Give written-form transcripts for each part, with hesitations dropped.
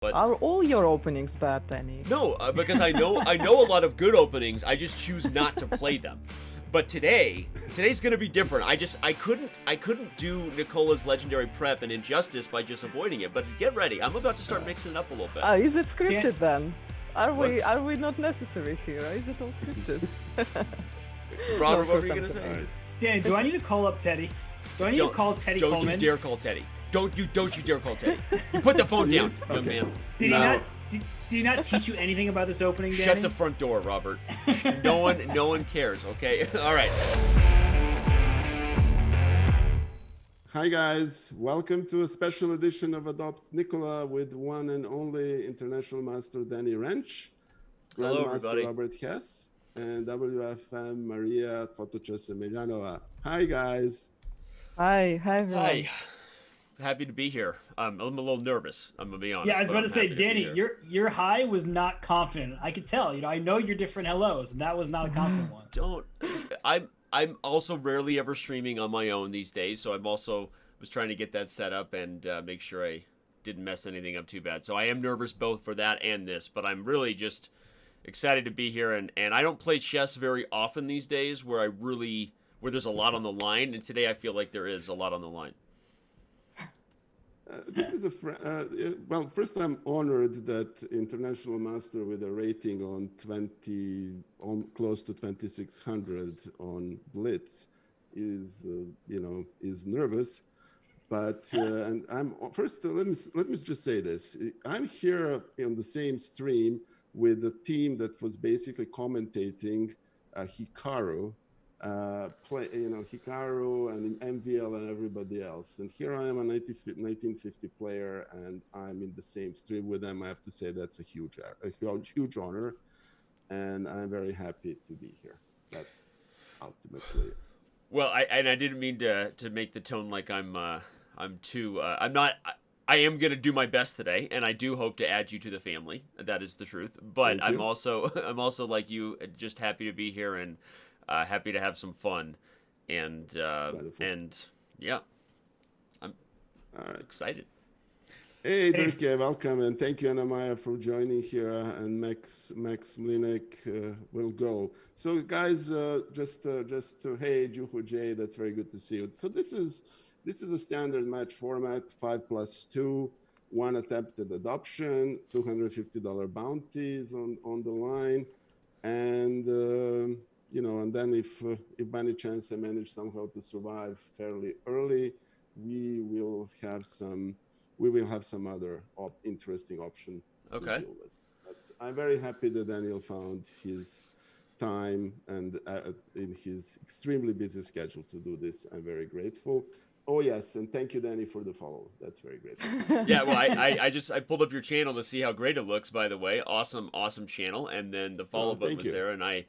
But are all your openings bad, Danny? no, because I know a lot of good openings. I just choose not to play them. But today's gonna be different. I couldn't do Nikola's legendary prep and injustice by just avoiding it. But get ready, I'm about to start mixing it up a little bit. Is it scripted then? Are we not necessary here? Is it all scripted? Robert, what were you gonna say? Right. Danny, do I need to call up Teddy? Do I need to call Teddy Coleman? Don't you dare call Teddy. Don't you dare call Teddy. You put the phone down, young man. Did he not teach you anything about this opening, Danny? Shut the front door, Robert. No one cares, okay? All right. Hi guys, welcome to a special edition of Adopt Nikola with one and only International Master Danny Rensch, Hello, Grandmaster everybody. Robert Hess, and WFM Maria Fotoches Emelianova. Hi guys. Hi everyone. Hi. Happy to be here. I'm a little nervous, I'm gonna be honest. Yeah, I was but about I'm to say, happy be Danny, here. your high was not confident. I could tell. I know your different hellos, and that was not a confident one. I'm also rarely ever streaming on my own these days, so I'm also was trying to get that set up and make sure I didn't mess anything up too bad. So I am nervous both for that and this, but I'm really just excited to be here. And I don't play chess very often these days, where there's a lot on the line, and today I feel like there is a lot on the line. This is well, first I'm honored that International Master with a rating on close to 2600 on Blitz is nervous. But and I'm first. Let me just say this. I'm here on the same stream with a team that was basically commentating Hikaru, Hikaru and MVL and everybody else. And here I am, a 1950 player, and I'm in the same stream with them. I have to say that's a huge honor, and I'm very happy to be here. That's ultimately it. Well, I didn't mean to make the tone like I'm too. I'm not. I am gonna do my best today, and I do hope to add you to the family. That is the truth. But I'm also like you, just happy to be here and happy to have some fun, and yeah, I'm excited. Hey, Dirk, welcome, and thank you, Anna Maya, for joining here, and Max Mlinek will go. So, guys, just hey, Juhu J, that's very good to see you. So this is a standard match format, 5+2, one attempted adoption, $250 bounties on the line, and and then if by any chance I manage somehow to survive fairly early, we will have some other interesting option to deal with. But I'm very happy that Daniel found his time and in his extremely busy schedule to do this. I'm very grateful. Oh yes, and thank you, Danny, for the follow. That's very great. Yeah, well, I pulled up your channel to see how great it looks. By the way, awesome channel, and then the follow button was there, and I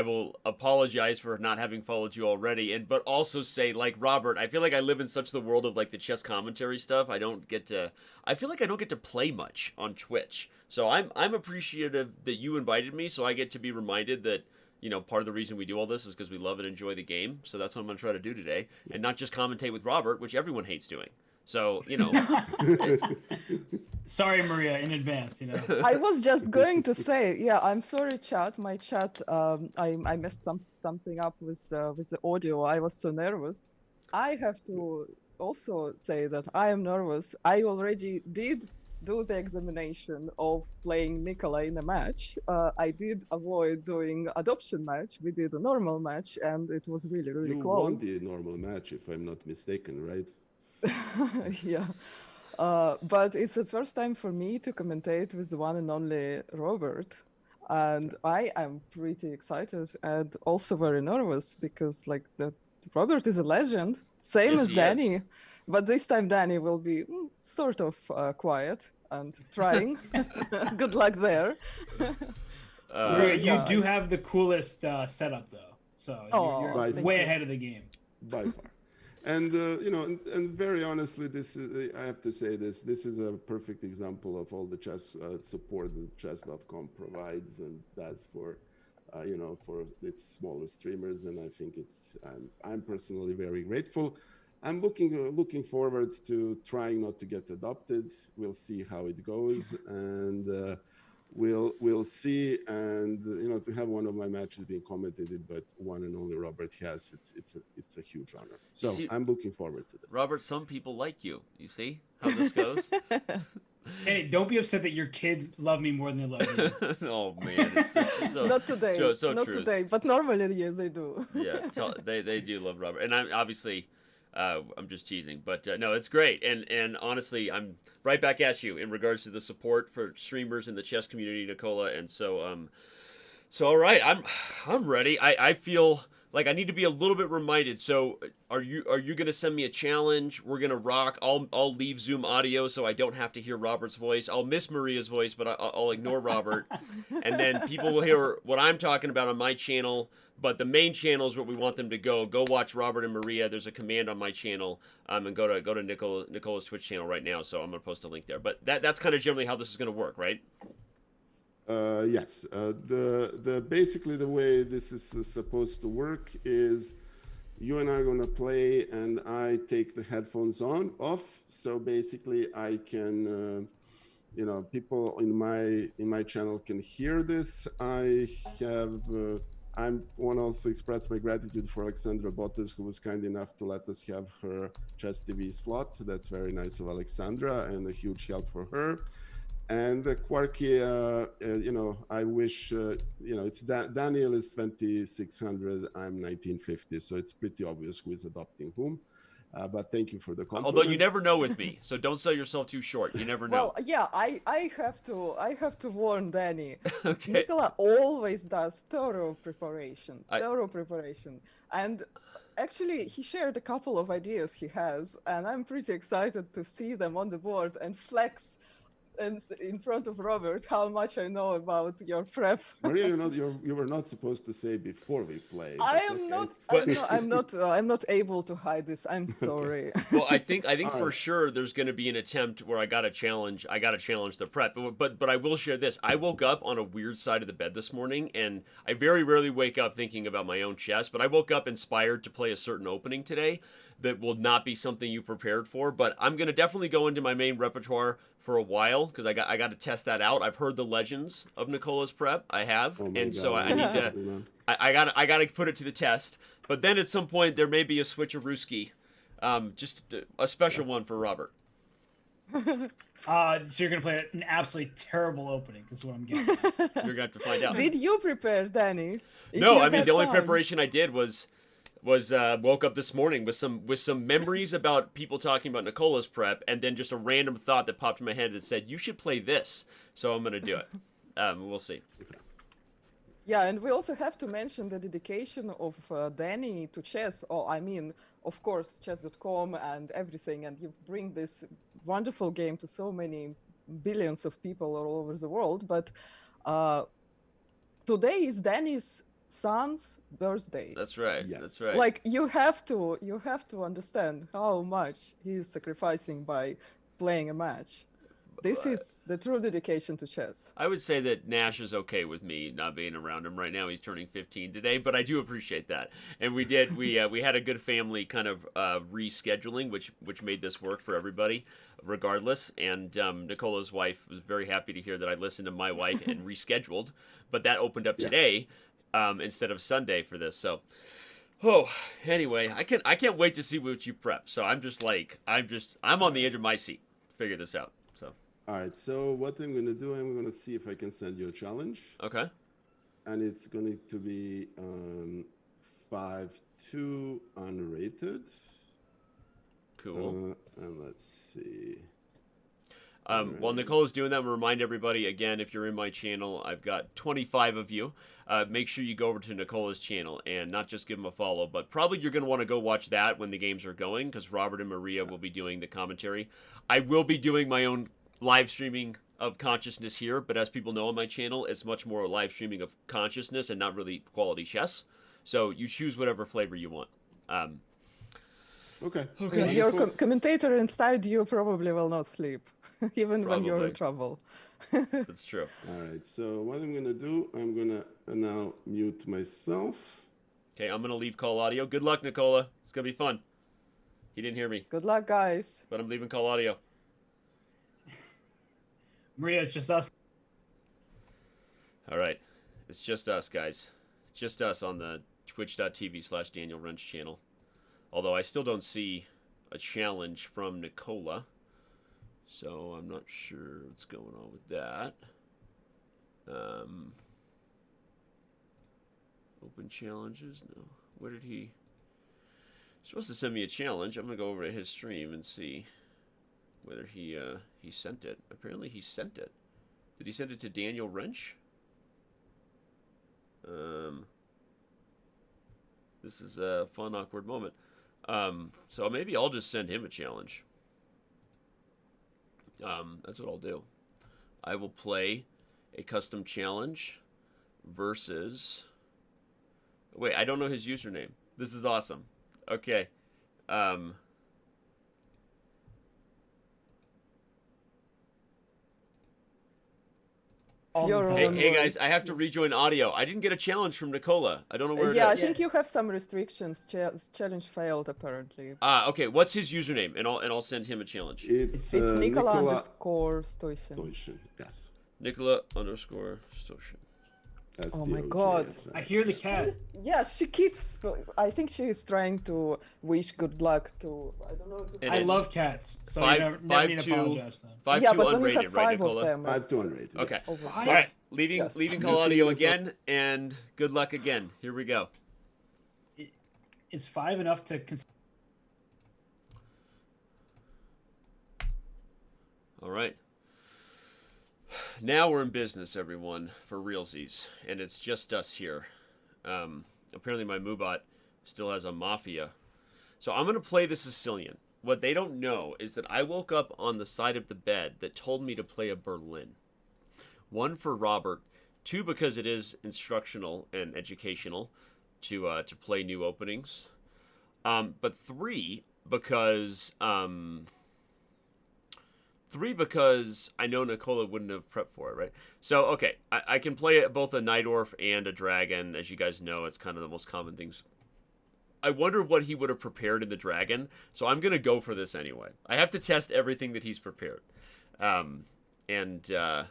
will apologize for not having followed you already, but also say, like Robert, I feel like I live in such the world of like the chess commentary stuff. I feel like I don't get to play much on Twitch. So I'm appreciative that you invited me, so I get to be reminded that, part of the reason we do all this is because we love and enjoy the game. So that's what I'm going to try to do today, and not just commentate with Robert, which everyone hates doing. So, Sorry, Maria, in advance. I was just going to say, yeah, I'm sorry, chat. My chat, I messed something up with the audio. I was so nervous. I have to also say that I am nervous. I already did do the examination of playing Nikola in a match. I did avoid doing adoption match. We did a normal match, and it was really, really close. You won the normal match, if I'm not mistaken, right? Yeah. But it's the first time for me to commentate with the one and only Robert. And I am pretty excited and also very nervous because Robert is a legend, same as Danny. But this time Danny will be sort of quiet and trying. Good luck there. You do have the coolest setup though. So you're way ahead of the game. By far. And and very honestly, I have to say this is a perfect example of all the chess support that chess.com provides and does for its smaller streamers, and I think I'm personally very grateful. I'm looking forward to trying not to get adopted. We'll see how it goes, and we'll see. And to have one of my matches being commentated by one and only Robert Hess, it's a huge honor. So I'm looking forward to this. Robert, some people like you. You see how this goes? Hey, don't be upset that your kids love me more than they love you. Oh man, it's so not today, not true. today, but normally yes, they do. Yeah, they do love Robert, and I'm obviously I'm just teasing, but no, it's great, and honestly, I'm right back at you in regards to the support for streamers in the chess community, Nikola, and so all right, I'm ready. I feel like I need to be a little bit reminded. So are you gonna send me a challenge? We're gonna rock. I'll leave Zoom audio so I don't have to hear Robert's voice. I'll miss Maria's voice, but I'll ignore Robert, and then people will hear what I'm talking about on my channel. But the main channel is where we want them to go. Go watch Robert and Maria. There's a command on my channel, and go to Nikola's Twitch channel right now. So I'm gonna post a link there. But that's kind of generally how this is gonna work, right? Yes. Basically the way this is supposed to work is you and I are going to play, and I take the headphones off. So basically, I can, people in my channel can hear this. I want to also express my gratitude for Alexandra Bottas, who was kind enough to let us have her Chess TV slot. That's very nice of Alexandra, and a huge help for her. And Quarky, I wish, it's Daniel is 2600, I'm 1950, so it's pretty obvious who is adopting whom. But thank you for the compliment. Although you never know with me, so don't sell yourself too short. You never know. Well, yeah, I have to warn Danny. Okay. Nikola always does thorough preparation, and actually he shared a couple of ideas he has, and I'm pretty excited to see them on the board and flex in front of Robert how much I know about your prep. Maria, you were not supposed to say before we play. I'm not able to hide this. I'm sorry. Well, I think for sure there's going to be an attempt where I got to challenge the prep. But I will share this. I woke up on a weird side of the bed this morning, and I very rarely wake up thinking about my own chess, but I woke up inspired to play a certain opening today that will not be something you prepared for, but I'm going to definitely go into my main repertoire for a while, because I got to test that out. I've heard the legends of Nikola's prep. I have, so I need to. I got to put it to the test. But then at some point there may be a switch of Ruski, just a special one for Robert. So you're gonna play an absolutely terrible opening. That's what I'm getting. You're gonna have to find out. Did you prepare, Danny? No, I mean the only preparation I did was woke up this morning with some memories about people talking about Nikola's prep, and then just a random thought that popped in my head that said you should play this. So I'm gonna do it. We'll see. Yeah, and we also have to mention the dedication of Danny to chess. Of course, chess.com and everything, and you bring this wonderful game to so many billions of people all over the world. But today is Danny's son's birthday. That's right. Yes. That's right. Like you have to understand how much he's sacrificing by playing a match. This is the true dedication to chess. I would say that Nash is okay with me not being around him right now. He's turning 15 today, but I do appreciate that. And we had a good family kind of rescheduling, which made this work for everybody, regardless. And Nikola's wife was very happy to hear that I listened to my wife and rescheduled. But that opened up today instead of Sunday for this. So, anyway, I can't wait to see what you prep. So I'm on the edge of my seat to figure this out. So. All right, so what I'm going to do, I'm going to see if I can send you a challenge. Okay. And it's going to be 5-2 unrated. Cool. And let's see. While Nikola's doing that, I'm going to remind everybody, again, if you're in my channel, I've got 25 of you. Make sure you go over to Nikola's channel and not just give him a follow, but probably you're going to want to go watch that when the games are going, because Robert and Maria will be doing the commentary. I will be doing my own live streaming of consciousness here, but as people know on my channel, it's much more live streaming of consciousness and not really quality chess. So you choose whatever flavor you want. Okay. If you're a commentator inside, you probably will not sleep, even when you're in trouble. That's true. All right, so what I'm going to do, I'm going to now mute myself. Okay, I'm going to leave call audio. Good luck, Nikola. It's going to be fun. He didn't hear me. Good luck, guys. But I'm leaving call audio. Maria, it's just us. All right. It's just us, guys. Just us on the twitch.tv/Daniel Rensch channel. Although I still don't see a challenge from Nikola. So I'm not sure what's going on with that. Open challenges? No. Where did he... He's supposed to send me a challenge. I'm going to go over to his stream and see whether he sent it. Apparently he sent it. Did he send it to Daniel Rensch? This is a fun, awkward moment. So maybe I'll just send him a challenge. That's what I'll do. I will play a custom challenge versus... Wait, I don't know his username. This is awesome. Okay. Hey guys, I have to rejoin audio. I didn't get a challenge from Nikola. I don't know where it is. Yeah, I think you have some restrictions. Challenge failed apparently. Okay. What's his username? And I'll send him a challenge. It's Nikola Stojsin. Yes. Nikola _Stojsin. Oh my God! I hear the cat. Yeah, she keeps. I think she is trying to wish good luck to. I don't know. I love cats, so you never need to apologize for them. 5-2 yeah, but unrated, right, Nikola? 5-2 unrated. Okay. Yes. All right. Leaving call audio again, and good luck again. Here we go. Is 5 enough to? All right. Now we're in business, everyone, for realsies, and it's just us here. Apparently my Moobot still has a Mafia. So I'm going to play the Sicilian. What they don't know is that I woke up on the side of the bed that told me to play a Berlin. 1 for Robert, 2 because it is instructional and educational to play new openings, but 3 because... 3 because I know Nikola wouldn't have prepped for it, right? So, okay, I can play both a Night Orf and a Dragon. As you guys know, it's kind of the most common things. I wonder what he would have prepared in the Dragon, so I'm going to go for this anyway. I have to test everything that he's prepared. I'm going to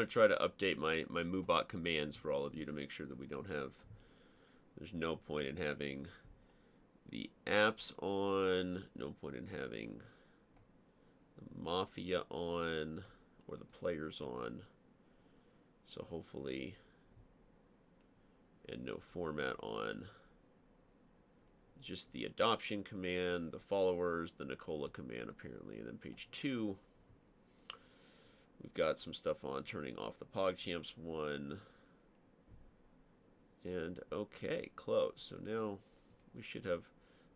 try to update my Moobot commands for all of you to make sure that we don't have... There's no point in having the apps on, no point in having... Mafia on, or the players on, so hopefully, and no format on, just the adoption command, the followers, the Nikola command apparently, and then page 2, we've got some stuff on turning off the PogChamps 1, and okay, close. So now we should have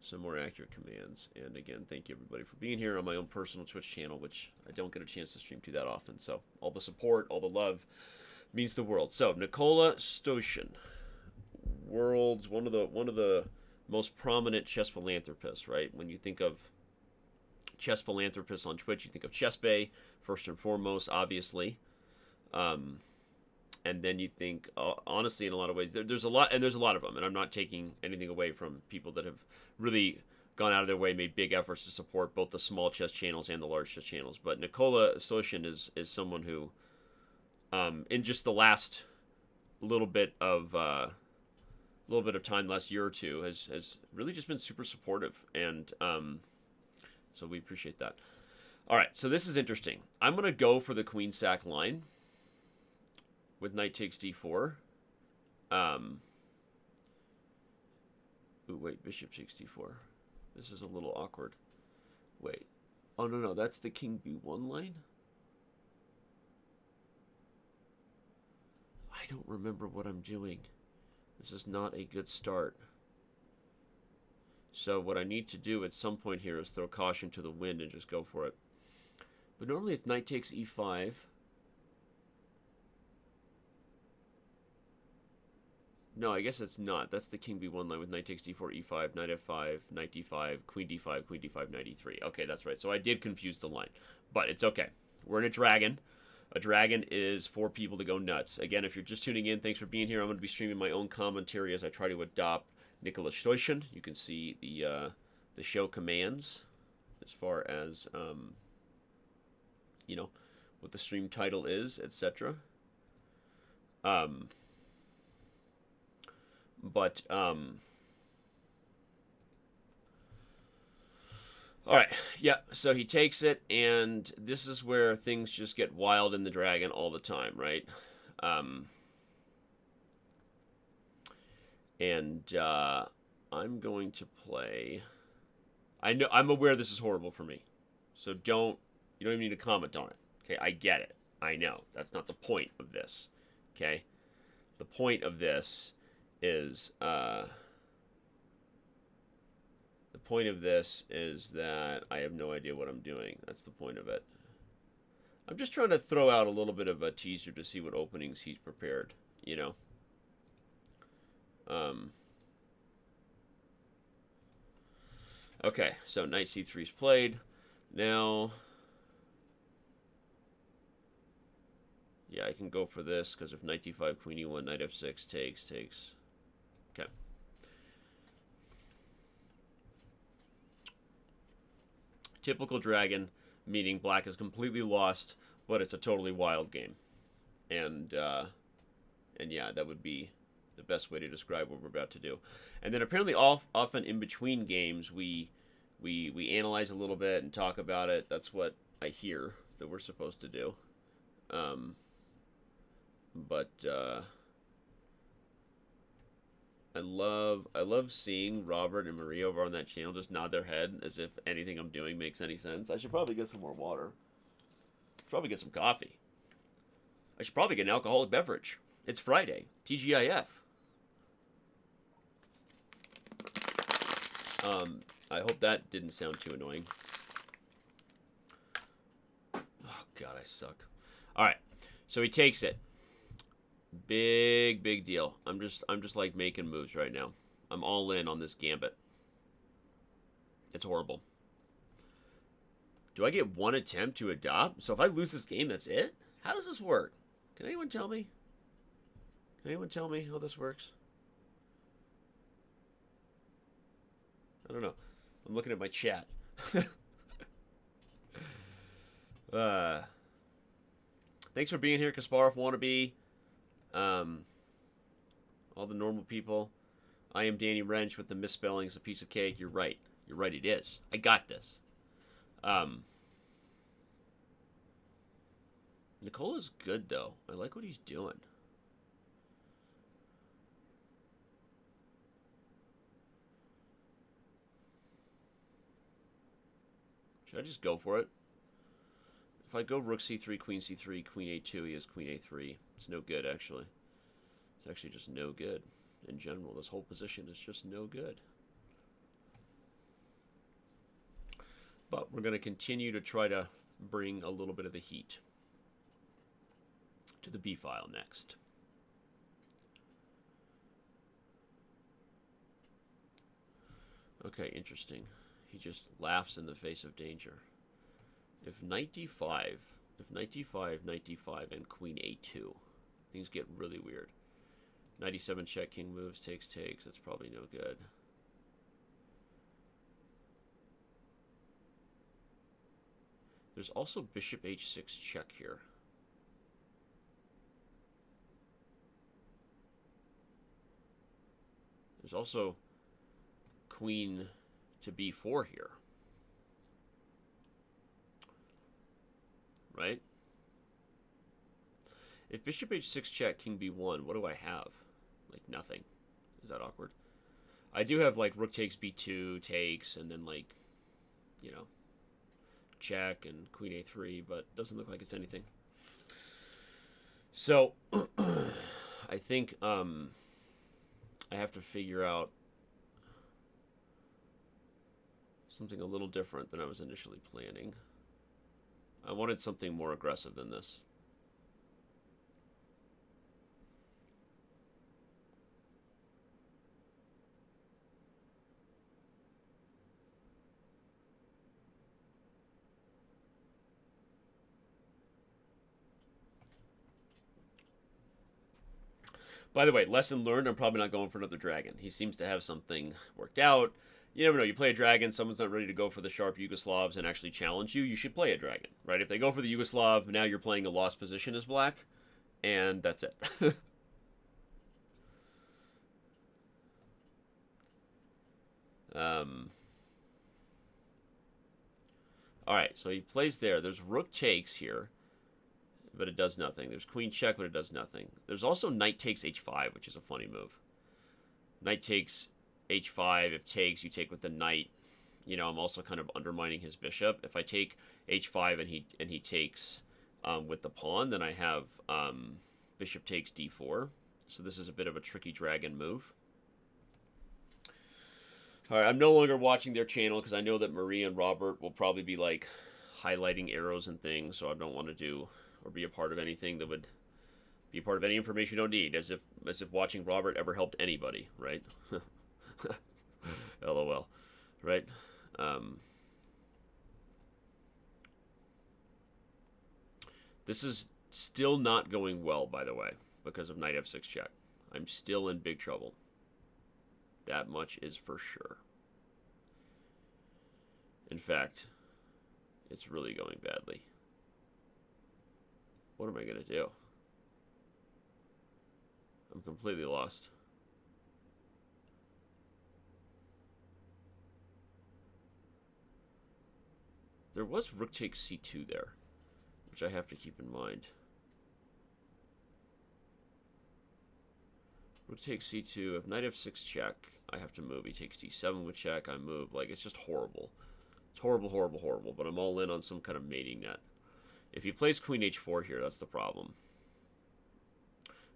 some more accurate commands. And again, thank you everybody for being here on my own personal Twitch channel, which I don't get a chance to stream to that often. So all the support, all the love means the world. So Nikola Stojsin, world's one of the most prominent chess philanthropists, right? When you think of chess philanthropists on Twitch, you think of ChessBay first and foremost, obviously. And then you think, honestly, in a lot of ways, there's a lot of them, and I'm not taking anything away from people that have really gone out of their way, made big efforts to support both the small chess channels and the large chess channels. But Nikola Stojsin is someone who, in just the last little bit of time, last year or two, has really just been super supportive, and so we appreciate that. All right, so this is interesting. I'm going to go for the queen sack line with knight takes d4. Ooh, wait, bishop takes d4. This is a little awkward. Wait. Oh, no, that's the king b1 line? I don't remember what I'm doing. This is not a good start. So what I need to do at some point here is throw caution to the wind and just go for it. But normally it's knight takes e5. No, I guess it's not. That's the king b1 line with knight takes d4, e5, knight f5, knight d5, queen d5, knight e3. Okay, that's right. So I did confuse the line, but it's okay. We're in a dragon. A dragon is for people to go nuts. Again, if you're just tuning in, thanks for being here. I'm going to be streaming my own commentary as I try to adopt Nikola Stojsin. You can see the the show commands as far as, you know, what the stream title is, etc. All right, yeah, so he takes it, and this is where things just get wild in the dragon all the time, right? I'm going to play... I'm aware this is horrible for me, so you don't even need to comment on it, okay? I get it. I know. That's not the point of this, okay? The point of this is... The point of this is that I have no idea what I'm doing. That's the point of it. I'm just trying to throw out a little bit of a teaser to see what openings he's prepared, you know? Okay, so knight c3 is played. Now... Yeah, I can go for this, because if knight d5, queen e1, knight f6 takes. Okay. Typical dragon, meaning black is completely lost, but it's a totally wild game. And yeah, that would be the best way to describe what we're about to do. And then apparently often in between games, we analyze a little bit and talk about it. That's what I hear that we're supposed to do. I love seeing Robert and Maria over on that channel just nod their head as if anything I'm doing makes any sense. I should probably get some more water. Probably get some coffee. I should probably get an alcoholic beverage. It's Friday. TGIF. I hope that didn't sound too annoying. Oh God, I suck. All right, so he takes it. Big deal. I'm just like making moves right now. I'm all in on this gambit. It's horrible. Do I get one attempt to adopt? So if I lose this game, that's it? How does this work? Can anyone tell me? Can anyone tell me how this works? I don't know. I'm looking at my chat. Thanks for being here, Kasparov Wannabe. All the normal people. I am Danny Rensch with the misspellings, a piece of cake. You're right. You're right, it is. I got this. Nikola's good, though. I like what he's doing. Should I just go for it? If I go rook c3, queen c3, queen a2, he has queen a3. It's no good, actually. It's actually just no good. In general, this whole position is just no good. But we're going to continue to try to bring a little bit of the heat to the B file next. Okay, interesting. He just laughs in the face of danger. If knight d5, knight d5, and queen a2, things get really weird. Knight e7 check, king moves, takes. That's probably no good. There's also bishop h6 check here. There's also queen to b4 here. Right? If bishop h6 check, king b1, what do I have? Like nothing. Is that awkward? I do have like rook takes b2 takes, and then like, you know, check and queen a3, but doesn't look like it's anything. So I think I have to figure out something a little different than I was initially planning. I wanted something more aggressive than this. By the way, lesson learned, I'm probably not going for another dragon. He seems to have something worked out. You never know. You play a dragon, someone's not ready to go for the sharp Yugoslavs and actually challenge you, you should play a dragon, right? If they go for the Yugoslav, now you're playing a lost position as black, and that's it. Alright, so he plays there. There's rook takes here, but it does nothing. There's queen check, but it does nothing. There's also knight takes h5, which is a funny move. Knight takes h5. If takes, you take with the knight. You know, I'm also kind of undermining his bishop. If I take h5 and he takes with the pawn, then I have bishop takes d4. So this is a bit of a tricky dragon move. All right, I'm no longer watching their channel because I know that Marie and Robert will probably be like highlighting arrows and things, so I don't want to do or be a part of anything that would be a part of any information you don't need, as if watching Robert ever helped anybody, right? LOL, right? This is still not going well, by the way, because of knight f6 check. I'm still in big trouble. That much is for sure. In fact, it's really going badly. What am I going to do? I'm completely lost. There was rook takes c2 there, which I have to keep in mind. Rook takes c2. If knight f6 check, I have to move. He takes d7 with check. I move. Like, it's just horrible. It's horrible, horrible, horrible. But I'm all in on some kind of mating net. If he plays queen h4 here, that's the problem.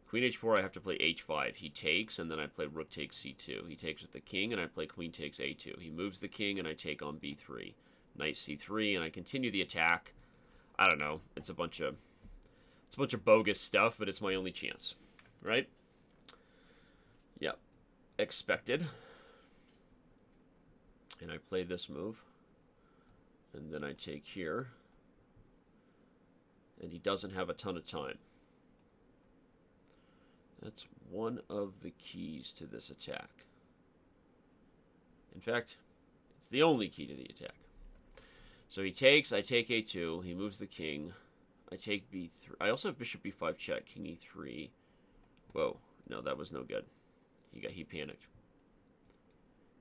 Queen h4, I have to play h5. He takes, and then I play rook takes c2. He takes with the king, and I play queen takes a2. He moves the king, and I take on b3. Knight c3, and I continue the attack. I don't know. It's a bunch of bogus stuff, but it's my only chance, right? Yep. Expected. And I play this move. And then I take here. And he doesn't have a ton of time. That's one of the keys to this attack. In fact, it's the only key to the attack. So he takes, I take a2. He moves the king. I take b3. I also have bishop b5 check, king e3. Whoa. No, that was no good. He panicked.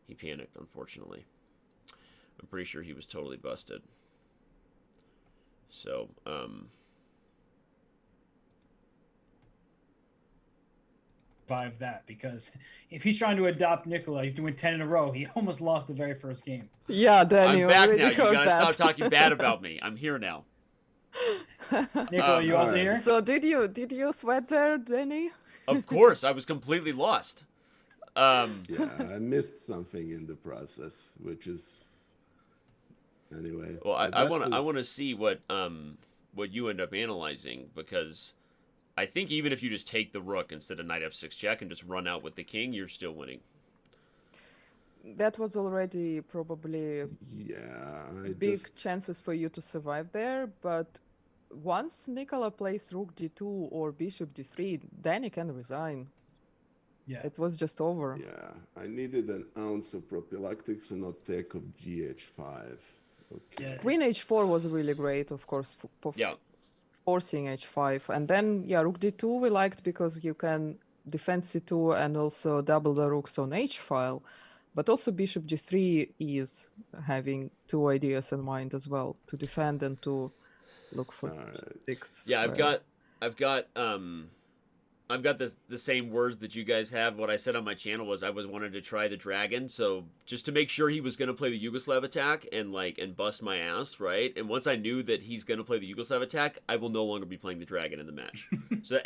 He panicked, unfortunately. I'm pretty sure he was totally busted. So, survive that, because if he's trying to adopt Nikola, he's doing 10 in a row. He almost lost the very first game. Yeah, Danny, I'm back now. You gotta stop talking bad about me. I'm here now. Nikola, you also here? So did you sweat there, Danny? Of course, I was completely lost. Yeah, I missed something in the process, which is anyway. Well, I want to see what you end up analyzing, because I think even if you just take the rook instead of knight f6 check and just run out with the king, you're still winning. That was already probably big chances for you to survive there, but once Nikola plays rook d2 or bishop d3, Danny can resign. Yeah. It was just over. Yeah, I needed an ounce of prophylactics and not take of gh5. Okay. Yeah. Queen h4 was really great, of course, forcing h5. And then, yeah, rook d2 we liked because you can defend c2 and also double the rooks on h-file. But also bishop g3 is having two ideas in mind as well, to defend and to look for six. Yeah, I've got the same words that you guys have. What I said on my channel was I wanted to try the dragon, so just to make sure he was going to play the Yugoslav attack and bust my ass, right? And once I knew that he's going to play the Yugoslav attack, I will no longer be playing the dragon in the match. So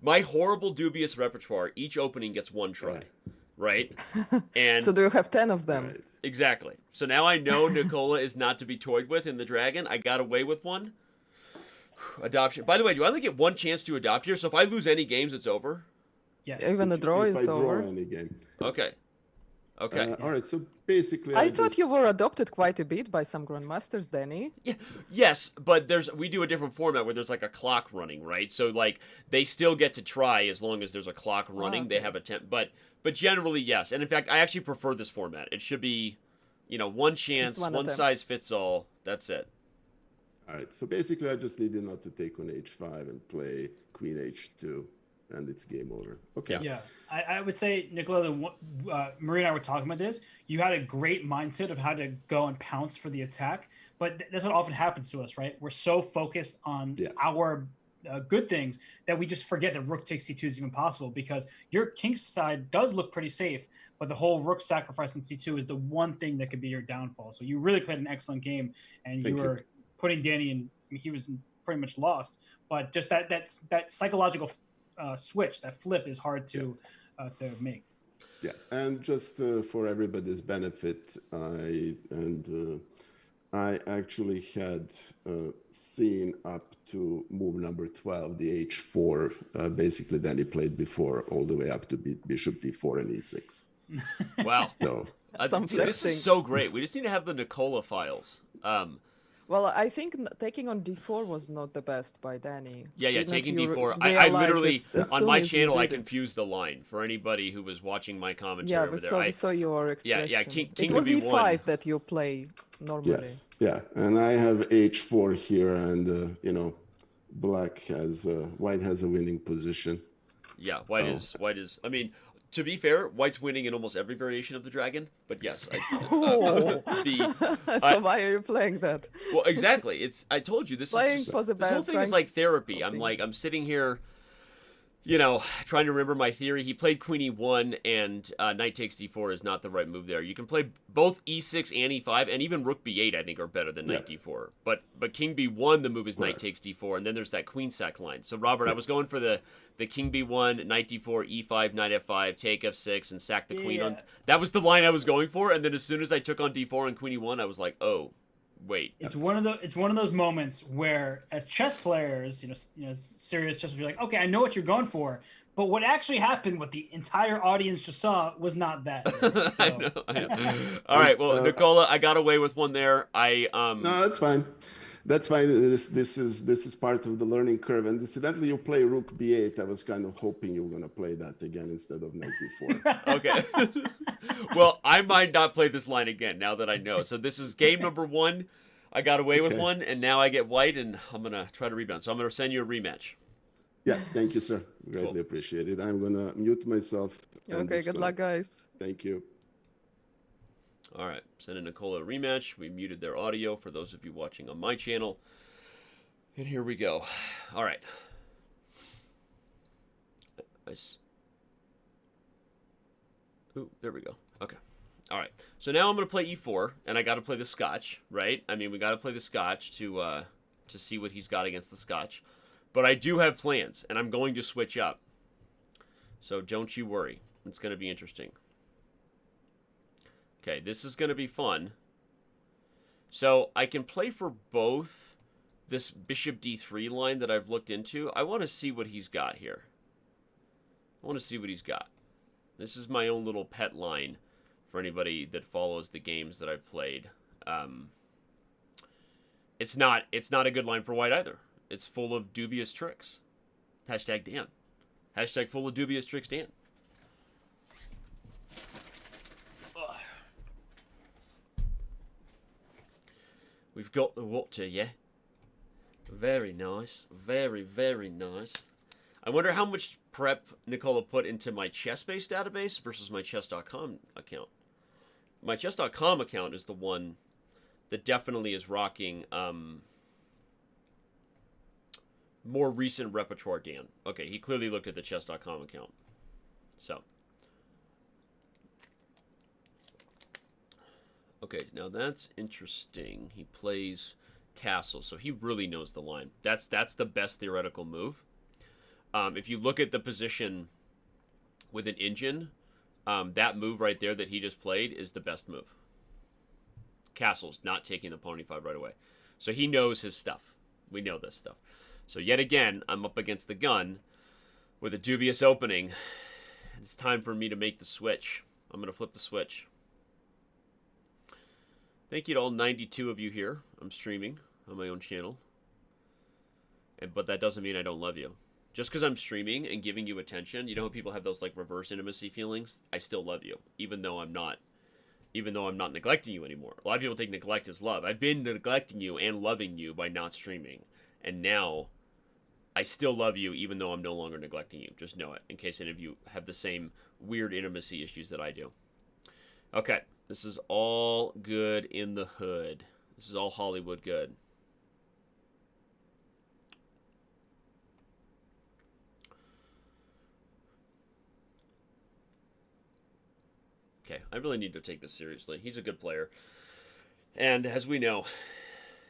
my horrible dubious repertoire, each opening gets one try, right? And so do you have 10 of them? Right. Exactly. So now I know Nikola is not to be toyed with in the dragon. I got away with one. Adoption. By the way, do I only get one chance to adopt here? So if I lose any games, it's over? Yes. Even the draw if is I over. draw any game. Okay. Okay. All right. So basically, I thought you were adopted quite a bit by some grandmasters, Danny. Yeah, yes, but we do a different format where there's like a clock running, right? So like they still get to try as long as there's a clock running. Okay. They have a but generally yes. And in fact, I actually prefer this format. It should be, one chance, one size fits all. That's it. All right. So basically, I just need you not to take on h5 and play queen h2. And it's game over. Okay. Yeah, I would say, Nikola, Marie and I were talking about this. You had a great mindset of how to go and pounce for the attack, but that's what often happens to us, right? We're so focused on our good things that we just forget that rook takes c2 is even possible, because your king side does look pretty safe, but the whole rook sacrifice in c2 is the one thing that could be your downfall. So you really played an excellent game, and you were putting Danny in. I mean, he was pretty much lost, but just that psychological switch, that flip, is hard to make. Yeah, and just for everybody's benefit, I actually had seen up to move number 12, the h4. Basically, Danny played before, all the way up to bishop d4 and e6. Wow. So this is so great. We just need to have the Nikola files. Well, I think taking on d4 was not the best by Danny. Yeah, taking d4. I literally, on my channel, I confused the line for anybody who was watching my commentary over there. We saw your expression. Yeah, king it was e5 e5 that you play normally. Yes, yeah, and I have h4 here, and white has a winning position. Yeah, white is. I mean, to be fair, white's winning in almost every variation of the dragon, but yes. So why are you playing that? Well, exactly. I told you, this whole thing is like therapy. I'm sitting here, trying to remember my theory. He played queen e1, and knight takes d4 is not the right move there. You can play both e6 and e5, and even rook b8 I think are better than knight d4. But king b1, the move is knight takes d4, and then there's that queen sack line. So Robert, I was going for the king b1, knight d4, e5, knight f5, take f6, and sack the queen. That was the line I was going for, and then as soon as I took on d4 and queen e1, I was like, oh, wait. It's one of those moments where, as chess players, serious chess players, you're like, okay, I know what you're going for, but what actually happened, what the entire audience just saw, was not that. So. I know. All right, well, Nikola, I got away with one there. No, that's fine. That's fine. This is part of the learning curve. And incidentally, you play rook b8. I was kind of hoping you were going to play that again instead of knight d4. Okay. Well, I might not play this line again now that I know. So this is game number 1. I got away with one, and now I get white, and I'm going to try to rebound. So I'm going to send you a rematch. Yes, thank you, sir. Greatly appreciate it. I'm going to mute myself. Okay, good luck, guys. Thank you. All right, sending Nikola a rematch. We muted their audio for those of you watching on my channel. And here we go. All right. Nice. Ooh, there we go. Okay. All right. So now I'm going to play e4, and I got to play the Scotch, right? I mean, we got to play the Scotch to see what he's got against the Scotch. But I do have plans, and I'm going to switch up. So don't you worry. It's going to be interesting. Okay, this is going to be fun. So I can play for both this bishop d3 line that I've looked into. I want to see what he's got here. I want to see what he's got. This is my own little pet line for anybody that follows the games that I've played. It's not a good line for white either. It's full of dubious tricks. Hashtag Dan. Hashtag full of dubious tricks Dan. We've got the water, yeah? Very nice. Very, very nice. I wonder how much prep Nikola put into my chess-based database versus my chess.com account. My chess.com account is the one that definitely is rocking more recent repertoire Dan. Okay, he clearly looked at the chess.com account. So. Okay, now that's interesting. He plays castle, so he really knows the line. That's the best theoretical move. If you look at the position with an engine, that move right there that he just played is the best move. Castle's not taking the pawn e5 right away. So he knows his stuff. We know this stuff. So yet again, I'm up against the gun with a dubious opening. It's time for me to make the switch. I'm going to flip the switch. Thank you to all 92 of you here. I'm streaming on my own channel. But that doesn't mean I don't love you. Just because I'm streaming and giving you attention, you know how people have those like reverse intimacy feelings? I still love you, even though I'm not neglecting you anymore. A lot of people take neglect as love. I've been neglecting you and loving you by not streaming. And now I still love you even though I'm no longer neglecting you. Just know it, in case any of you have the same weird intimacy issues that I do. Okay, this is all good in the hood. This is all Hollywood good. Okay, I really need to take this seriously. He's a good player. And as we know,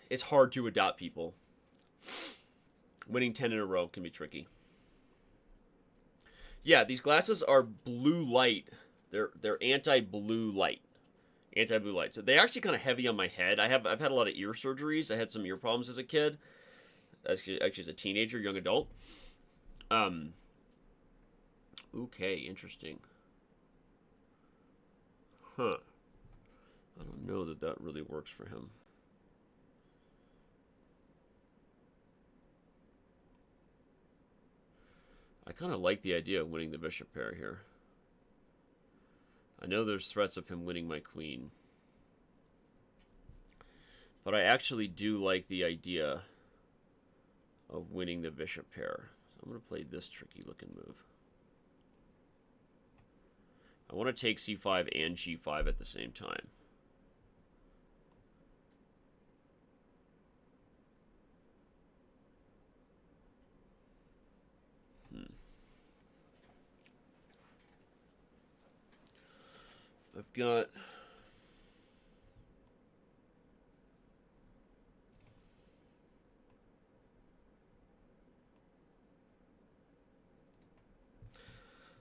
it's hard to adopt people. Winning 10 in a row can be tricky. Yeah, these glasses are blue light. They're anti-blue light. Anti-blue light. So they're actually kind of heavy on my head. I've had a lot of ear surgeries. I had some ear problems as a kid. Actually as a teenager, young adult. Okay, interesting. Huh. I don't know that really works for him. I kind of like the idea of winning the bishop pair here. I know there's threats of him winning my queen. But I actually do like the idea of winning the bishop pair. So I'm going to play this tricky looking move. I want to take c5 and g5 at the same time. I've got...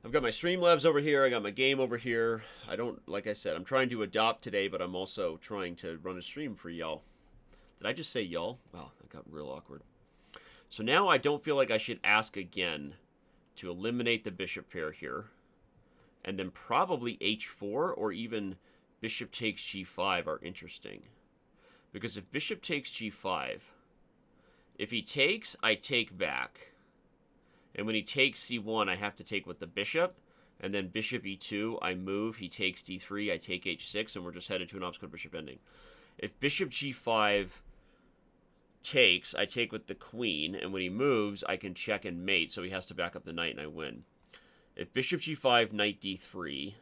I've got my Streamlabs over here. I got my game over here. I don't, like I said, I'm trying to adopt today, but I'm also trying to run a stream for y'all. Did I just say y'all? Wow, that got real awkward. So now I don't feel like I should ask again to eliminate the bishop pair here. And then probably h4 or even bishop takes g5 are interesting. Because if bishop takes g5, if he takes, I take back. And when he takes c1, I have to take with the bishop. And then bishop e2, I move. He takes d3, I take h6, and we're just headed to an obstacle bishop ending. If bishop g5 takes, I take with the queen. And when he moves, I can check and mate. So he has to back up the knight, and I win. If bishop g5, knight d3,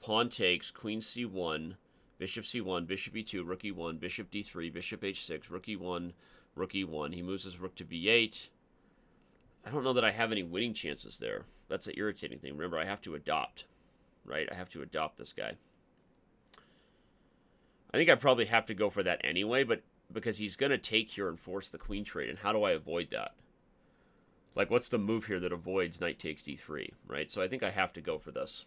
pawn takes, queen c1, bishop c1, bishop e2, rook e1, bishop d3, bishop h6, rook e1, rook e1. He moves his rook to b8. I don't know that I have any winning chances there. That's the irritating thing. Remember, I have to adopt, right? I have to adopt this guy. I think I probably have to go for that anyway, but because he's going to take here and force the queen trade, and how do I avoid that? Like, what's the move here that avoids knight takes d3, right? So I think I have to go for this,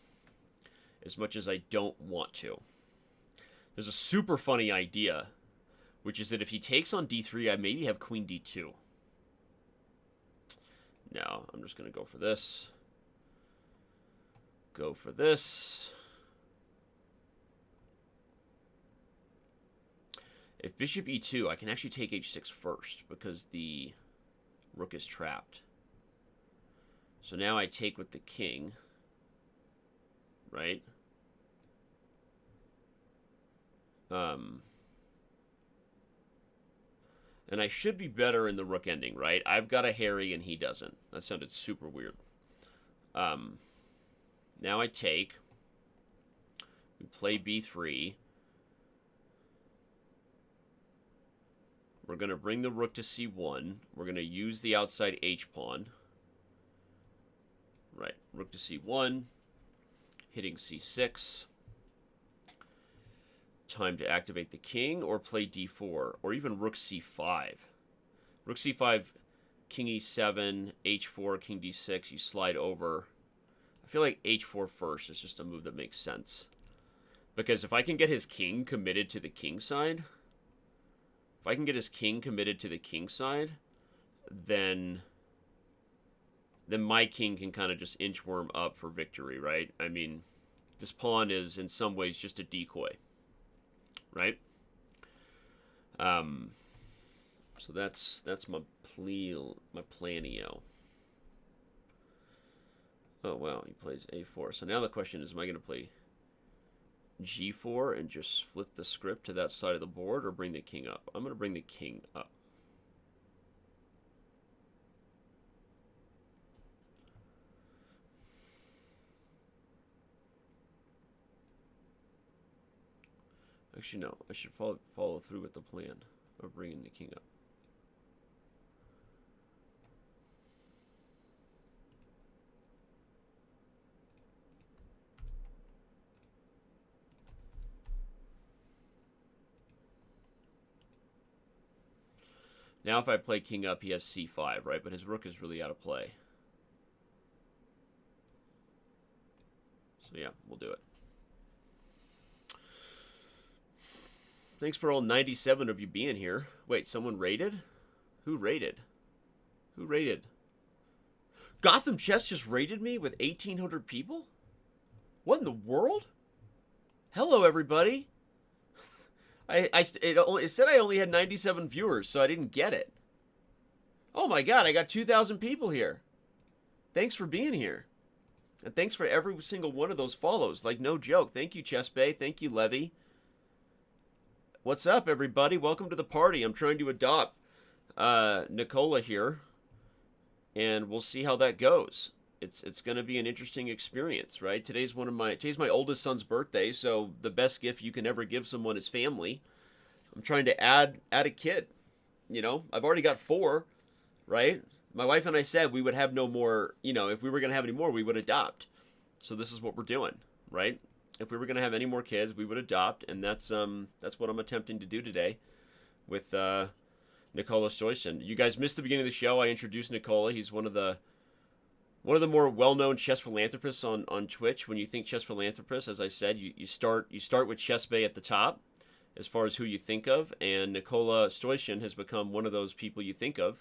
as much as I don't want to. There's a super funny idea, which is that if he takes on d3, I maybe have queen d2. No, I'm just going to go for this. Go for this. If bishop e2, I can actually take h6 first because the rook is trapped. So now I take with the king, right? And I should be better in the rook ending, right? I've got a Harry and he doesn't. That sounded super weird. Now I take. We play b3. We're going to bring the rook to c1. We're going to use the outside h-pawn. Right, rook to c1. Hitting c6. Time to activate the king or play d4 or even rook c5. Rook c5, king e7, h4, king d6, you slide over. I feel like h4 first is just a move that makes sense. Because if I can get his king committed to the king side, then then my king can kind of just inchworm up for victory, right? I mean, this pawn is in some ways just a decoy, right? So that's my planio. Oh wow, he plays a4. So now the question is, am I going to play g4 and just flip the script to that side of the board, or bring the king up? I'm going to bring the king up. Actually, no. I should follow through with the plan of bringing the king up. Now if I play king up, he has c5, right? But his rook is really out of play. So yeah, we'll do it. Thanks for all 97 of you being here. Wait, someone raided? Who raided? Who raided? Gotham Chess just raided me with 1,800 people? What in the world? Hello, everybody. It said I only had 97 viewers, so I didn't get it. Oh my god, I got 2,000 people here. Thanks for being here. And thanks for every single one of those follows. Like, no joke. Thank you, Chess Bay. Thank you, Levy. What's up, everybody? Welcome to the party. I'm trying to adopt Nikola here, and we'll see how that goes. It's going to be an interesting experience, right? Today's my oldest son's birthday, so the best gift you can ever give someone is family. I'm trying to add a kid. You know, I've already got 4, right? My wife and I said we would have no more. You know, if we were going to have any more, we would adopt. So this is what we're doing, right? If we were going to have any more kids, we would adopt, and that's what I'm attempting to do today with Nikola Stojsin. You guys missed the beginning of the show. I introduced Nikola. He's one of the more well-known chess philanthropists on Twitch. When you think chess philanthropist, as I said, you start with Chess Bay at the top as far as who you think of, and Nikola Stojsin has become one of those people you think of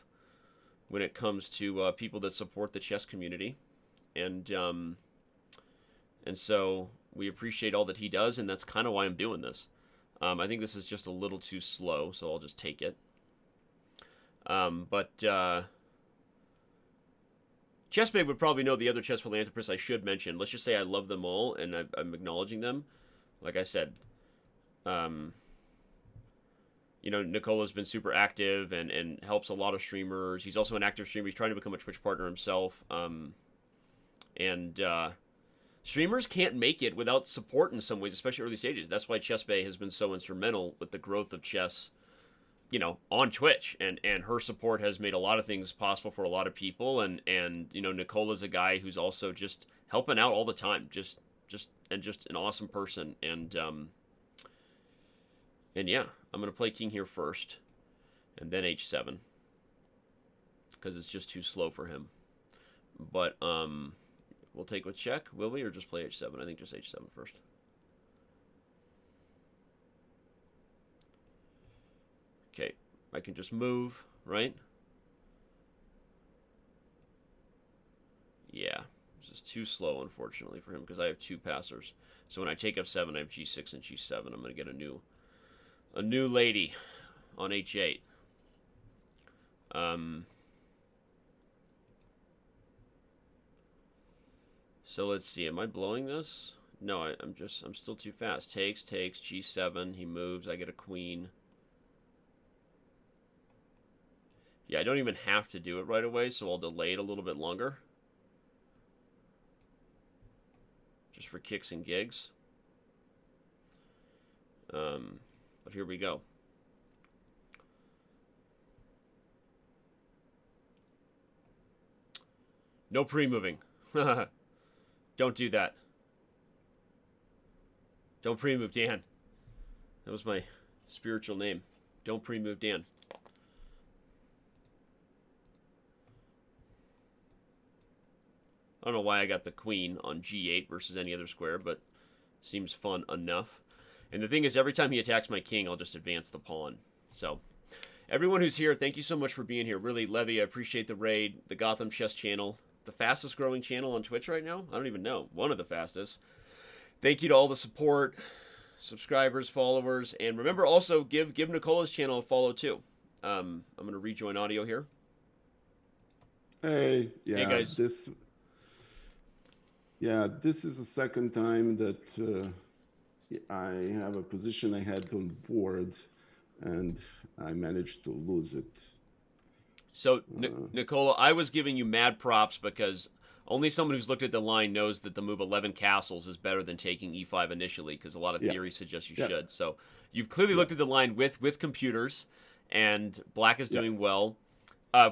when it comes to people that support the chess community, and so we appreciate all that he does, and that's kind of why I'm doing this. I think this is just a little too slow, so I'll just take it. But ChessBabe would probably know the other chess philanthropists I should mention. Let's just say I love them all, and I'm acknowledging them. Like I said, you know, Nicola's been super active and helps a lot of streamers. He's also an active streamer. He's trying to become a Twitch partner himself. Streamers can't make it without support in some ways, especially early stages. That's why ChessBay has been so instrumental with the growth of chess, you know, on Twitch. And her support has made a lot of things possible for a lot of people. And you know, Nicola's a guy who's also just helping out all the time. Just an awesome person. And yeah, I'm going to play king here first. And then h7. Because it's just too slow for him. But, we'll take with check, will we, or just play h7? I think just h7 first. Okay, I can just move, right? Yeah, this is too slow, unfortunately, for him, because I have 2 passers. So when I take f7, I have g6 and g7. I'm going to get a new lady on h8. So let's see, am I blowing this? No, I'm still too fast. Takes, g7, he moves, I get a queen. Yeah, I don't even have to do it right away, so I'll delay it a little bit longer. Just for kicks and gigs. But here we go. No pre-moving. Don't do that. Don't pre-move Dan. That was my spiritual name. Don't pre-move Dan. I don't know why I got the queen on g8 versus any other square, but seems fun enough. And the thing is, every time he attacks my king, I'll just advance the pawn. So, everyone who's here, thank you so much for being here. Really, Levy, I appreciate the raid, the Gotham Chess channel. the fastest growing channel on Twitch right now. I don't even know. One of the fastest. Thank you to all the support, subscribers, followers, and remember also give Nikola's channel a follow too. I'm gonna rejoin audio here. Hey, yeah, hey guys. This is the second time that I have a position I had on board, and I managed to lose it. So, Nikola, I was giving you mad props because only someone who's looked at the line knows that the move 11 castles is better than taking e5 initially, because a lot of theory suggests you should. So you've clearly looked at the line with computers, and black is doing well.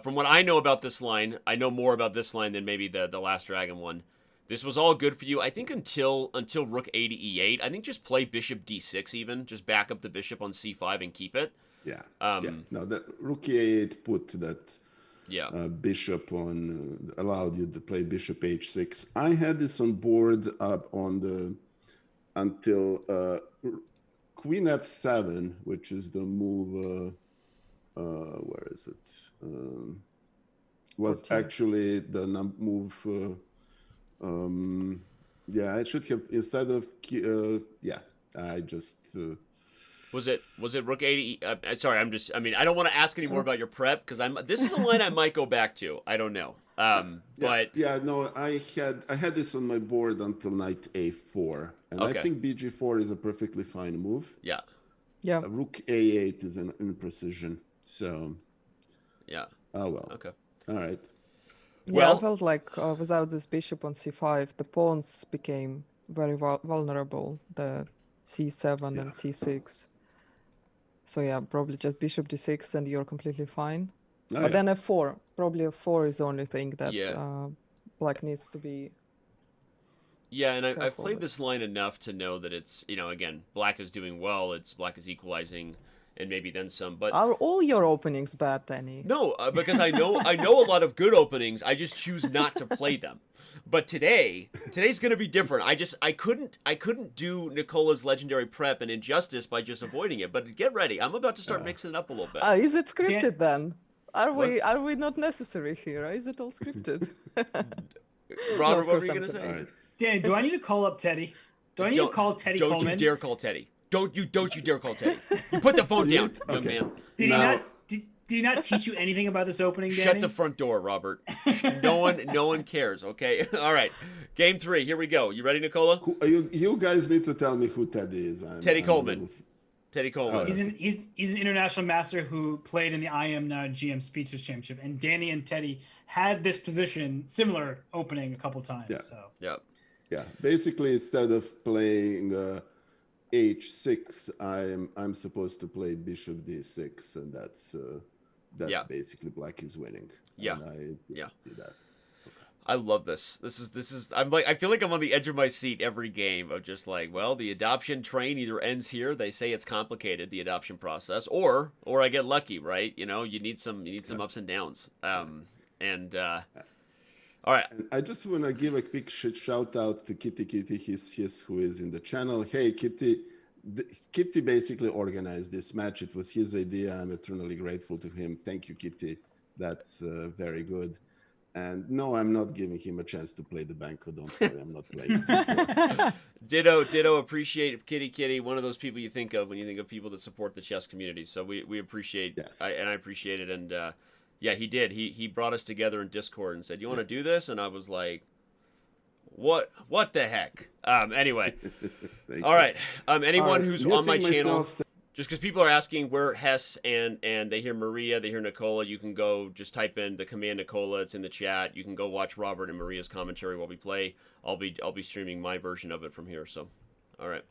From what I know about this line, I know more about this line than maybe the last dragon one. This was all good for you, I think, until rook a to e8. I think just play bishop d6 even. Just back up the bishop on c5 and keep it. Yeah. No, the rook e8 put that bishop on, allowed you to play bishop h6. I had this on board up on the until queen f7, which is the move. Where is it? Was 14. Actually the move. I should have instead of I just. Was it rook 80? Sorry, I don't want to ask any more about your prep because this is a line I might go back to. I don't know. But no, I had this on my board until knight a4, and I think bg4 is a perfectly fine move. Yeah. Rook a8 is an imprecision. So. Yeah. Oh well. Okay. All right. Yeah, I felt like without this bishop on c5, the pawns became very vulnerable. The c7 and c6. So yeah, probably just bishop d6 and you're completely fine. But then f4, probably f4 is the only thing that black needs to be. Yeah, and I've played this line enough to know that it's, again, black is doing well. Black is equalizing, and maybe then some. But are all your openings bad, Danny? No, because I know a lot of good openings. I just choose not to play them. But today's going to be different. I couldn't do Nikola's legendary prep and injustice by just avoiding it. But get ready, I'm about to start mixing it up a little bit. Is it scripted then? Are we not necessary here? Is it all scripted? Robert, what were you going to say? Right. Danny, do I need to call up Teddy? Do I need to call Teddy Coleman? Don't you dare call Teddy. Don't you dare call Teddy. You put the phone down, young man. Did he not teach you anything about this opening, Danny? Shut the front door, Robert. No one cares, okay? All right. Game 3, here we go. You ready, Nikola? You guys need to tell me who Teddy is. Teddy Coleman. Teddy Coleman. He's an international master who played in the IM GM Speeches Championship, and Danny and Teddy had this position, similar opening a couple times. Yeah. So. Yeah. Basically, instead of playing h6, I'm supposed to play bishop d6, and that's basically black is winning. Yeah. And I see that. I love this. This is I feel like I'm on the edge of my seat every game of just like, well, the adoption train either ends here, they say it's complicated, the adoption process, or I get lucky, right? You need some ups and downs. All right. And I just want to give a quick shout out to Kitty, who is in the channel. Hey, Kitty. Kitty basically organized this match. It was his idea. I'm eternally grateful to him. Thank you, Kitty. That's very good. And no, I'm not giving him a chance to play the banco. Don't worry, I'm not playing. Ditto. Appreciate Kitty. One of those people you think of when you think of people that support the chess community. So we appreciate, I appreciate it. And he did. He brought us together in Discord and said, "You want to do this?" And I was like, "What the heck?" Anyway, all right. Anyone who's on my channel. Just because people are asking where Hess and they hear Maria, they hear Nikola, you can go just type in the command Nikola. It's in the chat. You can go watch Robert and Maria's commentary while we play. I'll be streaming my version of it from here. So, all right,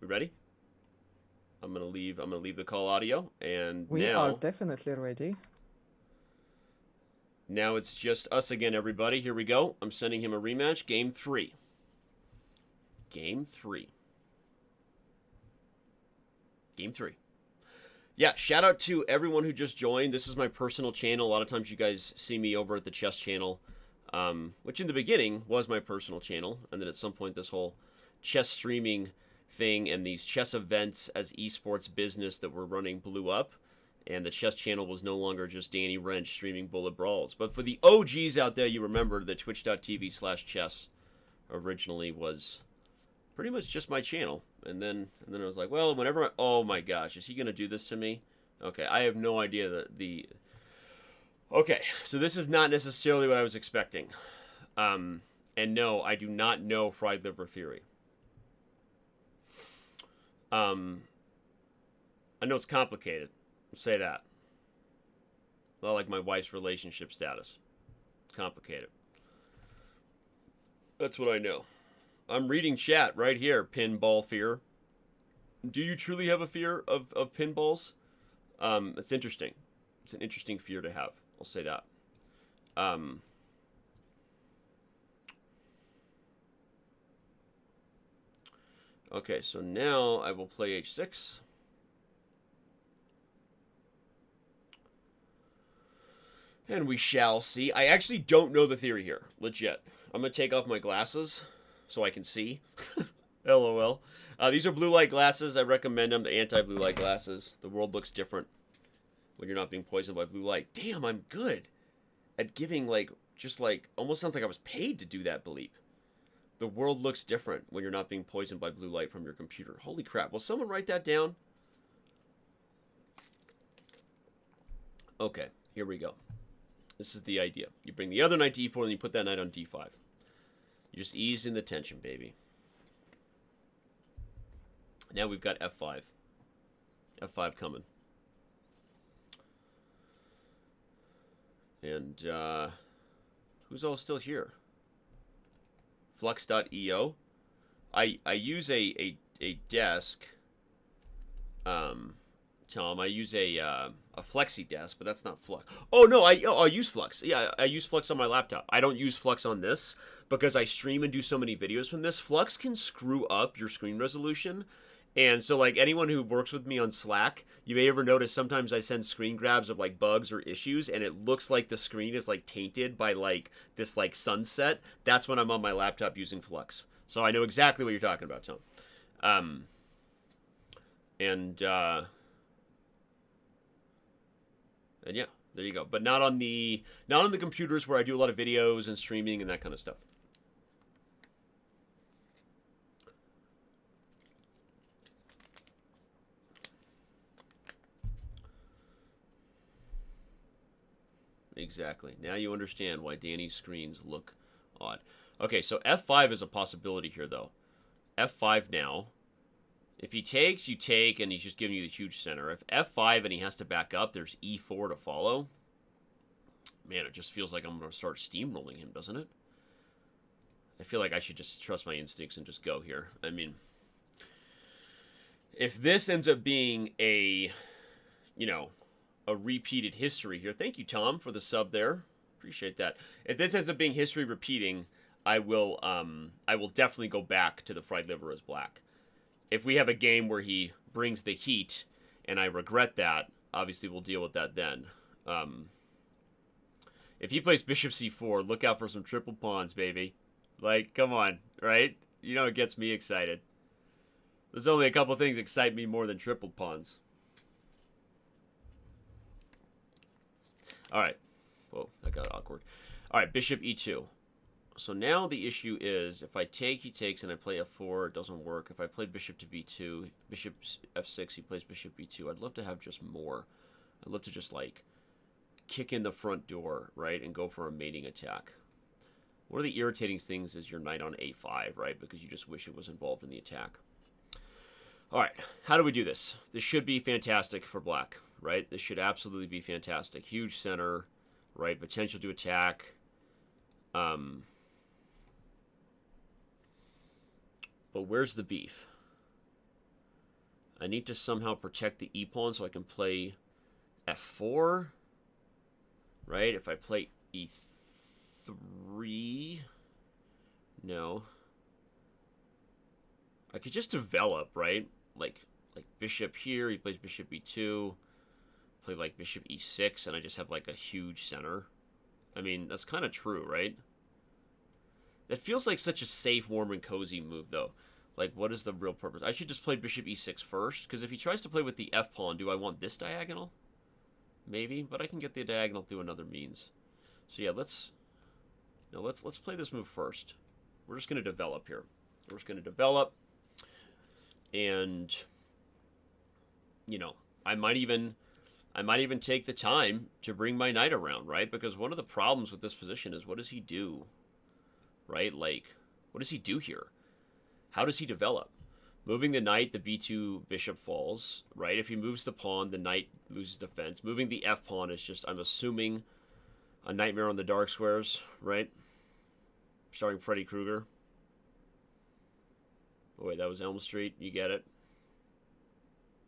we ready? I'm gonna leave the call audio, and we are definitely ready. Now it's just us again, everybody. Here we go. I'm sending him a rematch. Game 3. Game 3. Yeah, shout out to everyone who just joined. This is my personal channel. A lot of times you guys see me over at the chess channel, which in the beginning was my personal channel. And then at some point this whole chess streaming thing and these chess events as esports business that we're running blew up. And the chess channel was no longer just Danny Rensch streaming bullet brawls. But for the OGs out there, you remember that twitch.tv/chess originally was pretty much just my channel. And then I was like, well, whenever oh my gosh, is he going to do this to me? Okay, I have no idea that the... Okay, so this is not necessarily what I was expecting. And no, I do not know fried liver theory. I know it's complicated. I'll say that. Not like my wife's relationship status. It's complicated. That's what I know. I'm reading chat right here. Pinball fear. Do you truly have a fear of pinballs? It's interesting. It's an interesting fear to have. I'll say that. Okay, so now I will play h6. And we shall see. I actually don't know the theory here. Legit. I'm going to take off my glasses so I can see. LOL. These are blue light glasses. I recommend them. The anti-blue light glasses. The world looks different when you're not being poisoned by blue light. Damn, I'm good at giving, like, just like, almost sounds like I was paid to do that bleep. The world looks different when you're not being poisoned by blue light from your computer. Holy crap. Will someone write that down? Okay, here we go. This is the idea. You bring the other knight to e4, and you put that knight on d5. You just ease in the tension, baby. Now we've got f5. f5 coming. And, who's all still here? Flux.io. I use a desk. Tom, I use a Flexi desk, but that's not Flux. Oh no, I use Flux. Yeah, I use Flux on my laptop. I don't use Flux on this because I stream and do so many videos from this. Flux can screw up your screen resolution. And so, like, anyone who works with me on Slack, you may ever notice sometimes I send screen grabs of, like, bugs or issues, and it looks like the screen is, like, tainted by, like, this, like, sunset. That's when I'm on my laptop using Flux. So I know exactly what you're talking about, Tom. And yeah, there you go. But not on the computers where I do a lot of videos and streaming and that kind of stuff. Exactly. Now you understand why Danny's screens look odd. Okay, so f5 is a possibility here, though. f5 now. If he takes, you take, and he's just giving you the huge center. If f5 and he has to back up, there's e4 to follow. Man, it just feels like I'm going to start steamrolling him, doesn't it? I feel like I should just trust my instincts and just go here. I mean, if this ends up being a, you know, a repeated history here. Thank you, Tom, for the sub there. Appreciate that. If this ends up being history repeating, I will definitely go back to the fried liver as black. If we have a game where he brings the heat and I regret that, obviously we'll deal with that then. If he plays bishop c4, look out for some triple pawns, baby. Like, come on, right? You know it gets me excited. There's only a couple things that excite me more than triple pawns. All right. Whoa, that got awkward. All right, bishop e2. So now the issue is, if I take, he takes, and I play f4, it doesn't work. If I play bishop to b2, bishop f6, he plays bishop b2. I'd love to have just more. I'd love to just, like, kick in the front door, right, and go for a mating attack. One of the irritating things is your knight on a5, right, because you just wish it was involved in the attack. All right, how do we do this? This should be fantastic for black. Right? This should absolutely be fantastic. Huge center, right? Potential to attack. But where's the beef? I need to somehow protect the e-pawn so I can play f4. Right? If I play e3... No. I could just develop, right? Like bishop here, he plays bishop e2. Play like bishop e6, and I just have like a huge center. I mean, that's kind of true, right? That feels like such a safe, warm, and cozy move, though. Like, what is the real purpose? I should just play bishop e6 first, because if he tries to play with the f-pawn, do I want this diagonal? maybe, but I can get the diagonal through another means. So yeah, let's play this move first. We're just going to develop here. We're just going to develop, and you know, I might even take the time to bring my knight around, right? Because one of the problems with this position is, what does he do, right? Like, what does he do here? How does he develop? Moving the knight, the b2 bishop falls, right? If he moves the pawn, the knight loses defense. Moving the f pawn is just, I'm assuming, a nightmare on the dark squares, right? Starring Freddy Krueger. Oh, wait, that was Elm Street. You get it.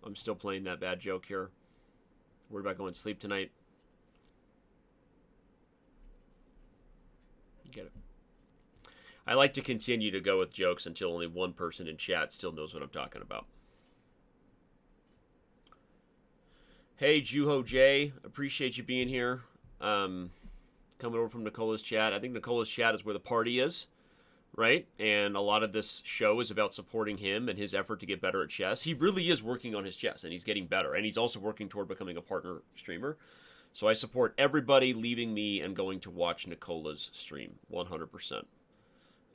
I'm still playing that bad joke here. Worried about going to sleep tonight. You get it. I like to continue to go with jokes until only one person in chat still knows what I'm talking about. Hey, Juho J. Appreciate you being here. Coming over from Nikola's chat. I think Nikola's chat is where the party is, right? And a lot of this show is about supporting him and his effort to get better at chess. He really is working on his chess, and he's getting better. And he's also working toward becoming a partner streamer. So I support everybody leaving me and going to watch Nikola's stream, 100%.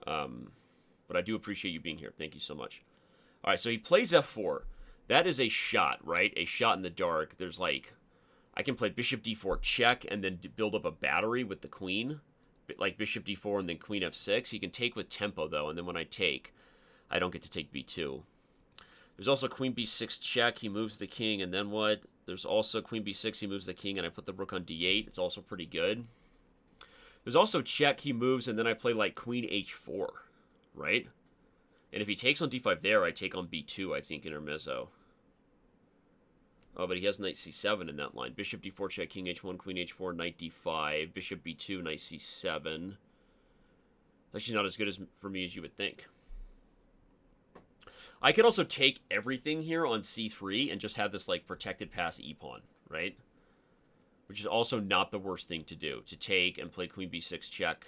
But I do appreciate you being here. Thank you so much. All right, so he plays f4. That is a shot, right? A shot in the dark. There's like, I can play bishop d4 check and then build up a battery with the queen, like bishop d4 and then queen f6. He can take with tempo, though, and then when I take, I don't get to take b2. There's also queen b6 check. He moves the king, and then what? There's also queen b6. He moves the king, and I put the rook on d8. It's also pretty good. There's also check, he moves, and then I play like queen h4, right? And if he takes on d5 there, I take on b2, I think, intermezzo. Oh, but he has knight c7 in that line. Bishop d4 check, king h1, queen h4, knight d5, bishop b2, knight c7. Actually not as good as for me as you would think. I could also take everything here on c3 and just have this like protected pass e-pawn, right? Which is also not the worst thing to do, to take and play queen b6 check.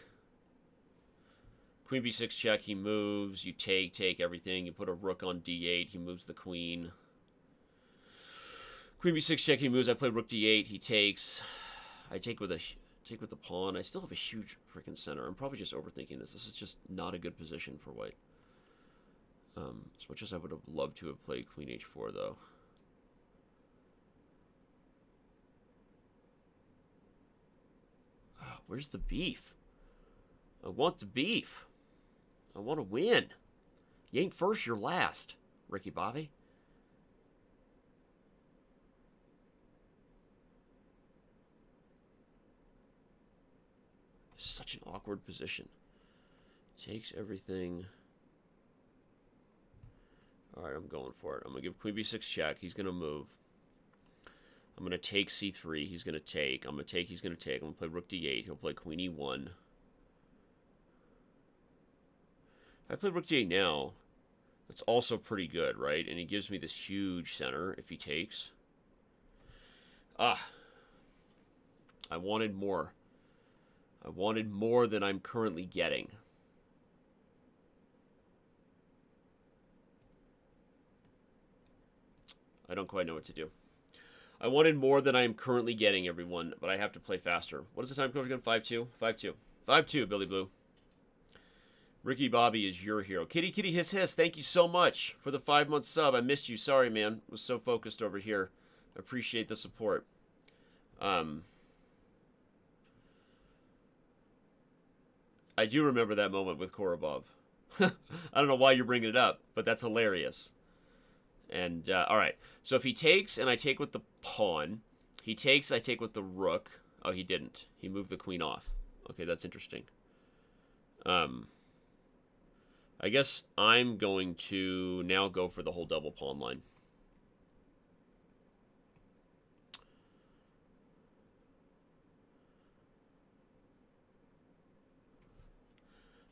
Queen b6 check, he moves, you take everything, you put a rook on d8, he moves the queen. Queen b6 check, he moves, I play rook d8, he takes. I take with the pawn. I still have a huge freaking center. I'm probably just overthinking this. This is just not a good position for white. As much as I would have loved to have played queen h4, though. Where's the beef? I want the beef. I want to win. You ain't first, you're last, Ricky Bobby. Such an awkward position. Takes everything. All right, I'm going for it. I'm going to give queen b6 check. He's going to move. I'm going to take c3. He's going to take. I'm going to take. He's going to take. I'm going to play rook d8. He'll play queen e1. If I play rook d8 now, that's also pretty good, right? And he gives me this huge center if he takes. I wanted more. I wanted more than I'm currently getting. I don't quite know what to do. I wanted more than I am currently getting, everyone, but I have to play faster. What is the time code again? 5-2? 5-2. 5-2, Billy Blue. Ricky Bobby is your hero. Kitty Kitty Hiss Hiss, thank you so much for the 5-month sub. I missed you. Sorry, man. Was so focused over here. Appreciate the support. I do remember that moment with Korobov. I don't know why you're bringing it up, but that's hilarious. And, all right. So if he takes and I take with the pawn, he takes, I take with the rook. Oh, he didn't. He moved the queen off. Okay, that's interesting. I guess I'm going to now go for the whole double pawn line.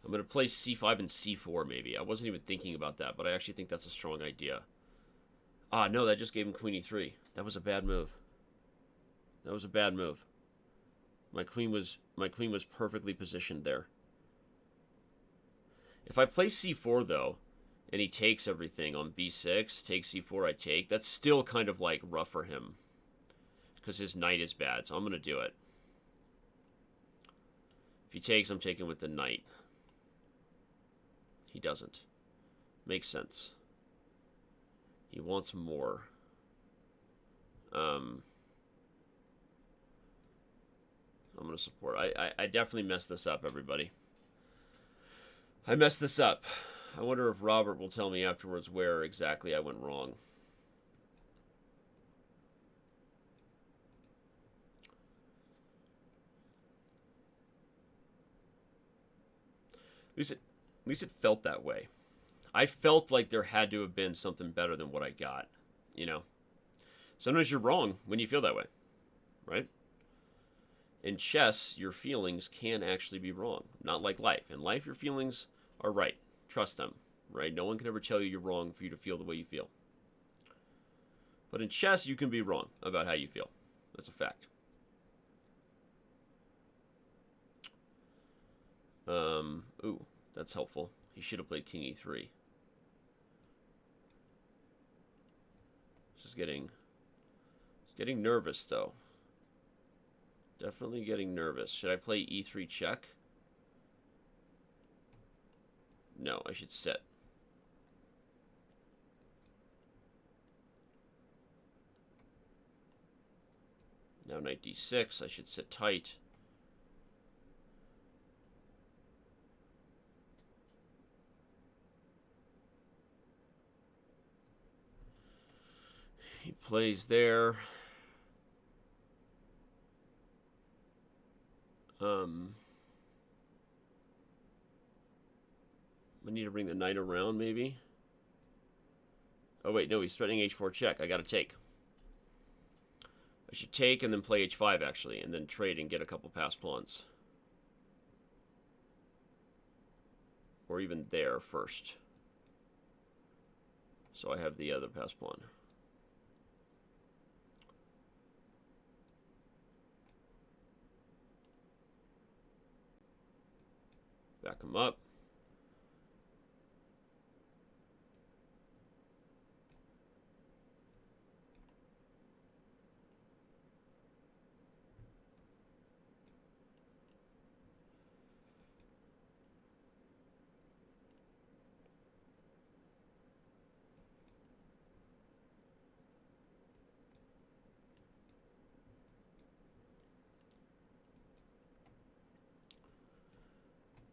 I'm going to play c5 and c4 maybe. I wasn't even thinking about that, but I actually think that's a strong idea. Ah, no, that just gave him queen e3. That was a bad move. That was a bad move. My queen was perfectly positioned there. If I play c4 though, and he takes everything on b6, take c4, I take, that's still kind of like rough for him. because his knight is bad, so I'm going to do it. If he takes, I'm taking with the knight. He doesn't. Makes sense. He wants more. I'm going to support. I definitely messed this up, everybody. I messed this up. I wonder if Robert will tell me afterwards where exactly I went wrong. At least it felt that way. I felt like there had to have been something better than what I got, you know? Sometimes you're wrong when you feel that way, right? In chess, your feelings can actually be wrong. Not like life. In life, your feelings are right. Trust them, right? No one can ever tell you you're wrong for you to feel the way you feel. But in chess, you can be wrong about how you feel. That's a fact. Ooh, that's helpful. He should have played king e3. Just getting nervous, though. Definitely getting nervous. Should I play e3 check? No, I should sit. Now knight d6, I should sit tight. He plays there. I need to bring the knight around, maybe. Oh, wait, no, he's threatening h4 check. I gotta take. I should take and then play h5, actually, and then trade and get a couple pass pawns. Or even there first. So I have the other pass pawn. Back him up.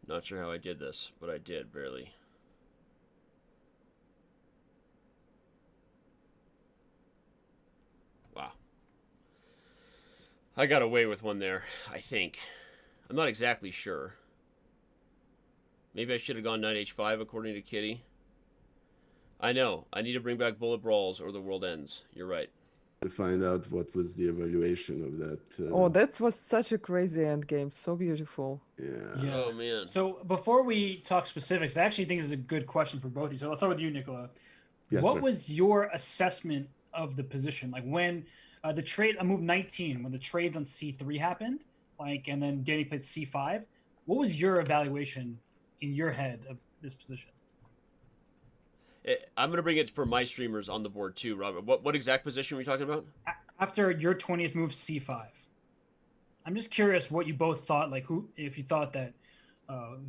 Not sure how I did this, but I did, barely. Wow. I got away with one there, I think. I'm not exactly sure. Maybe I should have gone knight h5 according to Kitty. I know. I need to bring back bullet brawls or the world ends. You're right. To find out what was the evaluation of that. Oh, that was such a crazy endgame. So beautiful. Yeah. Oh, man. So before we talk specifics, I actually think this is a good question for both of you. So let's start with you, Nikola. Yes, what sir. was your assessment of the position? Like when the trade, I moved 19, when the trades on c3 happened, like, and then Danny played c5, what was your evaluation in your head of this position? I'm going to bring it for my streamers on the board too, Robert. What exact position were you talking about? After your 20th move, c5. I'm just curious what you both thought, like if you thought that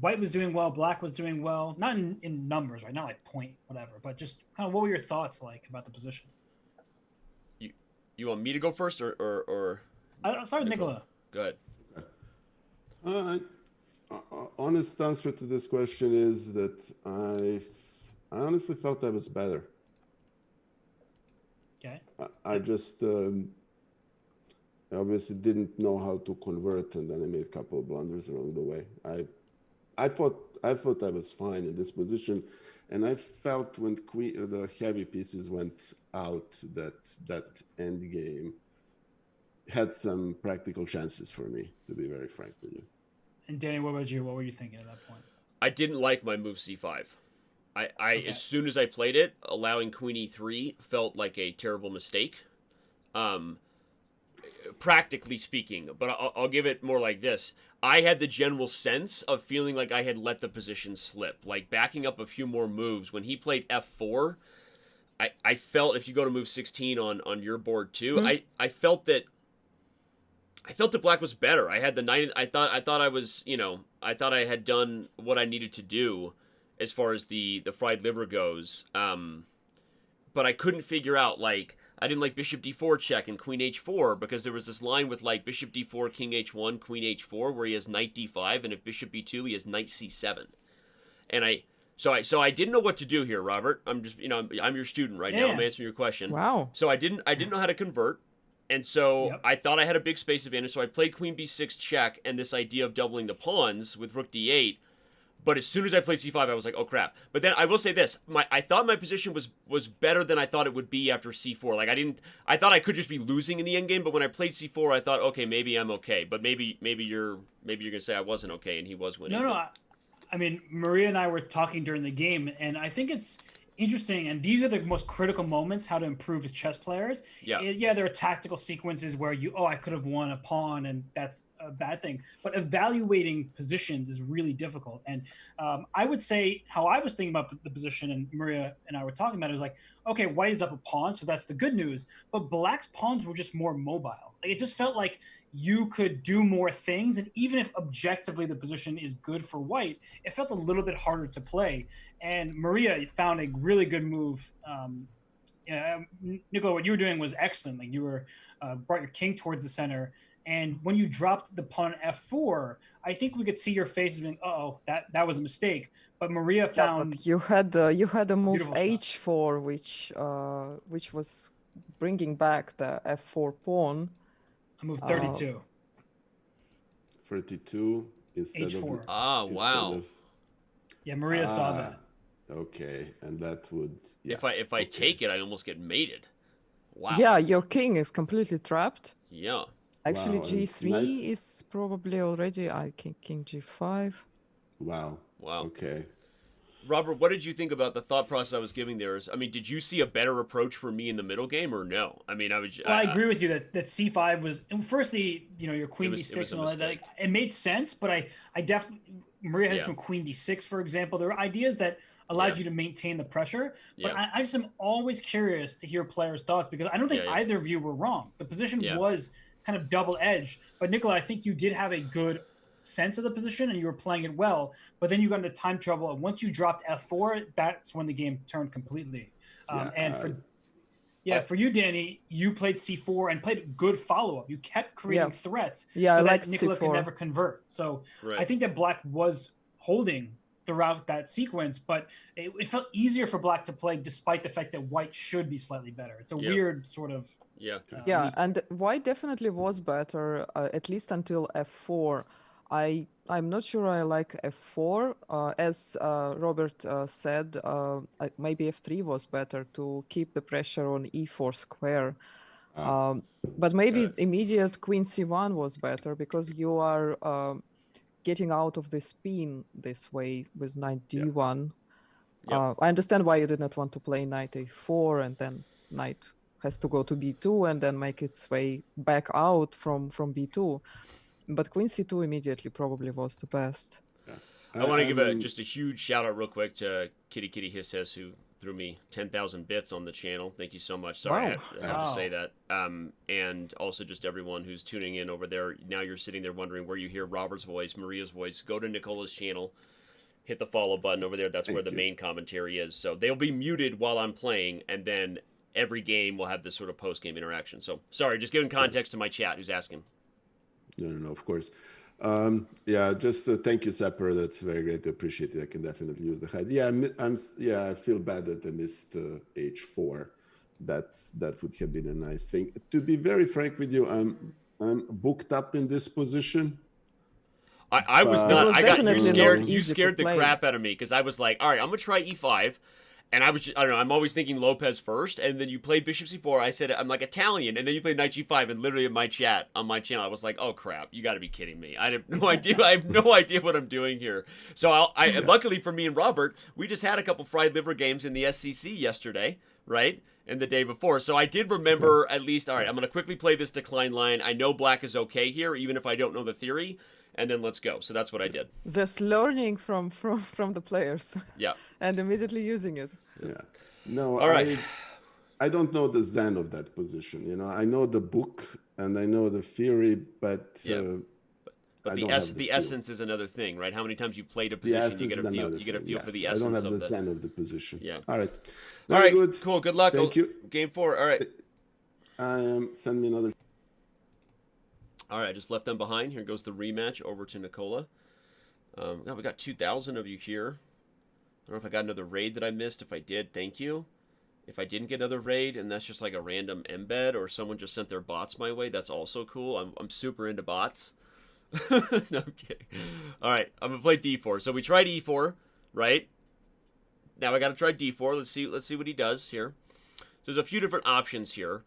white was doing well, black was doing well, not in numbers, right? Not like point, whatever, but just kind of what were your thoughts like about the position? You want me to go first or I'll start with Nikola. Go ahead. Honest answer to this question is that I honestly felt I was better. Okay. I just obviously didn't know how to convert, and then I made a couple of blunders along the way. I thought I was fine in this position, and I felt when the heavy pieces went out that end game had some practical chances for me, to be very frank with you. And Danny, what about you? What were you thinking at that point? I didn't like my move c5. Okay. As soon as I played it, allowing queen e3 felt like a terrible mistake. Practically speaking, but I'll give it more like this. I had the general sense of feeling like I had let the position slip, like backing up a few more moves. When he played f4, I felt, if you go to move 16 on your board too, I felt that I felt that black was better. I had the knight. I thought I was, I thought I had done what I needed to do as far as the fried liver goes. But I couldn't figure out, like, I didn't like bishop d4 check and queen h4 because there was this line with, like, bishop d4, king h1, queen h4 where he has knight d5, and if bishop b2 he has knight c7. And so I didn't know what to do here, Robert. I'm just, I'm your student right now. I'm answering your question. Wow. So I didn't know how to convert. And so I thought I had a big space advantage, so I played queen b6 check and this idea of doubling the pawns with rook d8. But as soon as I played c5, I was like, oh crap. But then I will say this, I thought my position was better than I thought it would be after c4. Like I thought I could just be losing in the endgame, but when I played c4, I thought, okay, maybe I'm okay. But maybe you're gonna say I wasn't okay and he was winning. No, I mean, Maria and I were talking during the game, and I think it's interesting, and these are the most critical moments how to improve as chess players. Yeah, there are tactical sequences where I could have won a pawn, and that's a bad thing. But evaluating positions is really difficult. And I would say how I was thinking about the position, and Maria and I were talking about it, was like, okay, white is up a pawn, so that's the good news. But black's pawns were just more mobile. Like, it just felt like you could do more things, and even if objectively the position is good for white, it felt a little bit harder to play. And Maria found a really good move. Nikola, what you were doing was excellent. Like, you were brought your king towards the center, and when you dropped the pawn f4, I think we could see your face as being, that was a mistake. But Maria found but you had a move h4, which was bringing back the f4 pawn. I moved 32. 32 instead H4. of wow. Yeah, Maria saw that. Okay, and that would if I take it, I almost get mated. Wow. Yeah, your king is completely trapped. Yeah. Actually, g3 is probably already. King g5. Wow. Okay. Robert, what did you think about the thought process I was giving there? Did you see a better approach for me in the middle game or no? I agree with you that c5 was, and firstly, your queen b6 and all that. It made sense, but I definitely, Maria had from queen d6, for example. There were ideas that allowed you to maintain the pressure. But I just am always curious to hear players' thoughts, because I don't think either of you were wrong. The position was kind of double-edged. But Nikola, I think you did have a good sense of the position and you were playing it well, but then you got into time trouble, and once you dropped f4, that's when the game turned completely. For you, Danny, you played c4 and played good follow-up. You kept creating threats so that Nikola could never convert. So I think that black was holding throughout that sequence, but it felt easier for black to play despite the fact that white should be slightly better. It's a weird sort of and white definitely was better, at least until f4. I'm not sure I like f4. As Robert said, maybe f3 was better to keep the pressure on e4 square. But maybe immediate queen c1 was better, because you are getting out of the spin this way with knight d1. I understand why you did not want to play knight a4 and then knight has to go to b2 and then make its way back out from b2. But queen c2 immediately probably was the best. I want to give just a huge shout out real quick to Kitty Hisses, who threw me 10,000 bits on the channel. Thank you so much. Sorry, I have to say that. And also just everyone who's tuning in over there. Now you're sitting there wondering where you hear Robert's voice, Maria's voice. Go to Nikola's channel, hit the follow button over there. That's where the main commentary is. So they'll be muted while I'm playing, and then every game will have this sort of post-game interaction. So sorry, just giving context to my chat who's asking. No, of course. Just thank you, Sapper. That's very great. Appreciate it. I can definitely use the head. I feel bad that I missed h4. That would have been a nice thing. To be very frank with you, I'm booked up in this position. I was not. I got you scared the crap out of me, because I was like, all right, I'm gonna try e5. And I don't know, I'm always thinking Lopez first, and then you played bishop c4. I said, I'm like Italian, and then you played knight g5, and literally in my chat, on my channel, I was like, oh crap, you gotta be kidding me. I have no idea, what I'm doing here. So luckily for me and Robert, we just had a couple fried liver games in the SCC yesterday, right? And the day before. So I did remember at least, all right, I'm gonna quickly play this decline line. I know black is okay here, even if I don't know the theory. And then let's go. So that's what I did. Just learning from the players. Yeah. And immediately using it. Yeah. No, all right. I don't know the zen of that position. You know, I know the book and I know the theory, but but the essence is another thing, right? How many times you played a position, you get a feel for the essence. I don't have the zen of the position. Yeah. All right. All right. Good. Cool. Good luck. Thank you. Game 4. All right. Send me another. All right. I just left them behind. Here goes the rematch over to Nikola. We got 2,000 of you here. I don't know if I got another raid that I missed. If I did, thank you. If I didn't get another raid and that's just like a random embed or someone just sent their bots my way, that's also cool. I'm super into bots. No, I'm kidding. All right, I'm gonna play D4. So we tried E4, right? Now I got to try D4. Let's see what he does here. So there's a few different options here.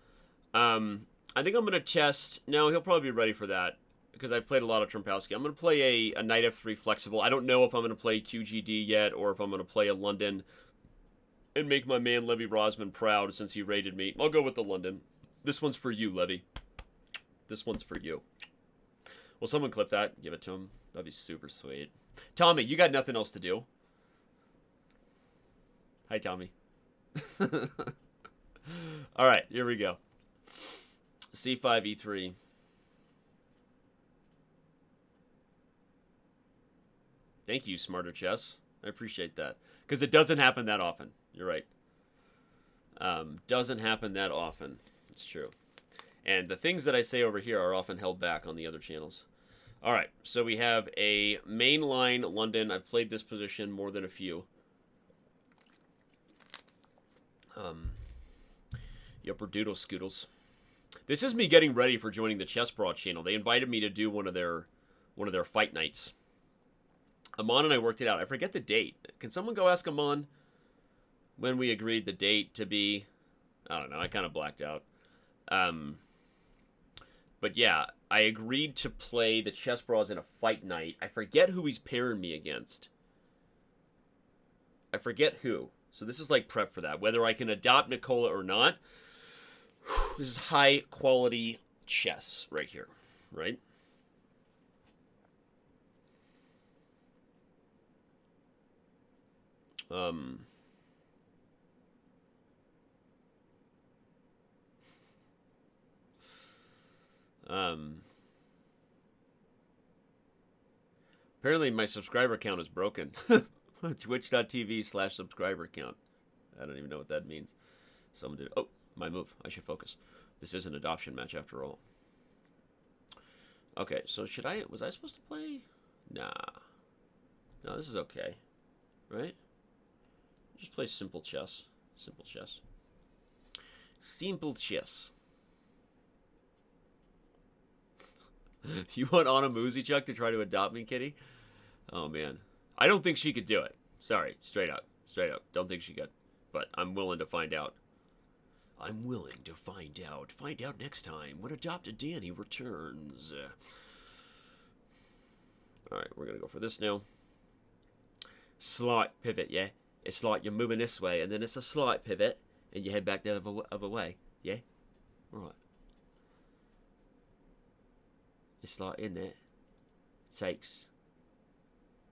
I think I'm gonna test. No, he'll probably be ready for that because I've played a lot of Trumpowski. I'm gonna play a knight f3 flexible. I don't know if I'm gonna play QGD yet or if I'm gonna play a London and make my man Levy Rosman proud since he raided me. I'll go with the London. This one's for you, Levy. This one's for you. Will someone clip that? Give it to him. That'd be super sweet. Tommy, you got nothing else to do. Hi, Tommy. All right, here we go. C5, E3. Thank you, Smarter Chess. I appreciate that. Because it doesn't happen that often. You're right. Doesn't happen that often. It's true. And the things that I say over here are often held back on the other channels. All right, so we have a mainline London. I've played this position more than a few. Yupper doodle scoodles. This is me getting ready for joining the Chess Broad channel. They invited me to do one of their fight nights. Amon and I worked it out. I forget the date. Can someone go ask Amon when we agreed the date to be? I don't know. I kind of blacked out. But yeah, I agreed to play the Chess Bras in a fight night. I forget who he's pairing me against. I forget who. So this is like prep for that. Whether I can adopt Nikola or not. This is high quality chess right here, right? Apparently my subscriber count is broken. Twitch.tv/subscriber count. I don't even know what that means. Someone did. Oh, my move. I should focus. This is an adoption match after all. Okay, so was I supposed to play? Nah. No, this is okay. Right? Just play simple chess. Simple chess. Simple chess. You want Anna Muzichuk to try to adopt me, kitty? Oh, man. I don't think she could do it. Sorry. Straight up. Straight up. Don't think she could. But I'm willing to find out. I'm willing to find out. Find out next time when Adopted Danny returns. Alright, we're going to go for this now. Slight pivot, yeah? It's like you're moving this way, and then it's a slight pivot, and you head back the other way, yeah? Right. It's like, isn't it? Takes.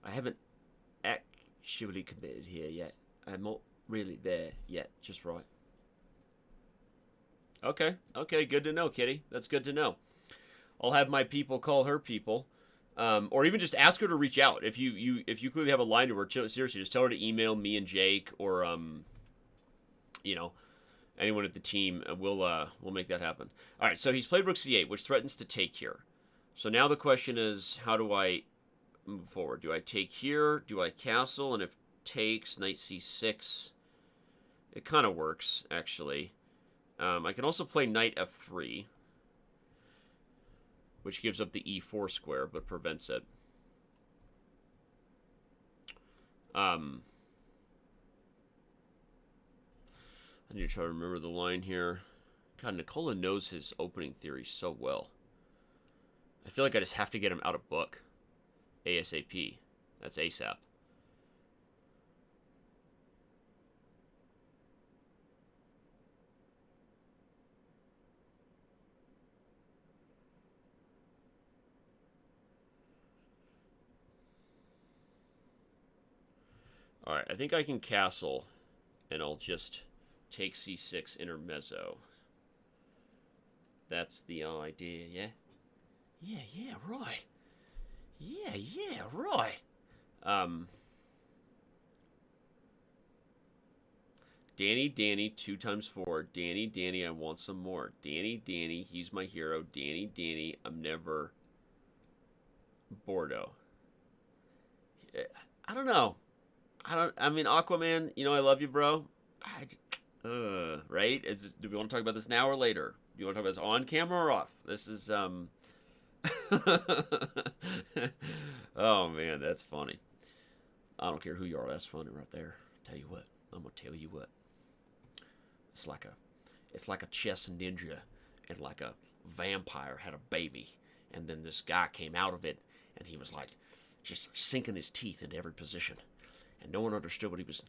I haven't actually committed here yet. I'm not really there yet, just right. Okay, okay, good to know, kitty. That's good to know. I'll have my people call her people. Or even just ask her to reach out. If you clearly have a line to her, seriously, just tell her to email me and Jake or you know, anyone at the team. We'll make that happen. All right, so he's played rook c8, which threatens to take here. So now the question is, how do I move forward? Do I take here? Do I castle? And if takes, knight c6, it kind of works actually. I can also play knight f3. Which gives up the e4 square, but prevents it. I need to try to remember the line here. God, Nikola knows his opening theory so well. I feel like I just have to get him out of book. ASAP. That's ASAP. Alright, I think I can castle, and I'll just Take c6, intermezzo. That's the idea, yeah? Yeah, right. Yeah, right. Danny, 2 times 4. Danny, I want some more. Danny, he's my hero. Danny, I'm never Bordeaux. I don't know. I mean, Aquaman, you know I love you, bro. Right? Do we want to talk about this now or later? Do you want to talk about this on camera or off? This is, oh, man, that's funny. I don't care who you are. That's funny right there. Tell you what. I'm going to tell you what. It's like a chess ninja and like a vampire had a baby. And then this guy came out of it, and he was like just sinking his teeth into every position. And no one understood what he was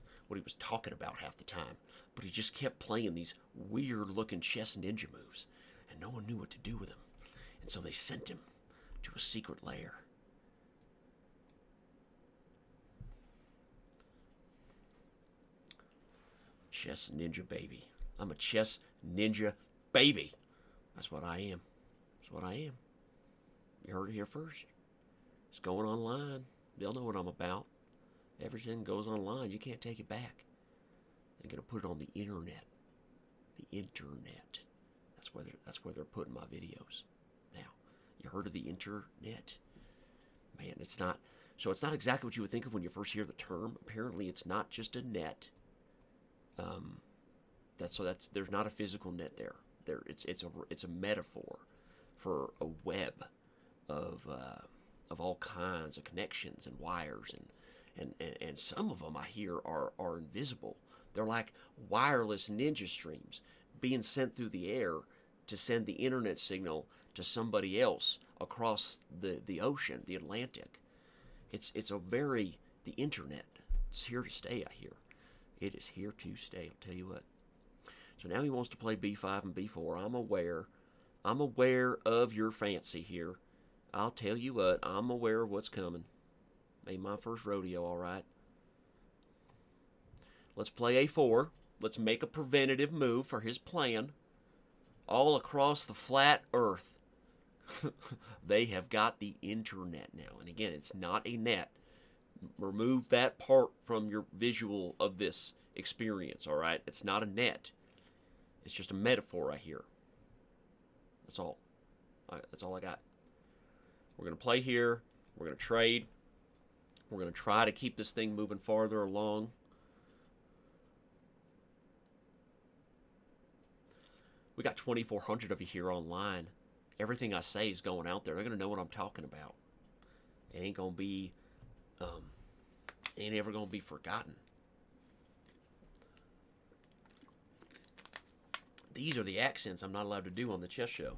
talking about half the time. But he just kept playing these weird-looking chess ninja moves, and no one knew what to do with him. And so they sent him to a secret lair. Chess ninja baby. I'm a chess ninja baby. That's what I am. That's what I am. You heard it here first. It's going online. They'll know what I'm about. Everything goes online. You can't take it back. They're gonna put it on the internet. The internet. That's where they're putting my videos. Now, you heard of the internet? Man, it's not. So it's not exactly what you would think of when you first hear the term. Apparently, it's not just a net. There's not a physical net there. It's a metaphor for a web of all kinds of connections and wires and some of them I hear are invisible. They're like wireless ninja streams being sent through the air to send the internet signal to somebody else across the ocean, the Atlantic. It's the internet. It's here to stay, I hear. It is here to stay, I'll tell you what. So now he wants to play b5 and b4. I'm aware of your fancy here. I'll tell you what, I'm aware of what's coming. Made my first rodeo, all right. Let's play a4. Let's make a preventative move for his plan. All across the flat earth. They have got the internet now. And again, it's not a net. Remove that part from your visual of this experience, all right? It's not a net. It's just a metaphor I hear. That's all. That's all I got. We're going to play here. We're going to trade. We're going to try to keep this thing moving farther along. We got 2,400 of you here online. Everything I say is going out there. They're going to know what I'm talking about. It ain't going to be, ain't ever going to be forgotten. These are the accents I'm not allowed to do on the chess show.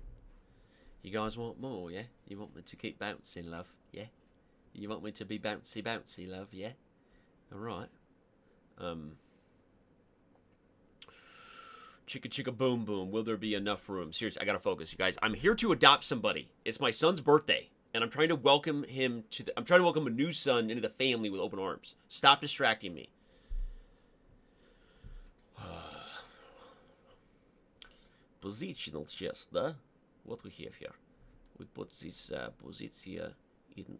You guys want more, yeah? You want me to keep bouncing, love, yeah? You want me to be bouncy, love, yeah? Alright. Chicka boom boom. Will there be enough room? Seriously, I gotta focus, you guys. I'm here to adopt somebody. It's my son's birthday, and I'm trying to welcome him to I'm trying to welcome a new son into the family with open arms. Stop distracting me. Positional chess, да? What we have here? We put this position in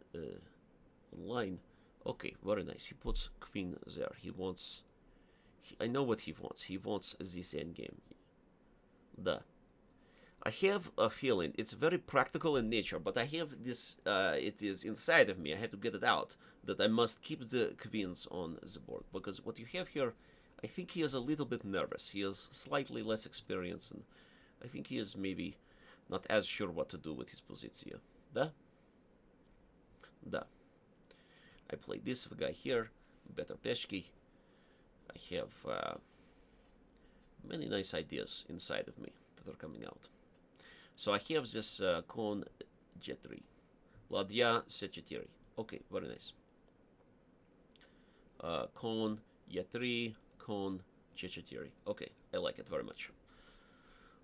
line. Okay, very nice. He puts queen there. He wants. I know what he wants. He wants this endgame. Da. I have a feeling it's very practical in nature, but I have this. It is inside of me. I have to get it out. That I must keep the queens on the board, because what you have here, I think he is a little bit nervous. He is slightly less experienced, and I think he is maybe not as sure what to do with his position. Da? Da. I play this guy here, better peshki. I have many nice ideas inside of me that are coming out. So I have this con J3. Ladya C4. Okay, very nice. Con J3, con J4. Okay, I like it very much.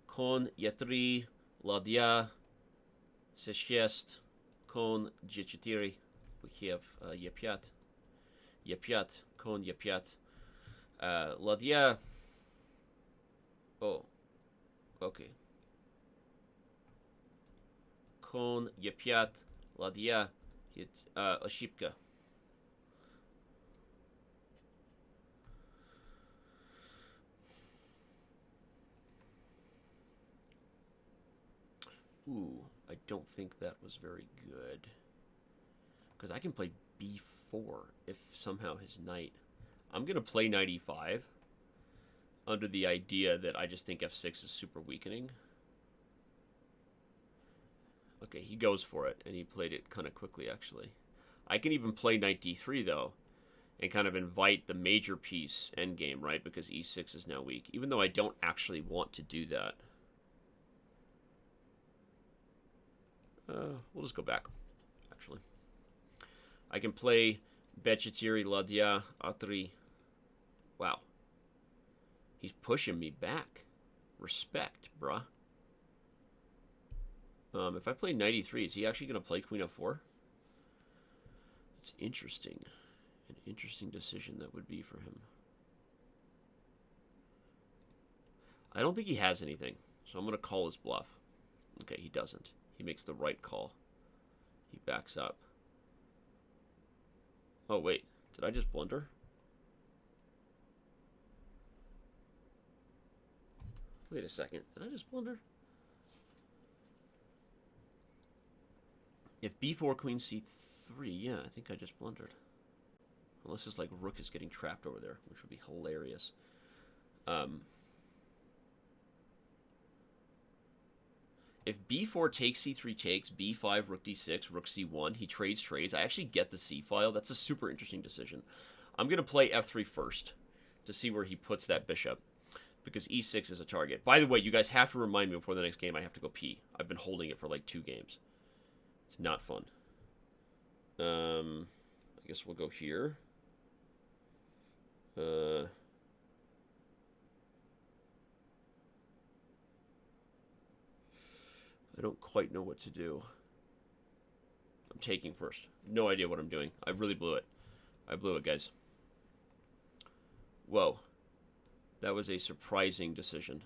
Con J3, Ladya C6, con J4. We have E5. E5, con E5. Ladya Oh, okay. Kon, Yepiat, Ladya, Oshipka. Ooh, I don't think that was very good. Because I can play b4 if somehow his knight... I'm going to play knight e5 under the idea that I just think f6 is super weakening. Okay, he goes for it, and he played it kind of quickly, actually. I can even play knight d3, though, and kind of invite the major piece endgame, right? Because e6 is now weak, even though I don't actually want to do that. We'll just go back, actually. I can play Bechetiri, Ladya, Atri. Wow. He's pushing me back. Respect, bruh. If I play knight e3, is he actually going to play queen f4? It's interesting. An interesting decision that would be for him. I don't think he has anything, so I'm going to call his bluff. Okay, he doesn't. He makes the right call. He backs up. Oh, wait. Did I just blunder? Wait a second. Did I just blunder? If b4, queen c3, yeah, I think I just blundered. Unless it's like rook is getting trapped over there, which would be hilarious. If b4 takes, c3 takes, b5, rook d6, rook c1, he trades. I actually get the c file. That's a super interesting decision. I'm going to play f3 first to see where he puts that bishop, because e6 is a target. By the way, you guys have to remind me before the next game I have to go pee. I've been holding it for like 2 games. It's not fun. I guess we'll go here. I don't quite know what to do. I'm taking first. No idea what I'm doing. I really blew it. I blew it, guys. Whoa. That was a surprising decision.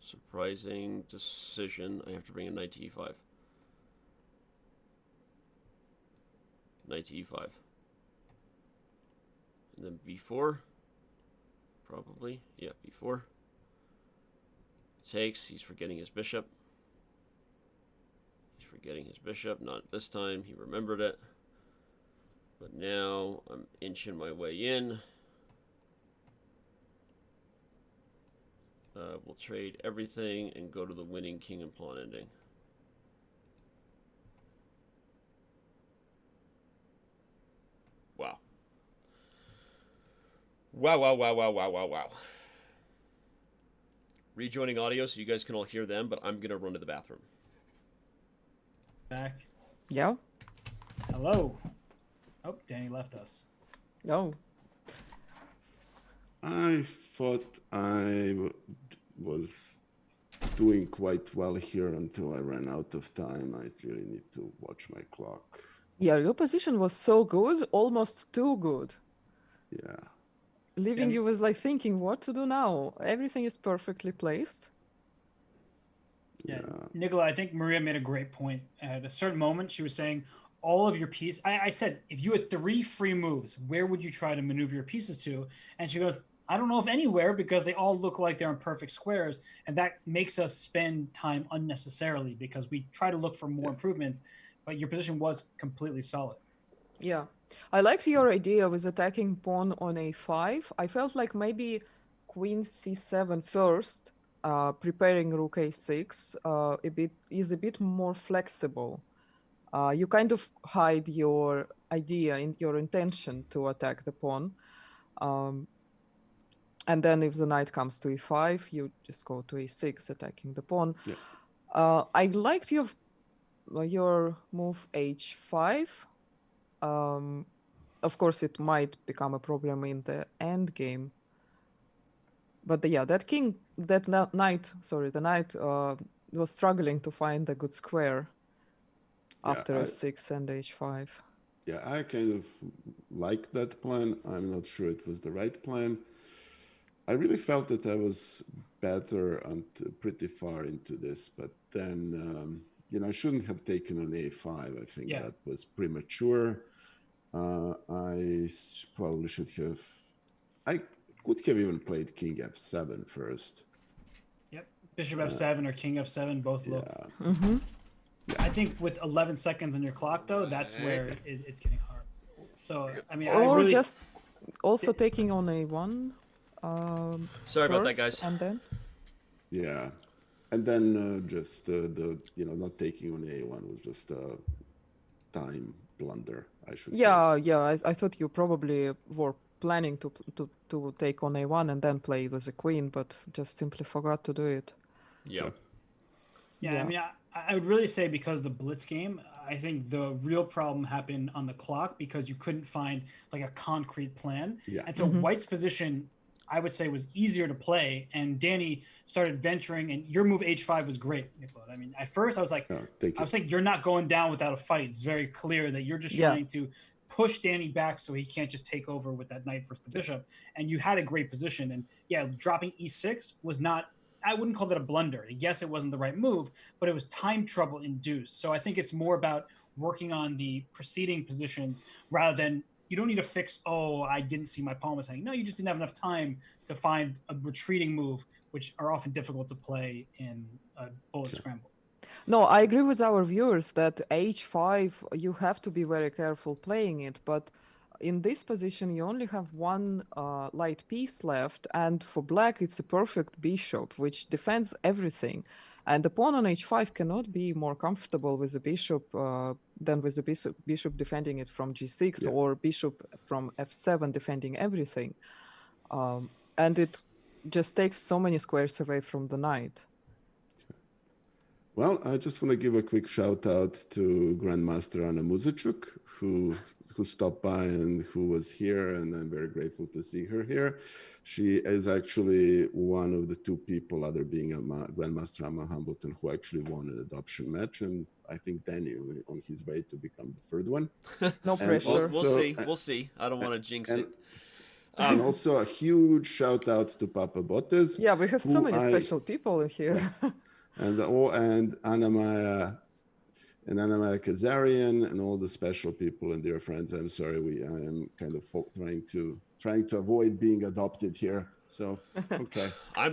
Surprising decision. I have to bring a knight to e5. Knight to e5. And then b4. Probably. Yeah, b4. Takes. He's forgetting his bishop. He's forgetting his bishop. Not this time. He remembered it. But now I'm inching my way in. We'll trade everything and go to the winning king and pawn ending. Wow. Wow. Rejoining audio so you guys can all hear them, but I'm going to run to the bathroom. Back. Yeah. Hello. Oh, Danny left us. Oh. I thought I was doing quite well here until I ran out of time. I really need to watch my clock. Yeah, your position was so good, almost too good. Yeah. Leaving you was like thinking what to do now. Everything is perfectly placed. Yeah. Nikola, I think Maria made a great point. At a certain moment, she was saying all of your pieces. I said, if you had 3 free moves, where would you try to maneuver your pieces to? And she goes, I don't know if anywhere, because they all look like they're in perfect squares. And that makes us spend time unnecessarily because we try to look for more improvements. But your position was completely solid. Yeah. I liked your idea with attacking pawn on a5. I felt like maybe queen c7 first, preparing rook a6 is a bit more flexible. You kind of hide your idea and your intention to attack the pawn. And then if the knight comes to e5, you just go to a6, attacking the pawn. Yeah. I liked your move h5. Of course, it might become a problem in the end game. But yeah, that knight was struggling to find a good square after f6 and h5. Yeah, I kind of like that plan. I'm not sure it was the right plan. I really felt that I was better and pretty far into this, but then, I shouldn't have taken on a5. I think that was premature. I probably should have, I could have even played king f7 first. Yep, bishop f7 or king f7 both look. Mm-hmm. I think with 11 seconds on your clock, though, that's where it's getting hard. So, I mean, or just also taking on a1. Sorry about that, guys. And then? Yeah. And then just not taking on a1 was just a time blunder, I should say. Yeah. I thought you probably were planning to take on a1 and then play with a queen, but just simply forgot to do it. Yeah. I mean, I would really say because the blitz game, I think the real problem happened on the clock because you couldn't find like a concrete plan. Yeah. And so White's position, I would say, was easier to play. And Danny started venturing, and your move h5 was great, Nikola. I mean, at first I was like, you're not going down without a fight. It's very clear that you're just trying to push Danny back so he can't just take over with that knight versus the bishop. And you had a great position. And dropping e6 was not, I wouldn't call that a blunder. Yes, it wasn't the right move, but it was time trouble induced. So I think it's more about working on the preceding positions rather than, you don't need to fix, I didn't see my pawn was hanging. No, you just didn't have enough time to find a retreating move, which are often difficult to play in a bullet scramble. No, I agree with our viewers that h5, you have to be very careful playing it, but in this position, you only have one light piece left, and for black, it's a perfect bishop, which defends everything. And the pawn on h5 cannot be more comfortable with the bishop than with the bishop defending it from g6 or bishop from f7 defending everything. And it just takes so many squares away from the knight. Well, I just want to give a quick shout out to Grandmaster Anna Muzichuk, who stopped by and who was here, and I'm very grateful to see her here. She is actually one of the two people, other being Grandmaster Amma Hambleton, who actually won an adoption match, and I think Daniel on his way to become the third one. No pressure. We'll see. I don't want to jinx it. And also a huge shout out to Papa Bottes. Yeah, we have so many special people here. Yes. And Anna Maya Kazarian and all the special people and dear friends. I'm sorry, I am kind of trying to avoid being adopted here. So okay. I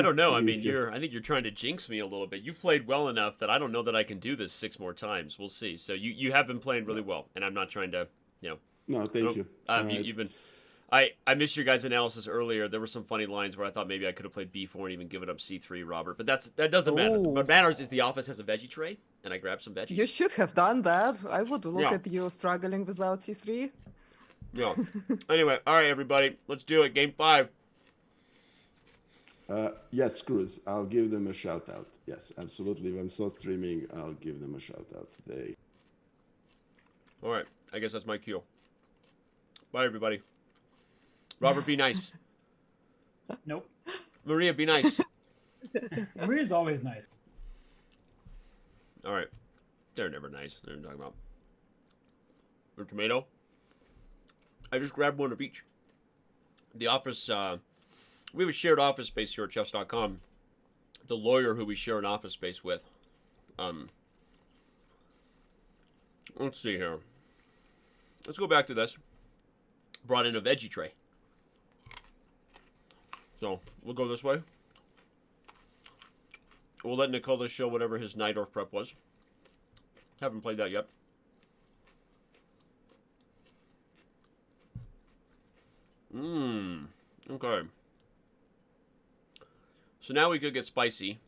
don't know. I mean, I think you're trying to jinx me a little bit. You've played well enough that I don't know that I can do this 6 more times. We'll see. So you have been playing really well, and I'm not trying to, No, thank you. You've been. I missed your guys' analysis earlier. There were some funny lines where I thought maybe I could have played b4 and even given up c3, Robert. But that doesn't matter. What matters is the office has a veggie tray, and I grabbed some veggies. You should have done that. I would look at you struggling without c3. Yeah. Anyway, all right, everybody. Let's do it. Game 5. Yes, Cruz. I'll give them a shout out. Yes, absolutely. If I'm still streaming, I'll give them a shout out today. All right. I guess that's my cue. Bye, everybody. Robert, be nice. Nope. Maria, be nice. Maria's always nice. All right. They're never nice. They're talking about. Or tomato. I just grabbed one of each. The office, we have a shared office space here at chess.com. The lawyer who we share an office space with. Let's see here. Let's go back to this. Brought in a veggie tray. So, we'll go this way. We'll let Nikola show whatever his Najdorf prep was. Haven't played that yet. Okay. So now we could get spicy.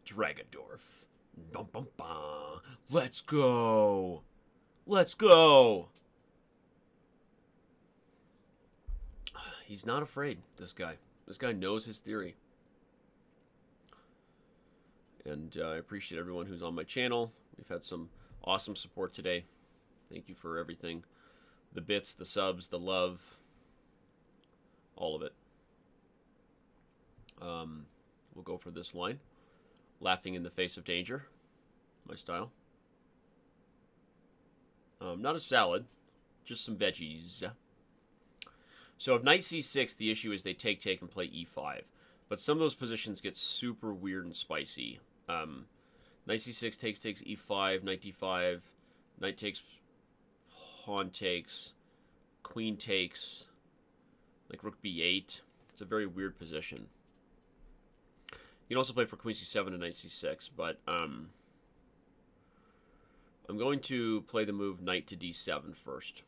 Dragendorf. Bum, bum, bum. Let's go. Let's go. He's not afraid, this guy. This guy knows his theory. And I appreciate everyone who's on my channel. We've had some awesome support today. Thank you for everything. The bits, the subs, the love. All of it. We'll go for this line. Laughing in the face of danger. My style. Not a salad. Just some veggies. So if knight c6, the issue is they take, and play e5. But some of those positions get super weird and spicy. Knight c6 takes, e5, knight d5, knight takes, pawn takes, queen takes, like rook b8. It's a very weird position. You can also play for queen c7 and knight c6, but I'm going to play the move knight to d7 first.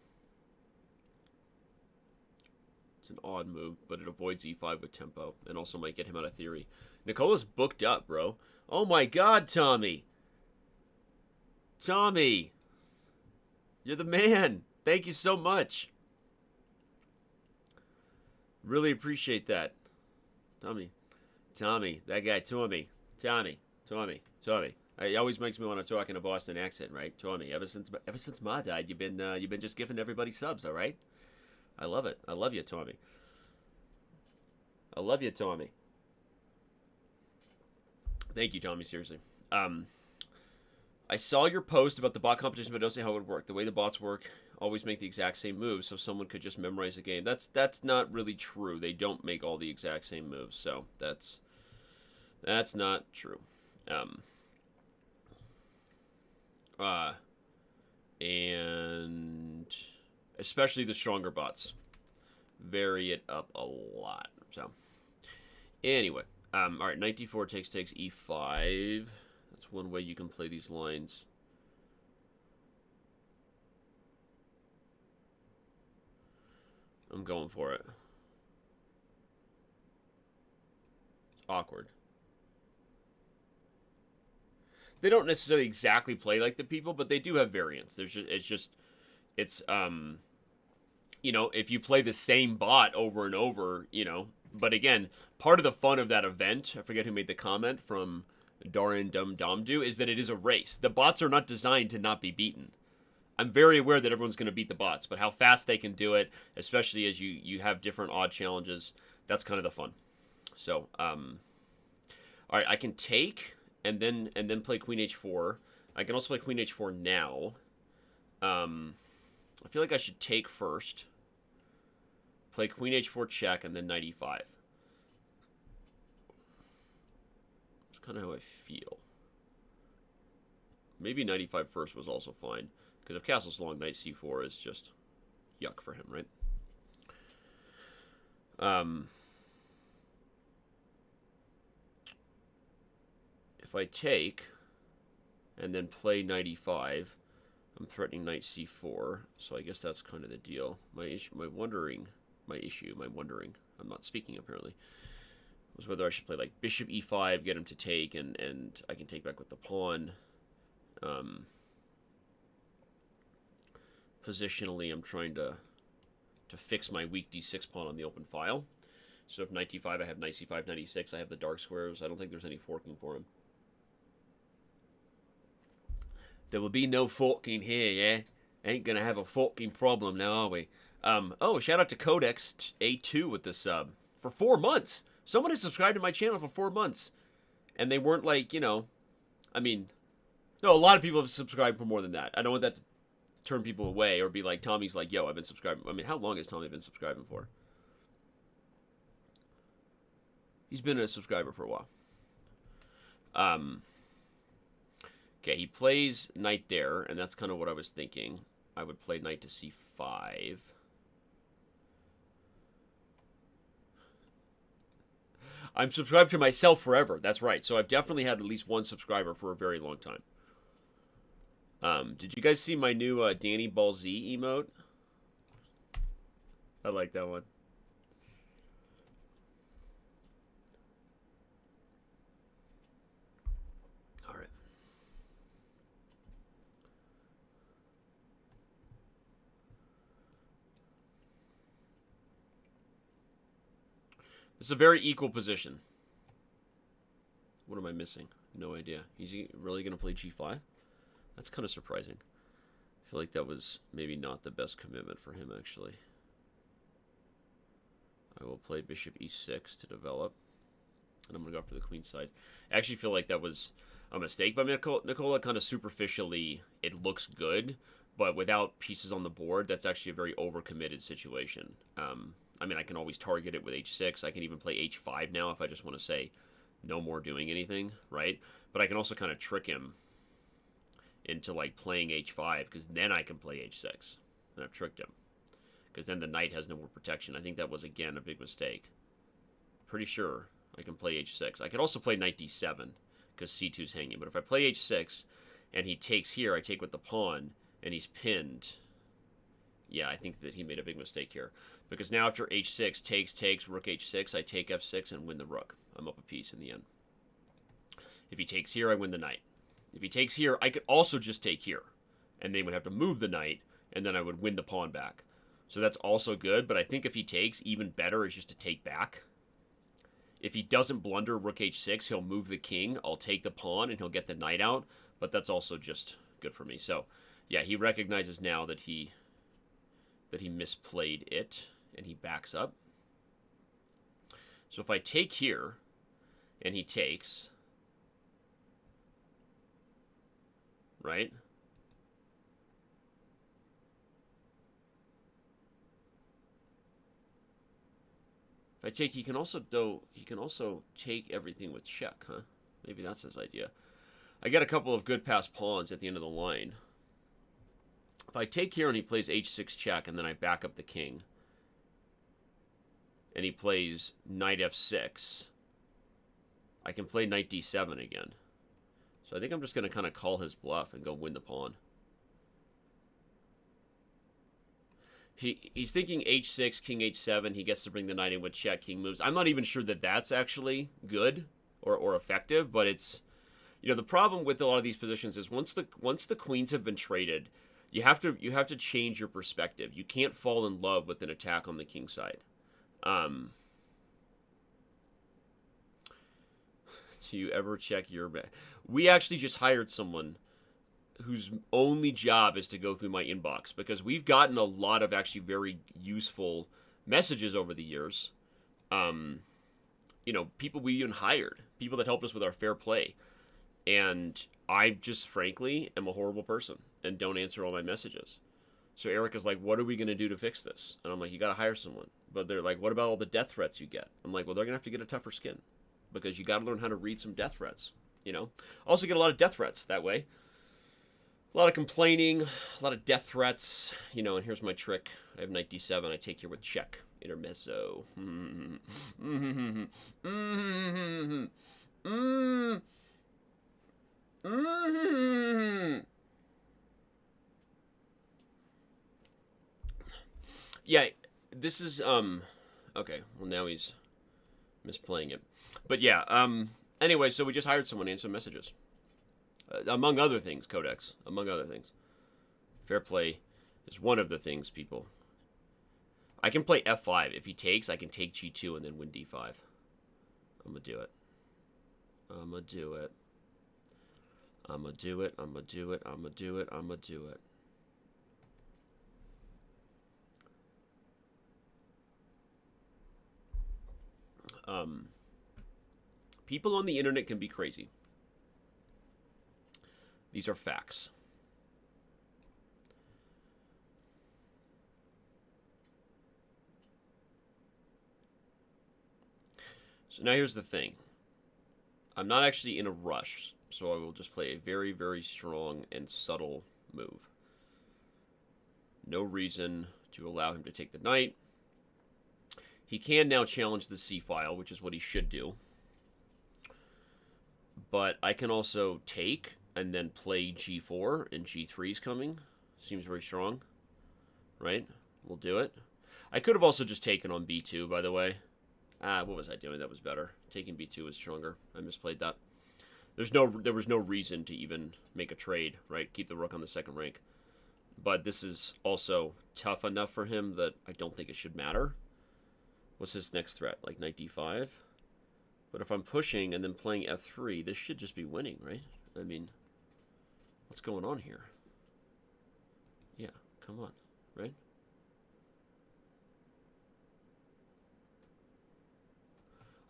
It's an odd move, but it avoids e5 with tempo, and also might get him out of theory. Nikola's booked up, bro. Oh my god, Tommy! Tommy! You're the man! Thank you so much! Really appreciate that. Tommy, that guy, Tommy. It always makes me want to talk in a Boston accent, right? Tommy, ever since Ma died, you've been just giving everybody subs, all right? I love it. I love you, Tommy. I love you, Tommy. Thank you, Tommy, seriously. I saw your post about the bot competition, but don't say how it would work. The way the bots work, always make the exact same moves, so someone could just memorize the game. That's not really true. They don't make all the exact same moves, so that's not true. And especially the stronger bots vary it up a lot. So anyway, all right, knight d4 takes e5. That's one way you can play these lines. I'm going for it. It's awkward. They don't necessarily exactly play like the people, but they do have variants. It's you know, if you play the same bot over and over, you know, but again, part of the fun of that event, I forget who made the comment from Dorian Dum Domdu, is that it is a race. The bots are not designed to not be beaten. I'm very aware that everyone's going to beat the bots, but how fast they can do it, especially as you have different odd challenges, that's kind of the fun. So, all right, I can take and then play queen h4. I can also play queen h4 now. I feel like I should take first, play queen h4 check, and then knight e5. That's kind of how I feel. Maybe knight e5 first was also fine, because if castle's long, knight c4 is just yuck for him, right? If I take and then play knight e5, I'm threatening knight c4, so I guess that's kind of the deal. My wondering, I'm not speaking apparently, was whether I should play like bishop e5, get him to take, and I can take back with the pawn. Positionally, I'm trying to fix my weak d6 pawn on the open file. So if knight d5, I have knight c5, knight e6, I have the dark squares. I don't think there's any forking for him. There will be no forking here, yeah? Ain't gonna have a forking problem now, are we? Oh, shout out to Codex A2 with this sub. For 4 months! Someone has subscribed to my channel for 4 months. And they weren't like, you know... I mean... No, a lot of people have subscribed for more than that. I don't want that to turn people away or be like, Tommy's like, yo, I've been subscribing. I mean, how long has Tommy been subscribing for? He's been a subscriber for a while. Okay, he plays knight there, and that's kind of what I was thinking. I would play knight to c5. I'm subscribed to myself forever. That's right. So I've definitely had at least one subscriber for a very long time. Did you guys see my new Danny Ball Z emote? I like that one. All right. This is a very equal position. What am I missing? No idea. Is he really going to play g5? That's kind of surprising. I feel like that was maybe not the best commitment for him, actually. I will play bishop e6 to develop. And I'm going to go for the queen side. I actually feel like that was a mistake by Nikola. Kind of superficially, it looks good. But without pieces on the board, that's actually a very overcommitted situation. I mean, I can always target it with h6. I can even play h5 now if I just want to say no more doing anything, right? But I can also kind of trick him into, like, playing h5, because then I can play h6. And I've tricked him. Because then the knight has no more protection. I think that was, again, a big mistake. Pretty sure I can play h6. I could also play knight d7, because c2 is hanging. But if I play h6, and he takes here, I take with the pawn, and he's pinned. Yeah, I think that he made a big mistake here. Because now after h6, takes, rook h6, I take f6 and win the rook. I'm up a piece in the end. If he takes here, I win the knight. If he takes here, I could also just take here. And they would have to move the knight, and then I would win the pawn back. So that's also good, but I think if he takes, even better is just to take back. If he doesn't blunder rook h6, he'll move the king, I'll take the pawn, and he'll get the knight out. But that's also just good for me. So, yeah, he recognizes now that he misplayed it, and he backs up. So if I take here, and he takes, right? If I take, he can also take everything with check, huh? Maybe that's his idea. I get a couple of good passed pawns at the end of the line. If I take here and he plays h6 check, and then I back up the king, and he plays knight f6, I can play knight d7 again. So I think I'm just going to kind of call his bluff and go win the pawn. He's thinking h6, king h7, he gets to bring the knight in with check, king moves. I'm not even sure that that's actually good or effective, but it's, you know, the problem with a lot of these positions is once the queens have been traded, you have to change your perspective. You can't fall in love with an attack on the king side. Do you ever check your... We actually just hired someone whose only job is to go through my inbox, because we've gotten a lot of actually very useful messages over the years. You know, people we even hired, people that helped us with our fair play. And I just, frankly, am a horrible person and don't answer all my messages. So Eric is like, what are we going to do to fix this? And I'm like, you got to hire someone. But they're like, what about all the death threats you get? I'm like, well, they're going to have to get a tougher skin, because you got to learn how to read some death threats, you know? Also get a lot of death threats that way. A lot of complaining, a lot of death threats, you know, and here's my trick. I have knight d7, I take here with check. Intermezzo. Yeah, this is, okay, well now he's misplaying it. But yeah, anyway, so we just hired someone to answer messages. Among other things, Codex. Among other things. Fair play is one of the things, people. I can play f5. If he takes, I can take g2 and then win d5. I'm going to do it. I'm going to do it. I'm going to do it. I'm going to do it. I'm going to do it. I'm going to do it. People on the internet can be crazy. These are facts. So now here's the thing. I'm not actually in a rush, so I will just play a very, very strong and subtle move. No reason to allow him to take the knight. He can now challenge the c-file, which is what he should do. But I can also take and then play g4, and g3 is coming. Seems very strong, right? We'll do it. I could have also just taken on b2, by the way. What was I doing? That was better. Taking b2 was stronger. I misplayed that. There was no reason to even make a trade, right? Keep the rook on the second rank. But this is also tough enough for him that I don't think it should matter. What's his next threat? Like knight d5? But if I'm pushing and then playing f3, this should just be winning, right? I mean, what's going on here? Come on, right?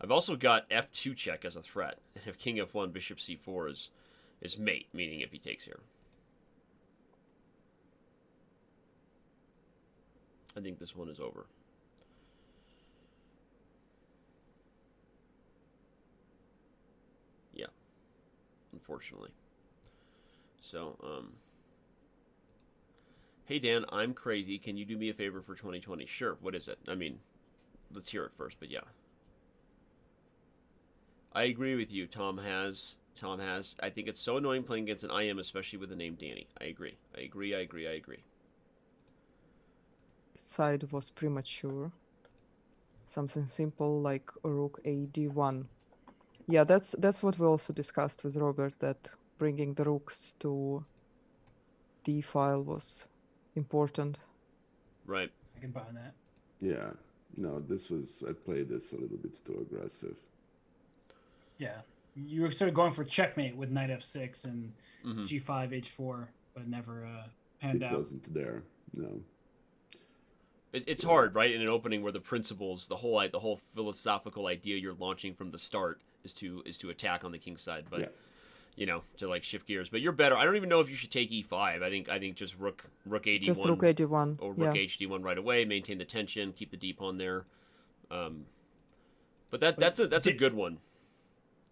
I've also got f2 check as a threat. And if king f1, bishop c4 is mate, meaning if he takes here. I think this one is over. Yeah, unfortunately. So, hey Dan, I'm crazy. Can you do me a favor for 2020? Sure. What is it? I mean, let's hear it first, but yeah. I agree with you. Tom has. I think it's so annoying playing against an IM, especially with the name Danny. I agree. Side was premature. Something simple like rook a d1. Yeah, that's what we also discussed with Robert, that bringing the rooks to d file was important. Right. I can buy that. Yeah. No, I played this a little bit too aggressive. Yeah. You were sort of going for checkmate with knight f6 and g5, h4, but it never panned out. It wasn't there, no. It's hard, right? In an opening where the principles, the whole philosophical idea you're launching from the start is to attack on the king side, but you know, to like shift gears. But you're better. I don't even know if you should take e5. I think just rook a d1, just rook a d1 or rook hd1 right away. Maintain the tension, keep the d pawn there. But that's a good one.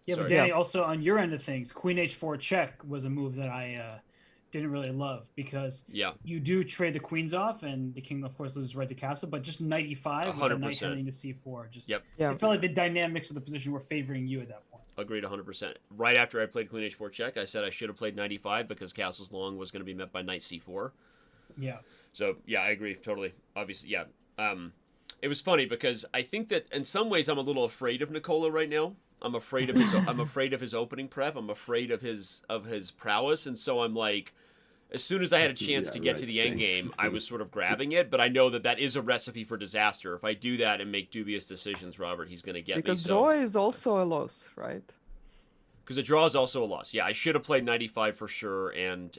Yeah, Sorry. but Danny, also on your end of things, queen h4 check was a move that I didn't really love, because you do trade the queens off, and the king, of course, loses right to castle, but just knight e5 with the knight heading to c4. Just it felt like the dynamics of the position were favoring you at that point. Agreed 100%. Right after I played queen h4 check, I said I should have played knight e5 because castle's long was going to be met by knight c4. Yeah. So, yeah, I agree totally. Obviously, yeah. It was funny because I think that in some ways I'm a little afraid of Nikola right now. I'm afraid of his opening prep. I'm afraid of his prowess, and so I'm like, as soon as I had a chance to get to the end game, I was sort of grabbing it. But I know that is a recipe for disaster. If I do that and make dubious decisions, Robert, he's going to get me. Because draw is also a loss, right? Because a draw is also a loss. Yeah, I should have played 95 for sure. And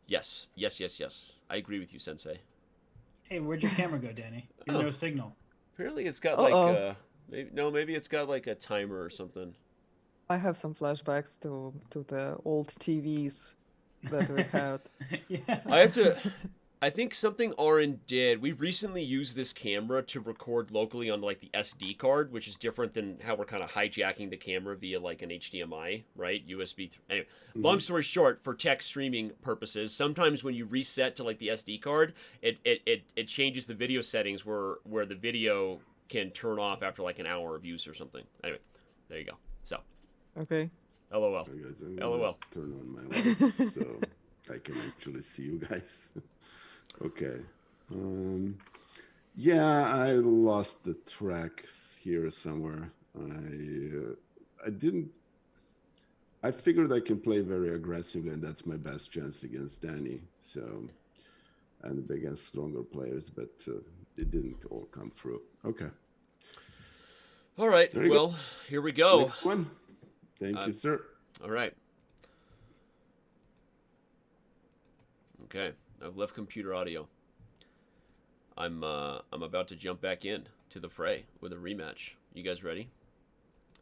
yes. I agree with you, Sensei. Hey, where'd your camera go, Danny? You're no signal. Apparently, it's got like maybe it's got like a timer or something. I have some flashbacks to the old TVs that we had. Yeah. I think something Aaron did. We recently used this camera to record locally on like the SD card, which is different than how we're kind of hijacking the camera via like an HDMI, right? USB. Anyway, long story short, for tech streaming purposes, sometimes when you reset to like the SD card, it changes the video settings where the video can turn off after like an hour of use or something. Anyway, there you go. So. Okay. LOL. So guys, LOL. Turn on my lights so I can actually see you guys. Okay. Yeah, I lost the tracks here somewhere. I figured I can play very aggressively, and that's my best chance against Danny. So, and against stronger players, but it didn't all come through. Okay. All right. Well, here we go. Next one. Thank you, sir. All right. Okay. I've left computer audio. I'm about to jump back in to the fray with a rematch. You guys ready?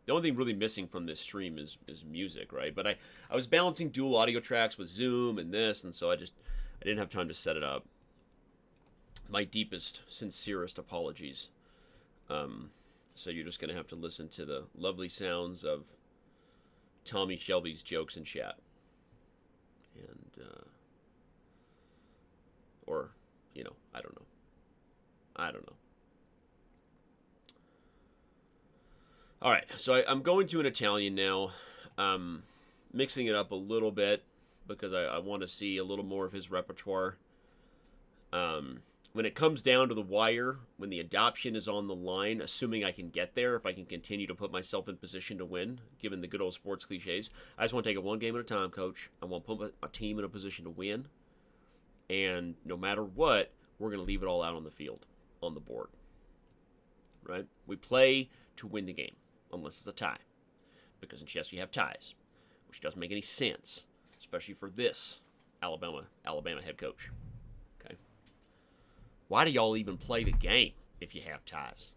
The only thing really missing from this stream is music, right? But I was balancing dual audio tracks with Zoom and this, and so I didn't have time to set it up. My deepest, sincerest apologies. So you're just gonna have to listen to the lovely sounds of Tommy Shelby's jokes in chat. And or, you know, I don't know. All right, so I'm going to an Italian now, mixing it up a little bit because I want to see a little more of his repertoire. When it comes down to the wire, when the adoption is on the line, assuming I can get there, if I can continue to put myself in position to win, given the good old sports cliches, I just want to take it one game at a time, Coach. I want to put my team in a position to win. And no matter what, we're going to leave it all out on the field, on the board. Right? We play to win the game, unless it's a tie. Because in chess you have ties, which doesn't make any sense, especially for this Alabama head coach. Why do y'all even play the game if you have ties?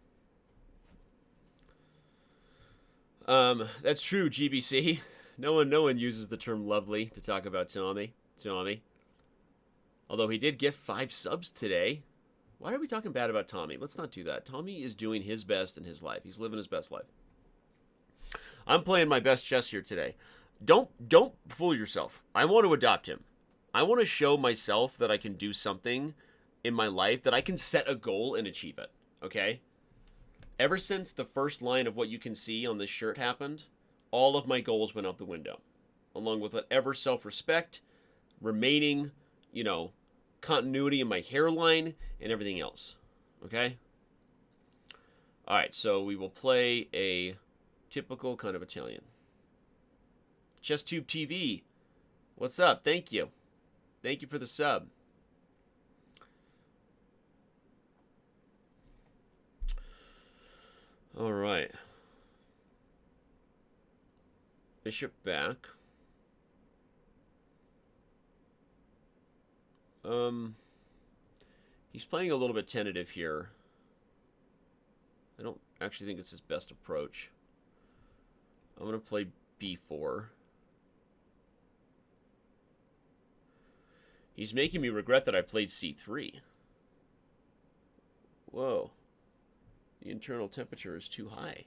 That's true, GBC. No one uses the term lovely to talk about Tommy. Although he did get 5 subs today. Why are we talking bad about Tommy? Let's not do that. Tommy is doing his best in his life. He's living his best life. I'm playing my best chess here today. Don't fool yourself. I want to adopt him. I want to show myself that I can do something in my life, that I can set a goal and achieve it. Okay? Ever since the first line of what you can see on this shirt happened, all of my goals went out the window. Along with whatever self-respect, remaining, continuity in my hairline, and everything else. Okay? Alright, so we will play a typical kind of Italian. ChessTube TV. What's up? Thank you. Thank you for the sub. All right. Bishop back. He's playing a little bit tentative here. I don't actually think it's his best approach. I'm going to play b4. He's making me regret that I played c3. Whoa. The internal temperature is too high.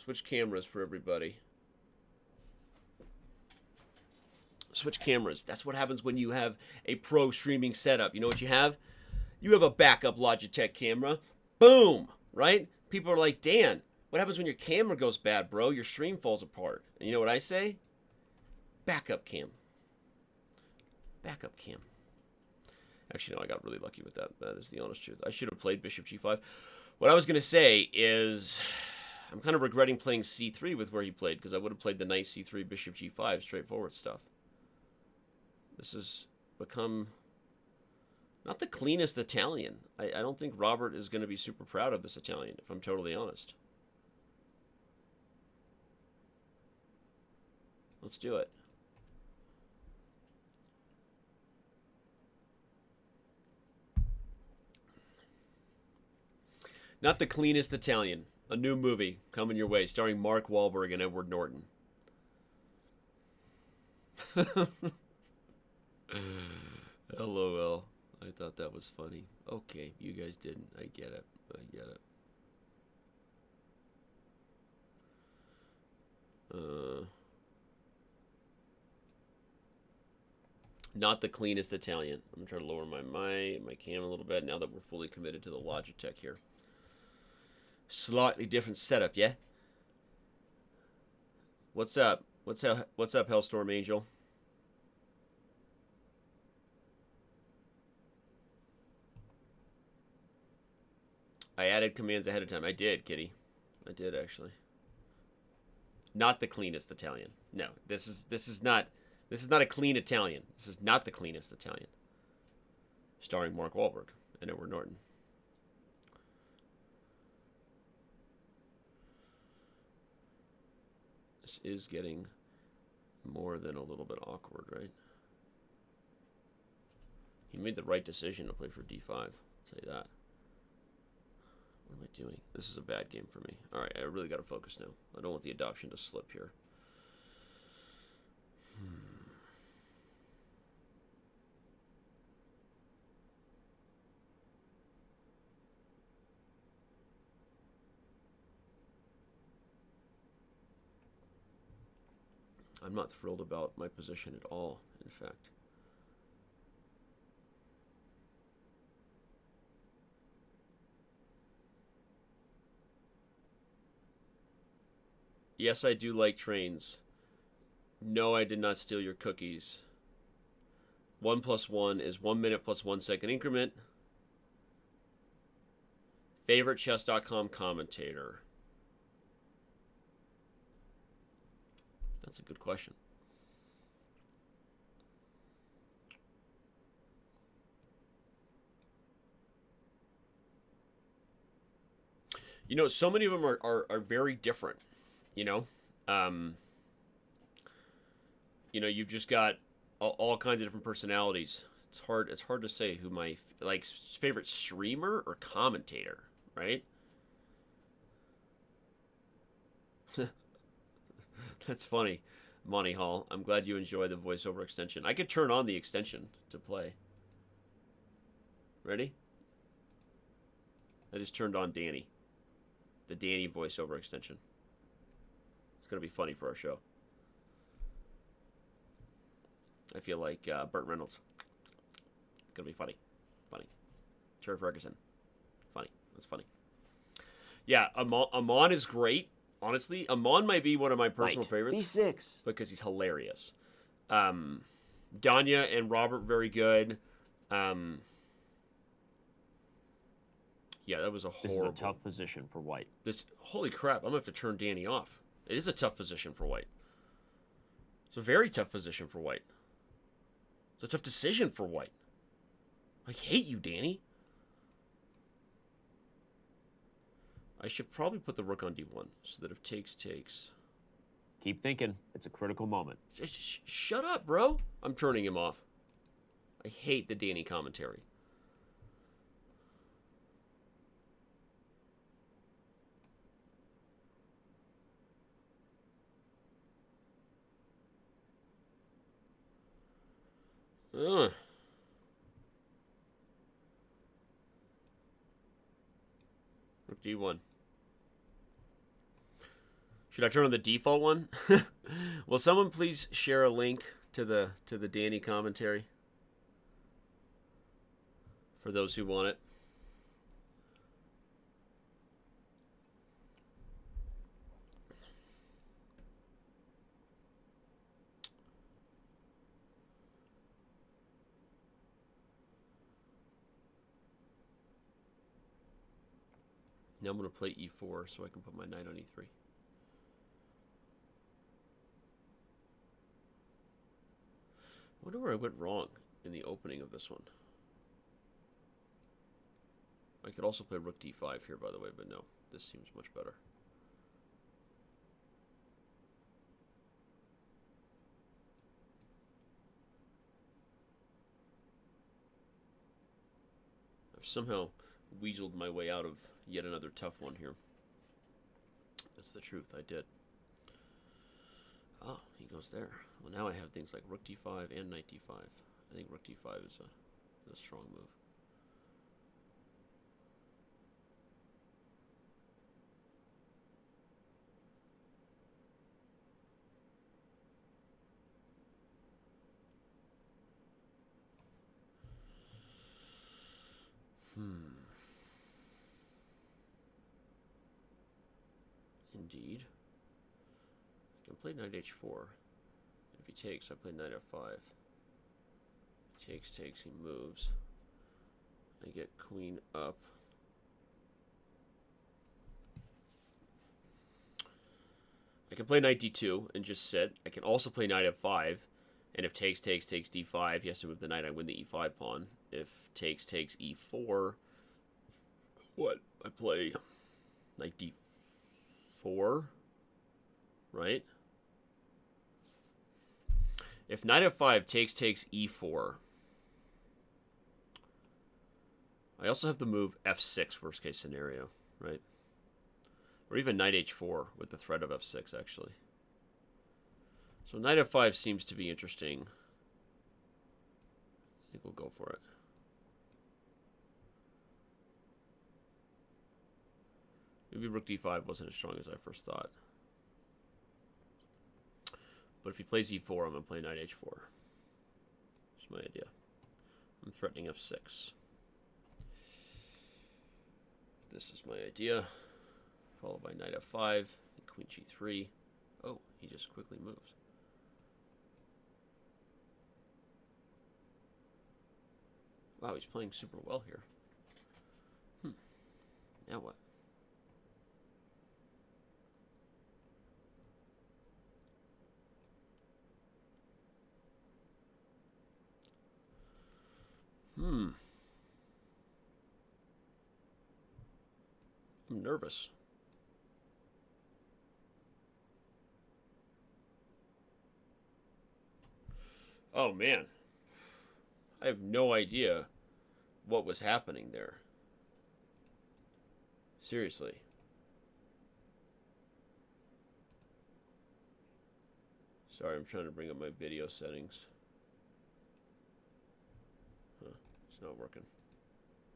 Switch cameras for everybody. Switch cameras. That's what happens when you have a pro streaming setup. You know what you have? You have a backup Logitech camera. Boom! Right? People are like, Dan, what happens when your camera goes bad, bro? Your stream falls apart. And you know what I say? Backup cam. Backup cam. Actually, no, I got really lucky with that. That is the honest truth. I should have played Bishop G5. What I was going to say is, I'm kind of regretting playing C3 with where he played, because I would have played the knight C3, Bishop G5, straightforward stuff. This has become not the cleanest Italian. I don't think Robert is going to be super proud of this Italian, if I'm totally honest. Let's do it. Not the cleanest Italian. A new movie coming your way, starring Mark Wahlberg and Edward Norton. LOL. I thought that was funny. Okay, you guys didn't. I get it. I get it. Not the cleanest Italian. I'm gonna try to lower my cam a little bit now that we're fully committed to the Logitech here. Slightly different setup, yeah? What's up? What's up, Hellstorm Angel? I added commands ahead of time. I did, Kitty. I did, actually. Not the cleanest Italian. No, this is not a clean Italian. This is not the cleanest Italian. Starring Mark Wahlberg and Edward Norton. This is getting more than a little bit awkward, right? He made the right decision to play for d5. I'll tell you that. What am I doing? This is a bad game for me. All right, I really got to focus now. I don't want the adoption to slip here. I'm not thrilled about my position at all, in fact. Yes, I do like trains. No, I did not steal your cookies. 1 + 1 is 1 minute plus 1 second increment. Favorite chess.com commentator? That's a good question. You know, so many of them are very different. You know, you've just got all kinds of different personalities. It's hard to say who my favorite streamer or commentator, right? That's funny, Monty Hall. I'm glad you enjoy the voiceover extension. I could turn on the extension to play. Ready? I just turned on Danny. The Danny voiceover extension. It's going to be funny for our show. I feel like Burt Reynolds. It's going to be funny. Funny. Cher Ferguson. Funny. That's funny. Yeah, Amon is great. Honestly, Amon might be one of my personal favorites. B6. Because he's hilarious. Danya and Robert, very good. Yeah, that was a horrible... This is a tough position for White. Holy crap, I'm going to have to turn Danny off. It is a tough position for White. It's a very tough position for White. It's a tough decision for White. I hate you, Danny. I should probably put the rook on d1 so that if takes... Keep thinking. It's a critical moment. Shut up, bro. I'm turning him off. I hate the Danny commentary. Rook d1. Should I turn on the default one? Will someone please share a link to the Danny commentary for those who want it? Now I'm going to play e4 so I can put my knight on e3. I wonder where I went wrong in the opening of this one. I could also play rook d5 here, by the way, but no. This seems much better. I've somehow weaseled my way out of yet another tough one here. That's the truth, I did. Oh, he goes there. Well, now I have things like rook d5 and knight d5. I think rook d5 is a strong move. Indeed. I can play knight h4. If he takes, I play knight f5. He takes, he moves. I get queen up. I can play knight d2 and just sit. I can also play knight f5. And if takes d5, he has to move the knight. I win the e5 pawn. If takes e4, what? I play knight d4, right? If knight f5 takes e4, I also have to move f6, worst case scenario, right? Or even knight h4 with the threat of f6, actually. So knight f5 seems to be interesting. I think we'll go for it. Maybe rook d5 wasn't as strong as I first thought. But if he plays e4, I'm going to play knight h4. That's my idea. I'm threatening f6. This is my idea. Followed by knight f5, and queen g3. Oh, he just quickly moves. Wow, he's playing super well here. Now what? I'm nervous. Oh man, I have no idea what was happening there. Seriously. Sorry, I'm trying to bring up my video settings. Huh, it's not working.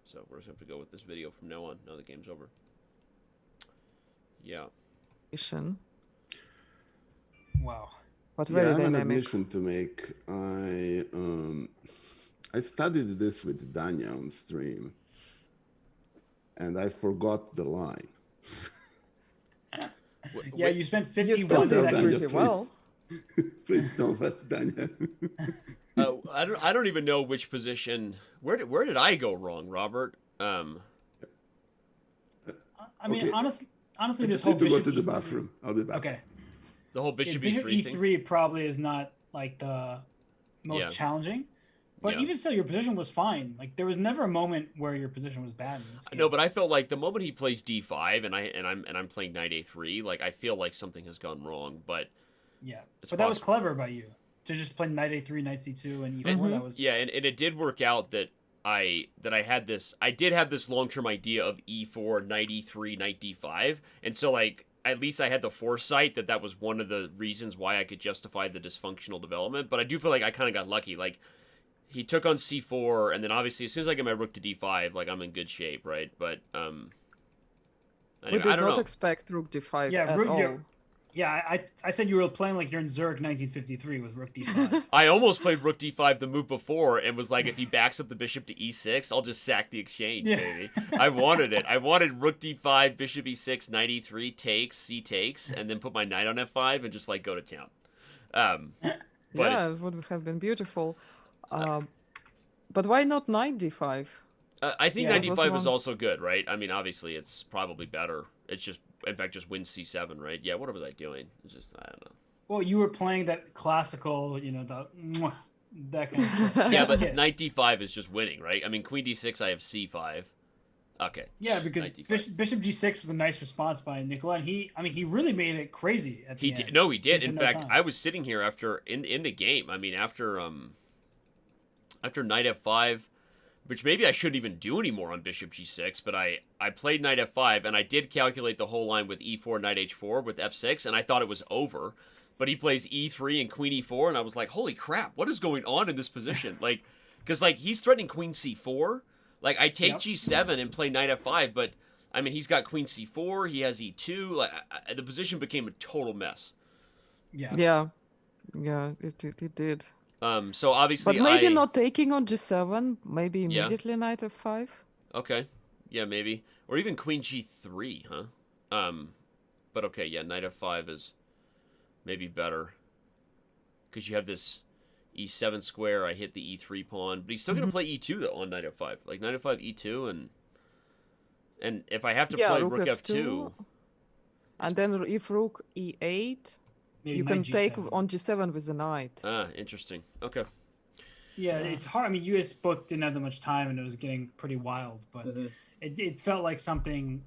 So we're just going to have to go with this video from now on. Now the game's over. Yeah. Wow. But Yeah, very I have an dynamic. admission to make. I studied this with Danya on stream, and I forgot the line. Yeah, you spent You 51 still did seconds. pretty well. Please don't let Danya. I don't even know which position. Where did I go wrong, Robert? I mean, Okay. honestly, I this just whole need to go bishop to the E3 bathroom. I'll be back. Okay. The whole Yeah, bishop bishop E3 thing. E3 probably is not like the most Yeah. challenging, but Yeah. even still, your position was fine. Like there was never a moment where your position was bad in this game. No, but I felt like the moment he plays D5 and I'm playing knight A3, like I feel like something has gone wrong. But yeah, it's but that was possible. clever by you to just play knight A3, knight C2, and E4. That was Yeah, and it did work out that I did have this long-term idea of E4, knight E3, knight D5, and so like at least I had the foresight that was one of the reasons why I could justify the dysfunctional development. But I do feel like I kind of got lucky. Like he took on C4, and then obviously as soon as I get my rook to D5, like I'm in good shape, right? But anyway, We did I don't not know. expect rook d5 Yeah, at all. Yeah, I said you were playing like you're in Zurich 1953 with rook D5. I almost played rook D5 the move before and was like, if he backs up the bishop to E6, I'll just sack the exchange, Yeah. baby. I wanted it. I wanted rook D5, bishop E6, knight E3, takes, C takes, and then put my knight on F5 and just like go to town. But Yeah, it would have been beautiful. But why not knight d5? I think Yeah, knight it was D5 is one- also good, right? I mean, obviously, it's probably better. It's just, in fact, just win C7, right? Yeah, what was I doing? It's just, I don't know. Well, you were playing that classical, that kind of chess. Yeah, Chef's but kiss. knight D5 is just winning, right? I mean, queen D6, I have C5. Okay. Yeah, because Knight D5. Bishop G6 was a nice response by Nikola, and he really made it crazy at the He end. did. No, he did. Just In no fact, time. I was sitting here after in the game. I mean, after knight F5, which maybe I shouldn't even do anymore on bishop G6, but I played knight F5 and I did calculate the whole line with E4, knight H4 with F6, and I thought it was over. But he plays E3 and queen E4, and I was like, holy crap, what is going on in this position? Like, because like he's threatening queen C4. Like I take G7 and play knight F5, but I mean he's got queen C4, he has E2. Like the position became a total mess. Yeah, it did. So obviously, But maybe not taking on g7. Maybe Yeah. immediately knight f5. Okay, yeah, maybe, or even queen G3, huh? But okay, yeah, knight F5 is maybe better because you have this E7 square. I hit the E3 pawn, but he's still gonna play E2 though on knight F5, like knight F5 E2, and if I have to play rook F2, and then if rook e8, Maybe you knight can take G7. on g7 with the knight. Interesting. Okay. Yeah, it's hard. I mean, you guys both didn't have that much time, and it was getting pretty wild. But it felt like something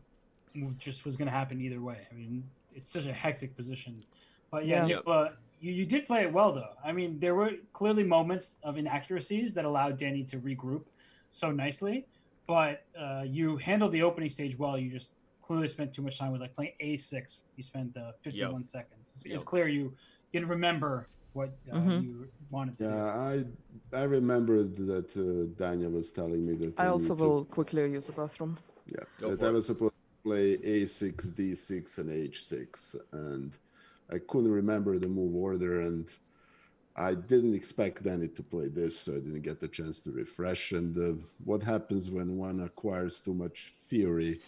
just was going to happen either way. I mean, it's such a hectic position. But yeah, Yeah. Nikola, you did play it well, though. I mean, there were clearly moments of inaccuracies that allowed Danny to regroup so nicely. But you handled the opening stage well. You just clearly spent too much time with like playing A6. You spent 51 seconds. It's clear you didn't remember what you wanted to do. Yeah, I remembered that Danya was telling me that I also need to- will quickly use the bathroom. Yeah, Go that for I it. was supposed to play A6, D6, and H6, and I couldn't remember the move order, and I didn't expect Danny to play this, so I didn't get the chance to refresh. And what happens when one acquires too much theory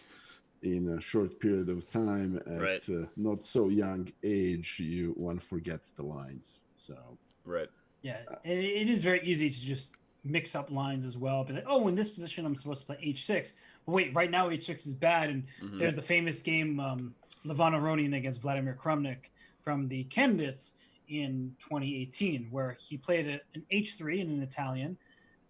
in a short period of time at not so young age, one forgets the lines. So Right. Yeah, and it is very easy to just mix up lines as well. Be like, oh, in this position, I'm supposed to play H6. But wait, right now H6 is bad. And there's the famous game, Levon Aronian against Vladimir Krumnik from the candidates in 2018, where he played an H3 in an Italian,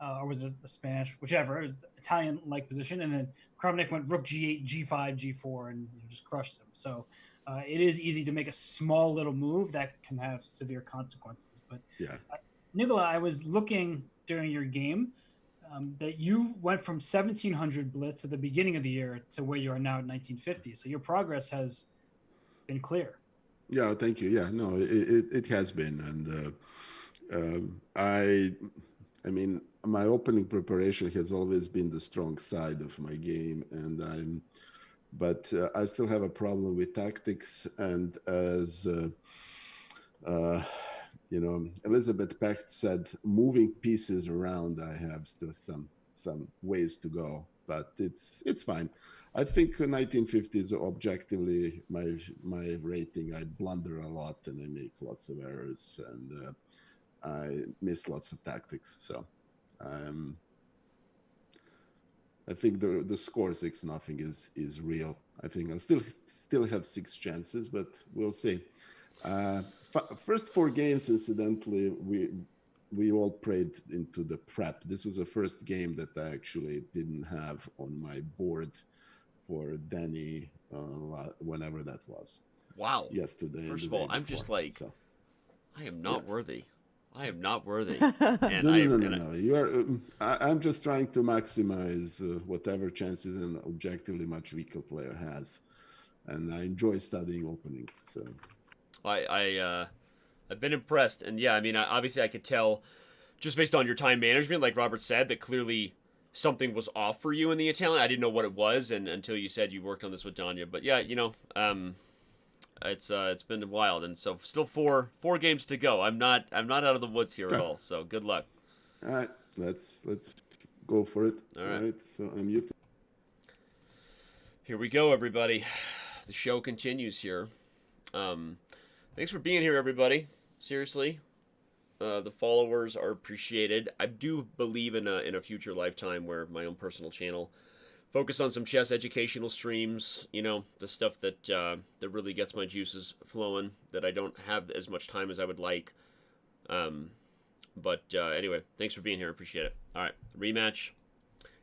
or was it a Spanish, whichever, it was Italian-like position. And then Krumnik went rook G8, G5, G4, and just crushed him. So it is easy to make a small little move that can have severe consequences. But yeah, Nikola, I was looking during your game that you went from 1700 blitz at the beginning of the year to where you are now at 1950. So your progress has been clear. Yeah, thank you. Yeah, no, it has been, and I mean, my opening preparation has always been the strong side of my game, and but I still have a problem with tactics, and as you know, Elizabeth Pecht said, moving pieces around, I have still some ways to go, but it's fine. I think 1950 is objectively my rating. I blunder a lot and I make lots of errors, and I miss lots of tactics. So I think the score 6-0 is real. I think I still have 6 chances, but we'll see. First 4 games, incidentally, we all prayed into the prep. This was the first game that I actually didn't have on my board for Danny, whenever that was. Wow. Yesterday. First of all, I'm just like, so, I am not worthy. I am not worthy. And no. You are. I'm just trying to maximize whatever chances an objectively much weaker player has, and I enjoy studying openings. So, I've been impressed, and yeah, I mean, obviously, I could tell just based on your time management, like Robert said, that clearly something was off for you in the Italian. I didn't know what it was, and until you said you worked on this with Danya. But yeah, you know, it's been wild, and so still four games to go. I'm not out of the woods here at all. So good luck. All right, let's go for it. All right. So I'm muted. Here we go, everybody. The show continues here. Thanks for being here, everybody. Seriously, the followers are appreciated. I do believe in a future lifetime where my own personal channel focus on some chess educational streams, you know, the stuff that that really gets my juices flowing, that I don't have as much time as I would like. But anyway, thanks for being here. Appreciate it. All right, rematch.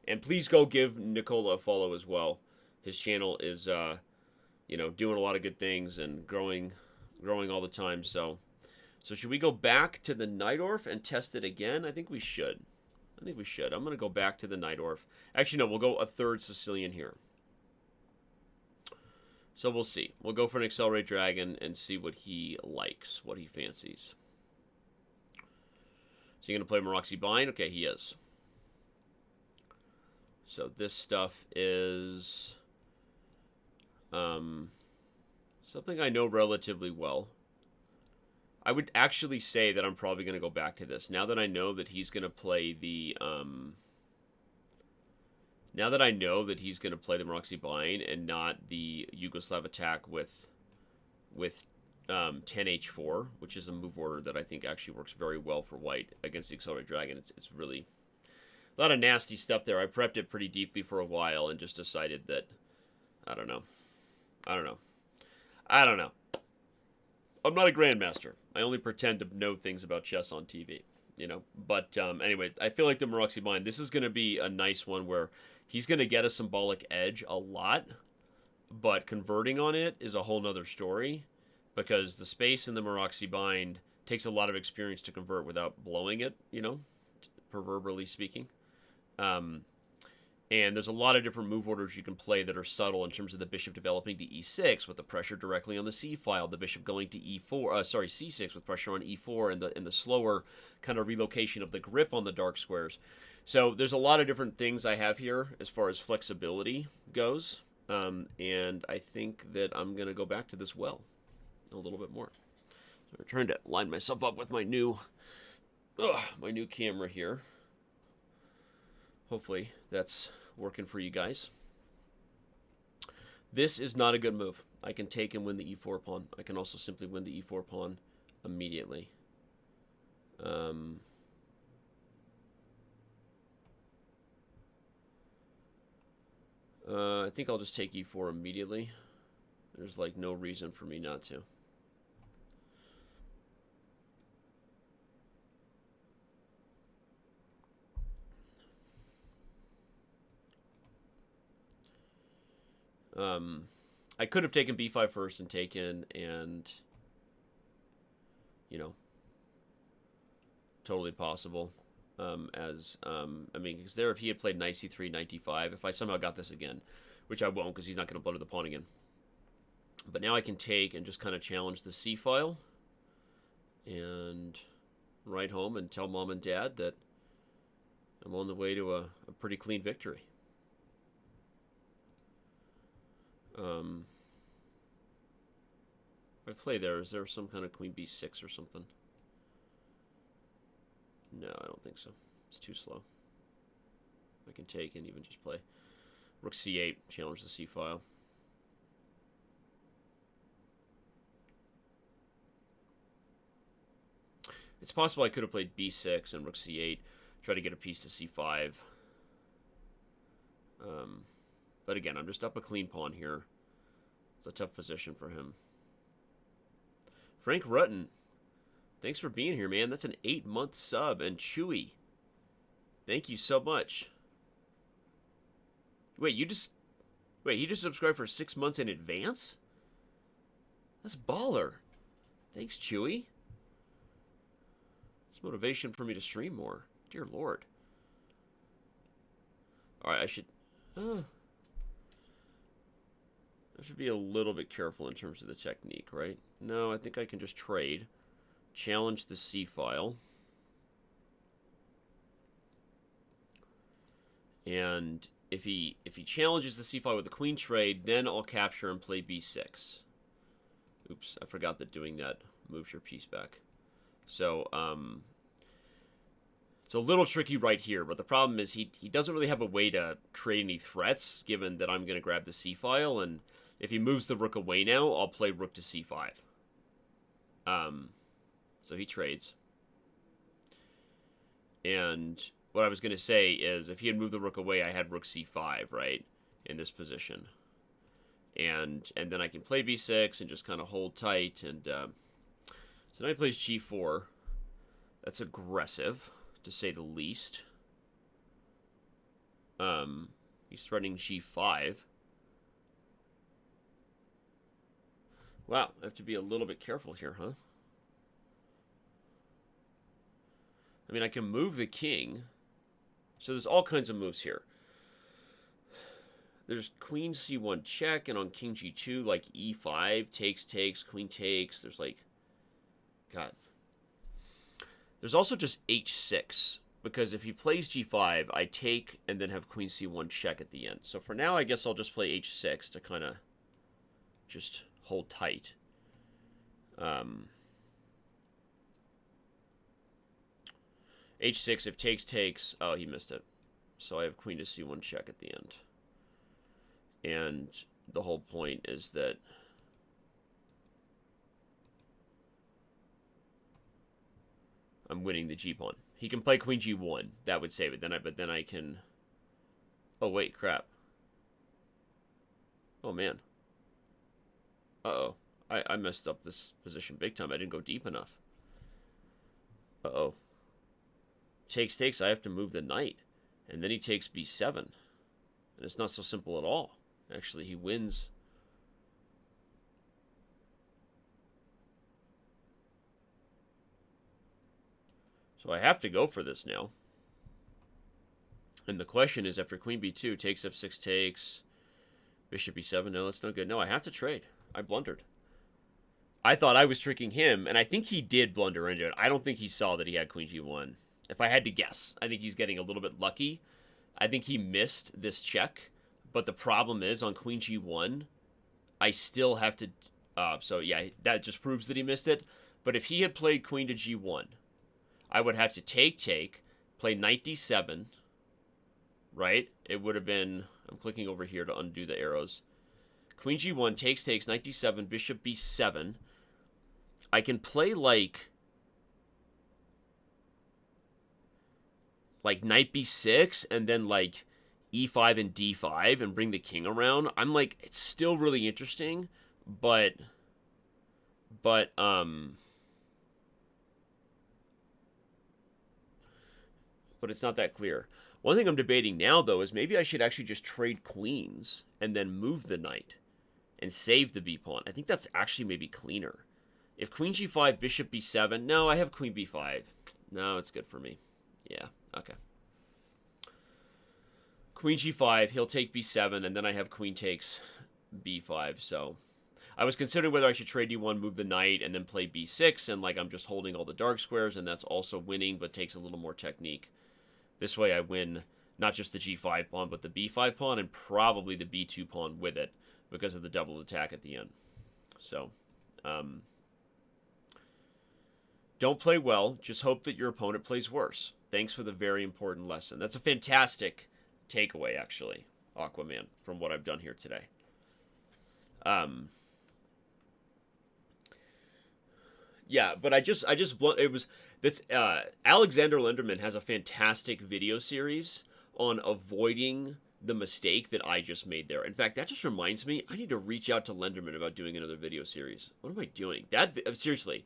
And please go give Nikola a follow as well. His channel is, you know, doing a lot of good things and growing all the time. So should we go back to the Najdorf and test it again? I think we should. I'm going to go back to the Najdorf. Actually, no, we'll go a third Sicilian here. So we'll see. We'll go for an Accelerate Dragon and see what he likes, what he fancies. So you're going to play Maroxy Bind? Okay, he is. So this stuff is something I know relatively well. I would actually say that I'm probably going to go back to this. Now that I know that he's going to play the Maroxy Bind and not the Yugoslav attack with 10h4, which is a move order that I think actually works very well for white against the Accelerate Dragon. It's really a lot of nasty stuff there. I prepped it pretty deeply for a while and just decided that I don't know. I'm not a grandmaster. I only pretend to know things about chess on TV, you know. But anyway, I feel like the Maroxy Bind, this is going to be a nice one where he's going to get a symbolic edge a lot, but converting on it is a whole nother story because the space in the Maroxy Bind takes a lot of experience to convert without blowing it, you know, proverbially speaking. And there's a lot of different move orders you can play that are subtle in terms of the bishop developing to e6 with the pressure directly on the c file, the bishop going to c6 with pressure on e4, and the slower kind of relocation of the grip on the dark squares. So there's a lot of different things I have here as far as flexibility goes, and I think that I'm going to go back to this well a little bit more. So I'm trying to line myself up with my new camera here. Hopefully that's working for you guys. This is not a good move. I can take and win the e4 pawn. I can also simply win the e4 pawn immediately. I think I'll just take e4 immediately. There's like no reason for me not to. I could have taken b5 first and taken and, you know, totally possible. I mean, because there, if he had played knight c3, knight d5, if I somehow got this again, which I won't because he's not going to blunder the pawn again. But now I can take and just kind of challenge the c file and write home and tell mom and dad that I'm on the way to a pretty clean victory. If I play there, is there some kind of queen b6 or something? No, I don't think so. It's too slow. I can take and even just play rook c8, challenge the c file. It's possible I could have played b6 and rook c8, try to get a piece to c5. But again, I'm just up a clean pawn here. It's a tough position for him. Frank Rutten, thanks for being here, man. That's an 8-month sub. And Chewy, thank you so much. Wait, he just subscribed for 6 months in advance? That's baller. Thanks, Chewy. It's motivation for me to stream more. Dear Lord. Alright, I should be a little bit careful in terms of the technique, right? No, I think I can just trade. Challenge the C file. And if he challenges the C file with a queen trade, then I'll capture and play B6. Oops, I forgot that doing that moves your piece back. So, it's a little tricky right here, but the problem is he doesn't really have a way to trade any threats, given that I'm going to grab the C file, and if he moves the rook away now, I'll play rook to C5. So he trades. And what I was going to say is, if he had moved the rook away, I had rook C5, right, in this position. And then I can play B6 and just kind of hold tight, and so now he plays G4. That's aggressive, to say the least. He's threatening G5. Wow, I have to be a little bit careful here, huh? I mean, I can move the king. So there's all kinds of moves here. There's queen c1 check, and on king g2, like e5, takes, queen takes. There's like, God. There's also just h6, because if he plays g5, I take and then have queen c1 check at the end. So for now, I guess I'll just play h6 to kind of just hold tight. H6, if takes. Oh, he missed it. So I have queen to c1 check at the end. And the whole point is that I'm winning the g-pawn. He can play queen g1. That would save it. But then I can... Oh, wait, crap. Oh, man. Uh-oh. I messed up this position big time. I didn't go deep enough. Uh-oh. Takes. I have to move the knight. And then he takes b7. And it's not so simple at all. Actually, he wins. So I have to go for this now. And the question is, after queen b2, takes f6 takes, bishop e7. No, that's no good. No, I have to trade. I blundered. I thought I was tricking him, and I think he did blunder into it. I don't think he saw that he had queen g1. If I had to guess, I think he's getting a little bit lucky. I think he missed this check, but the problem is on queen g1, I still have to... so yeah, that just proves that he missed it. But if he had played queen to g1, I would have to take, play knight d7, right? It would have been... I'm clicking over here to undo the arrows. Queen g1, takes, knight d7, bishop b7. I can play like knight b6 and then like e5 and d5 and bring the king around. I'm like, it's still really interesting, but it's not that clear. One thing I'm debating now, though, is maybe I should actually just trade queens and then move the knight and save the b-pawn. I think that's actually maybe cleaner. If queen g5, bishop b7... No, I have queen b5. No, it's good for me. Yeah, okay. Queen g5, he'll take b7, and then I have queen takes b5, so... I was considering whether I should trade d1, move the knight, and then play b6, and like I'm just holding all the dark squares, and that's also winning, but takes a little more technique. This way I win not just the g5 pawn, but the b5 pawn, and probably the b2 pawn with it, because of the double attack at the end. So, don't play well, just hope that your opponent plays worse. Thanks for the very important lesson. That's a fantastic takeaway, actually, Aquaman, from what I've done here today. Yeah, but Alexander Lenderman has a fantastic video series on avoiding the mistake that I just made there. In fact, that just reminds me, I need to reach out to Lenderman about doing another video series. What am I doing? Seriously,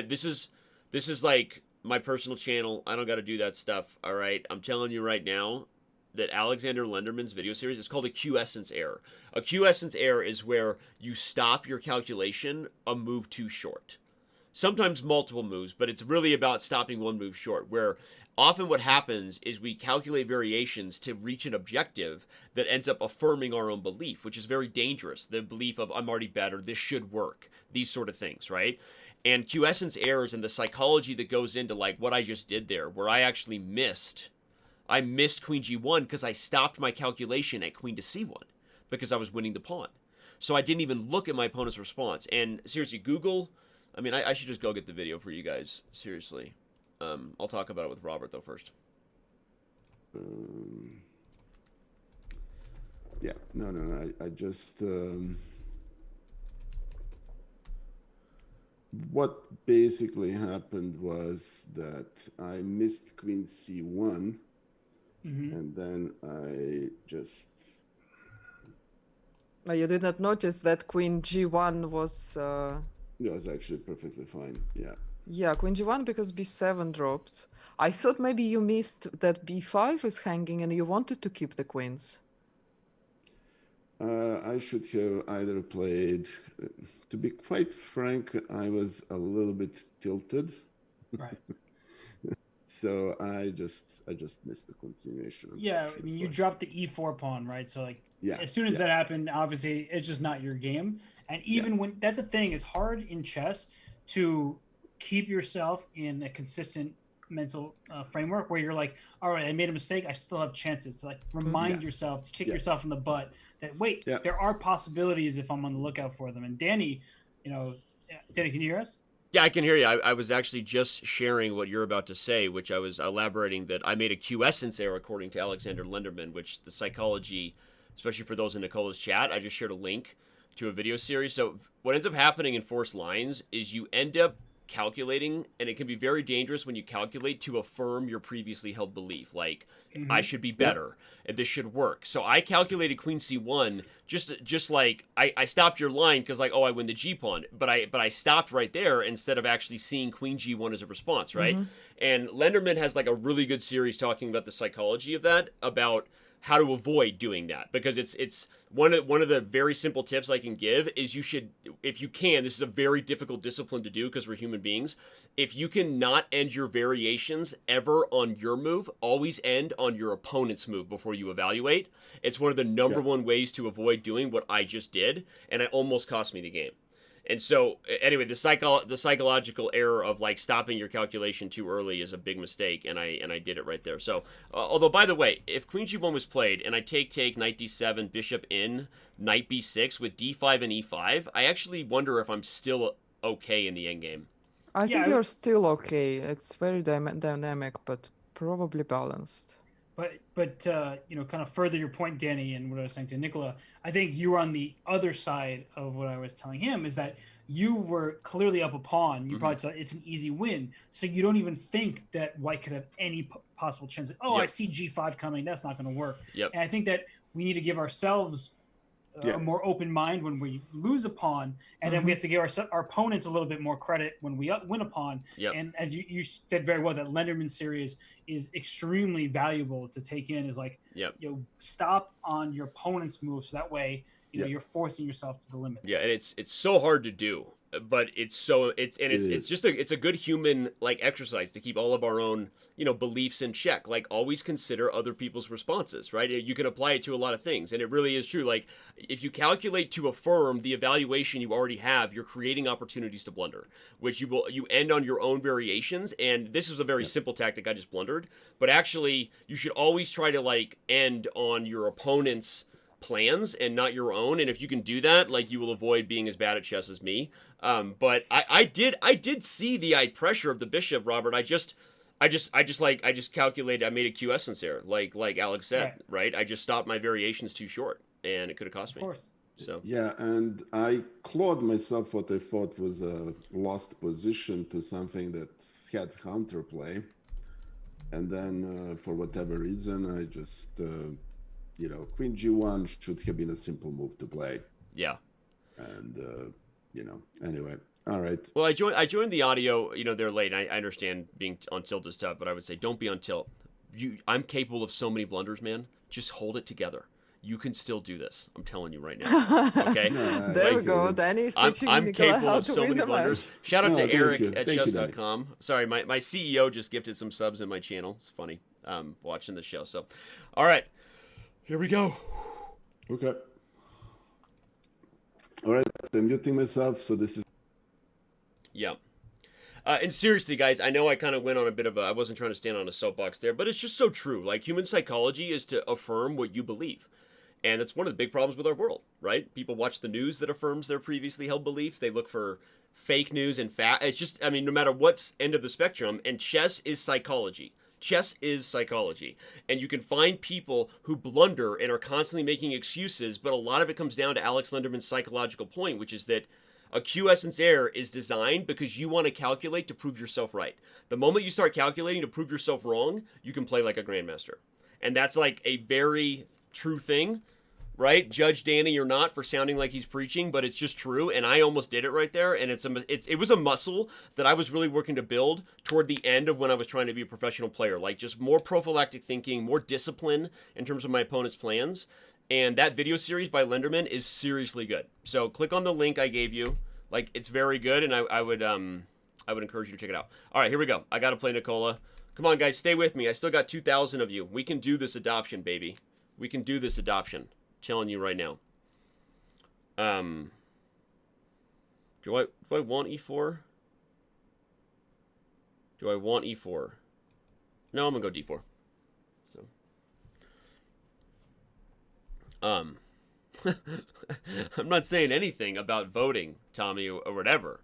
this is like my personal channel. I don't got to do that stuff. All right, I'm telling you right now that Alexander Lenderman's video series is called a quiescence error. A quiescence error is where you stop your calculation a move too short. Sometimes multiple moves, but it's really about stopping one move short, where often what happens is we calculate variations to reach an objective that ends up affirming our own belief, which is very dangerous. The belief of, I'm already better, this should work, these sort of things, right? And quiescence errors and the psychology that goes into like what I just did there, where I actually missed queen g1 because I stopped my calculation at queen to c1 because I was winning the pawn. So I didn't even look at my opponent's response. And seriously, Google... I mean, I should just go get the video for you guys. Seriously. I'll talk about it with Robert, though, first. Yeah. No. I just... what basically happened was that I missed queen c1. And then I just... You did not notice that queen g1 was... It was actually perfectly fine, yeah. Yeah, queen g1 because b7 drops. I thought maybe you missed that b5 is hanging and you wanted to keep the queens. I should have either played... To be quite frank, I was a little bit tilted. Right. So I just missed the continuation. Yeah, I mean, you dropped the e4 pawn, right? So like, yeah, as soon as that happened, obviously it's just not your game. And even when that's the thing, it's hard in chess to keep yourself in a consistent mental framework where you're like, all right, I made a mistake, I still have chances to like remind yourself, to kick yourself in the butt that wait, there are possibilities if I'm on the lookout for them. And Danny, Danny, can you hear us? Yeah, I can hear you. I was actually just sharing what you're about to say, which I was elaborating that I made a quiescence error according to Alexander Lenderman, which the psychology, especially for those in Nikola's chat, I just shared a link to a video series. So what ends up happening in forced lines is you end up calculating, and it can be very dangerous when you calculate to affirm your previously held belief, like I should be better and this should work. So I calculated queen c1 just like I stopped your line because like, oh, I win the g pawn, but I stopped right there instead of actually seeing queen g1 as a response, right? And Lenderman has like a really good series talking about the psychology of that, about how to avoid doing that, because it's one of the very simple tips I can give is you should, if you can, this is a very difficult discipline to do because we're human beings, if you can not end your variations ever on your move, always end on your opponent's move before you evaluate. It's one of the number one ways to avoid doing what I just did, and it almost cost me the game. And so, anyway, the psychological error of like stopping your calculation too early is a big mistake, and I did it right there. So, although by the way, if queen g1 was played and I take knight d7, bishop in, knight b6 with d5 and e5, I actually wonder if I'm still okay in the endgame. I think you're still okay. It's very dynamic, but probably balanced. But kind of further your point, Danny, and what I was saying to Nikola, I think you were on the other side of what I was telling him, is that you were clearly up a pawn. You probably thought it's an easy win. So you don't even think that white could have any possible chance. I see g5 coming. That's not going to work. And I think that we need to give ourselves a more open mind when we lose a pawn, and then we have to give our opponents a little bit more credit when we win a pawn. And as you said very well, that Lenderman series is extremely valuable to take in, is like, stop on your opponent's move, so that way you're forcing yourself to the limit. And it's so hard to do. but it's just a good human like exercise to keep all of our own beliefs in check. Like always consider other people's responses, right? You can apply it to a lot of things, and it really is true. Like if you calculate to affirm the evaluation you already have, you're creating opportunities to blunder, which you end on your own variations. And this is a very simple tactic I just blundered, but actually you should always try to like end on your opponent's plans and not your own. And if you can do that, like you will avoid being as bad at chess as me. But I did see the pressure of the bishop, Robert. I just calculated. I made a Q essence error, like Alex said, right? I just stopped my variations too short, and it could have cost me. Of course. So yeah, and I clawed myself what I thought was a lost position to something that had counterplay, and then for whatever reason, I just Queen G1 should have been a simple move to play. Yeah. And anyway. All right. Well, I joined the audio. They're late. I understand being on tilt is tough, but I would say don't be on tilt. I'm capable of so many blunders, man. Just hold it together. You can still do this. I'm telling you right now. Okay. There we go. Danny's teaching I'm Nikola capable how of to so win many the blunders. match. Shout out to Eric you. at chess.com. Sorry, my CEO just gifted some subs in my channel. It's funny. Watching the show. So, all right, here we go. Okay. All right. I'm muting myself. So this is. Yeah. And seriously, guys, I know I kind of went on a bit of I wasn't trying to stand on a soapbox there, but it's just so true. Like, human psychology is to affirm what you believe. And it's one of the big problems with our world, right? People watch the news that affirms their previously held beliefs. They look for fake news and it's just, no matter what's end of the spectrum, and chess is psychology. Chess is psychology. And you can find people who blunder and are constantly making excuses, but a lot of it comes down to Alex Linderman's psychological point, which is that a Q essence error is designed because you want to calculate to prove yourself right. The moment you start calculating to prove yourself wrong, you can play like a grandmaster. And that's like a very true thing, right? Judge Danny or not for sounding like he's preaching, but it's just true. And I almost did it right there. And it was a muscle that I was really working to build toward the end of when I was trying to be a professional player. Like just more prophylactic thinking, more discipline in terms of my opponent's plans. And that video series by Linderman is seriously good. So click on the link I gave you. Like, it's very good, and I would encourage you to check it out. All right, here we go. I got to play Nikola. Come on, guys, stay with me. I still got 2,000 of you. We can do this adoption, baby. We can do this adoption. I'm telling you right now. Do I want e4? Do I want e4? No, I'm going to go d4. I'm not saying anything about voting, Tommy, or whatever.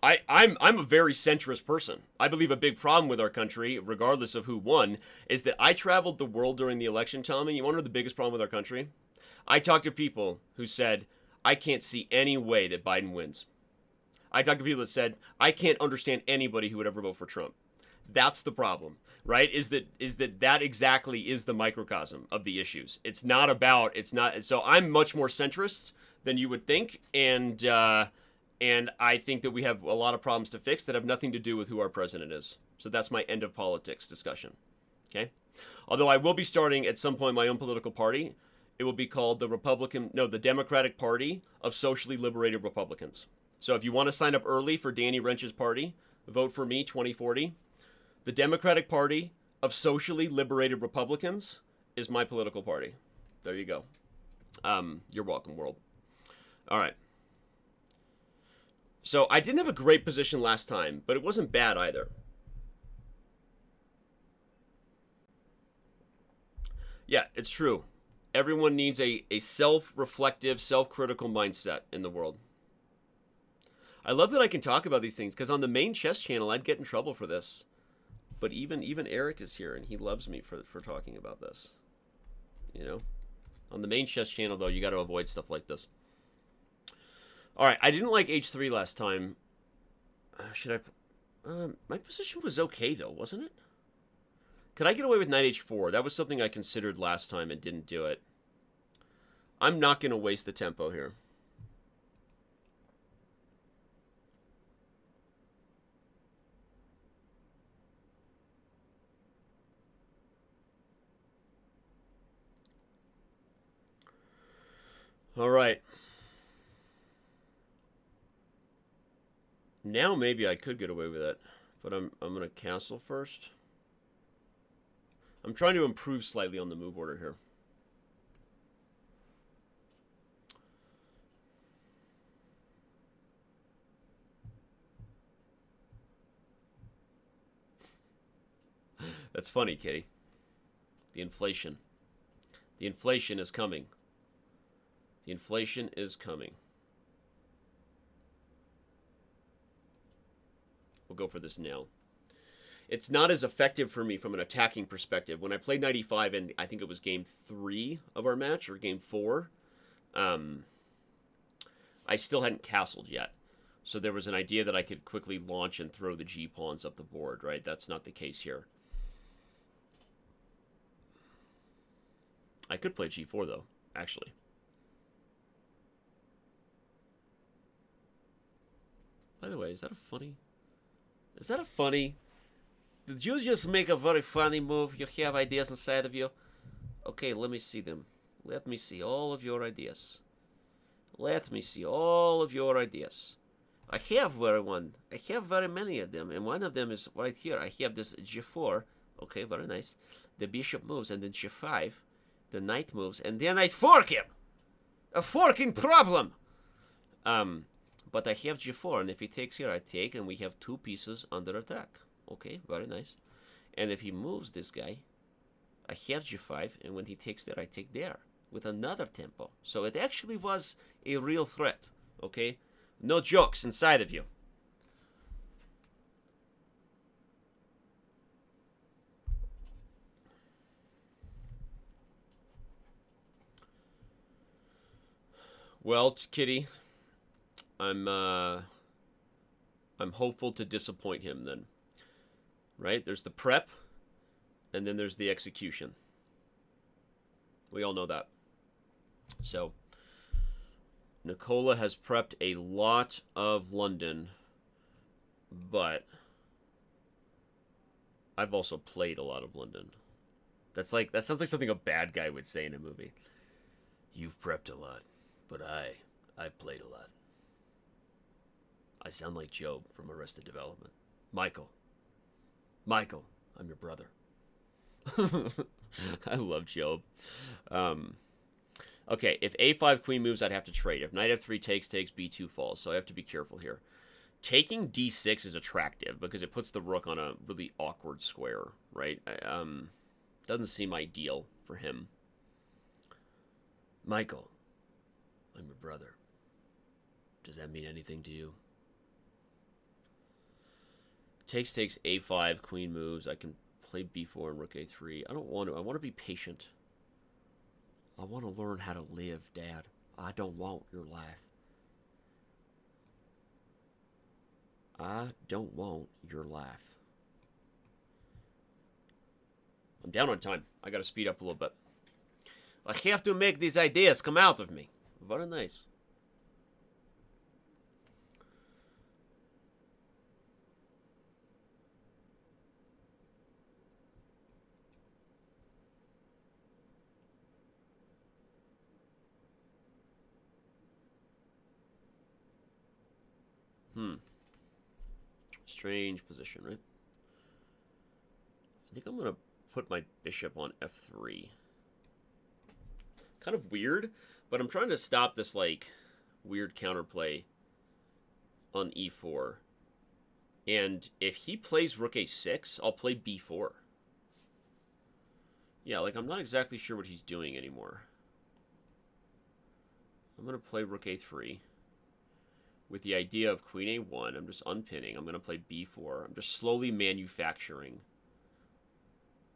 I'm a very centrist person. I believe a big problem with our country, regardless of who won, is that I traveled the world during the election, Tommy. You want to know the biggest problem with our country? I talked to people who said, I can't see any way that Biden wins. I talked to people that said, I can't understand anybody who would ever vote for Trump. That's the problem, right? Is that exactly is the microcosm of the issues. It's not. So I'm much more centrist than you would think, and I think that we have a lot of problems to fix that have nothing to do with who our president is. So that's my end of politics discussion. Okay. Although I will be starting at some point my own political party. It will be called the Democratic Party of Socially Liberated Republicans. So if you want to sign up early for Danny Rensch's party, vote for me 2040. The Democratic Party of Socially Liberated Republicans is my political party. There you go. You're welcome, world. All right. So I didn't have a great position last time, but it wasn't bad either. Yeah, it's true. Everyone needs a self-reflective, self-critical mindset in the world. I love that I can talk about these things, because on the main chess channel, I'd get in trouble for this. But even Eric is here, and he loves me for talking about this. On the main chess channel, though, you got to avoid stuff like this. All right, I didn't like h3 last time. My position was okay, though, wasn't it? Could I get away with knight h4? That was something I considered last time and didn't do it. I'm not going to waste the tempo here. All right. Now maybe I could get away with it, but I'm going to castle first. I'm trying to improve slightly on the move order here. That's funny, Kitty. The inflation. The inflation is coming. The inflation is coming. We'll go for this now. It's not as effective for me from an attacking perspective. When I played 95, and I think it was game 3 of our match, or game 4, I still hadn't castled yet. So there was an idea that I could quickly launch and throw the G-pawns up the board, right? That's not the case here. I could play G4, though, actually. By the way, is that a funny... Is that a funny... Did you just make a very funny move? You have ideas inside of you? Okay, let me see them. Let me see all of your ideas. Let me see all of your ideas. I have very many of them, and one of them is right here. I have this G4. Okay, very nice. The bishop moves, and then G5. The knight moves, and then I fork him! A forking problem! But I have G4, and if he takes here, I take, and we have 2 pieces under attack. Okay, very nice. And if he moves this guy, I have G5, and when he takes there, I take there with another tempo. So it actually was a real threat, okay? No jokes inside of you. Well, Kitty, I'm hopeful to disappoint him then. Right? There's the prep, and then there's the execution. We all know that. So, Nikola has prepped a lot of London, but I've also played a lot of London. That sounds like something a bad guy would say in a movie. You've prepped a lot, but I've played a lot. I sound like Job from Arrested Development. Michael, I'm your brother. I love Job. Okay, if a5 queen moves, I'd have to trade. If knight f3 takes, b2 falls. So I have to be careful here. Taking d6 is attractive because it puts the rook on a really awkward square, right? Doesn't seem ideal for him. Michael, I'm your brother. Does that mean anything to you? Takes a5, queen moves. I can play b4 and rook a3. I don't want to. I want to be patient. I want to learn how to live, Dad. I don't want your life. I don't want your life. I'm down on time. I got to speed up a little bit. I have to make these ideas come out of me. Very nice. Strange position, right? I think I'm going to put my bishop on f3. Kind of weird, but I'm trying to stop this, like, weird counterplay on e4. And if he plays rook a6, I'll play b4. Yeah, like, I'm not exactly sure what he's doing anymore. I'm going to play rook a3. With the idea of queen a1, I'm just unpinning. I'm going to play b4. I'm just slowly manufacturing.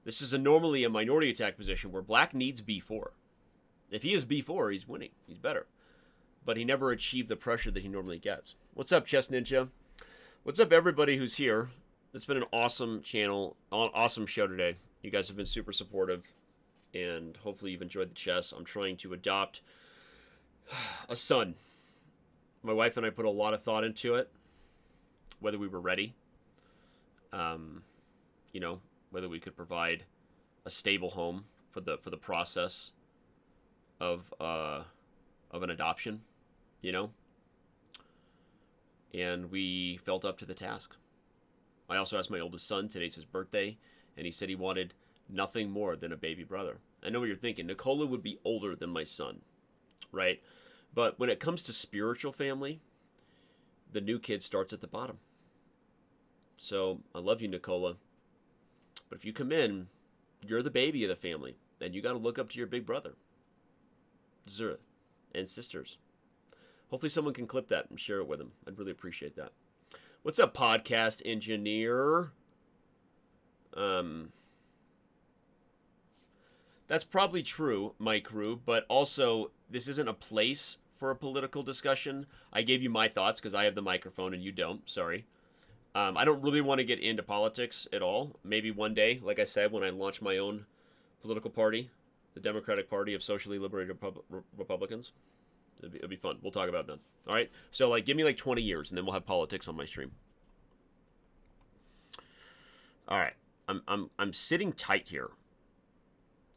This is normally a minority attack position where black needs b4. If he is b4, he's winning. He's better. But he never achieved the pressure that he normally gets. What's up, Chess Ninja? What's up, everybody who's here? It's been an awesome channel, awesome show today. You guys have been super supportive, and hopefully you've enjoyed the chess. I'm trying to adopt a son. My wife and I put a lot of thought into it, whether we were ready, you know, whether we could provide a stable home for the process of an adoption, you know. and we felt up to the task. I also asked my oldest son, today's his birthday, and he said he wanted nothing more than a baby brother. I know what you're thinking. Nikola would be older than my son, right? But when it comes to spiritual family, the new kid starts at the bottom. So I love you, Nikola. But if you come in, you're the baby of the family, and you got to look up to your big brother, Zura, and sisters. Hopefully someone can clip that and share it with him. I'd really appreciate that. What's up, podcast engineer? That's probably true, Mike Rue, but also this isn't a place for a political discussion. I gave you my thoughts because I have the microphone and you don't. Sorry. I don't really want to get into politics at all. Maybe one day, like I said, when I launch my own political party, the Democratic Party of Socially Liberated Republicans. It'll be fun. We'll talk about it then. All right? So, like, give me, like, 20 years, and then we'll have politics on my stream. All right. I'm sitting tight here.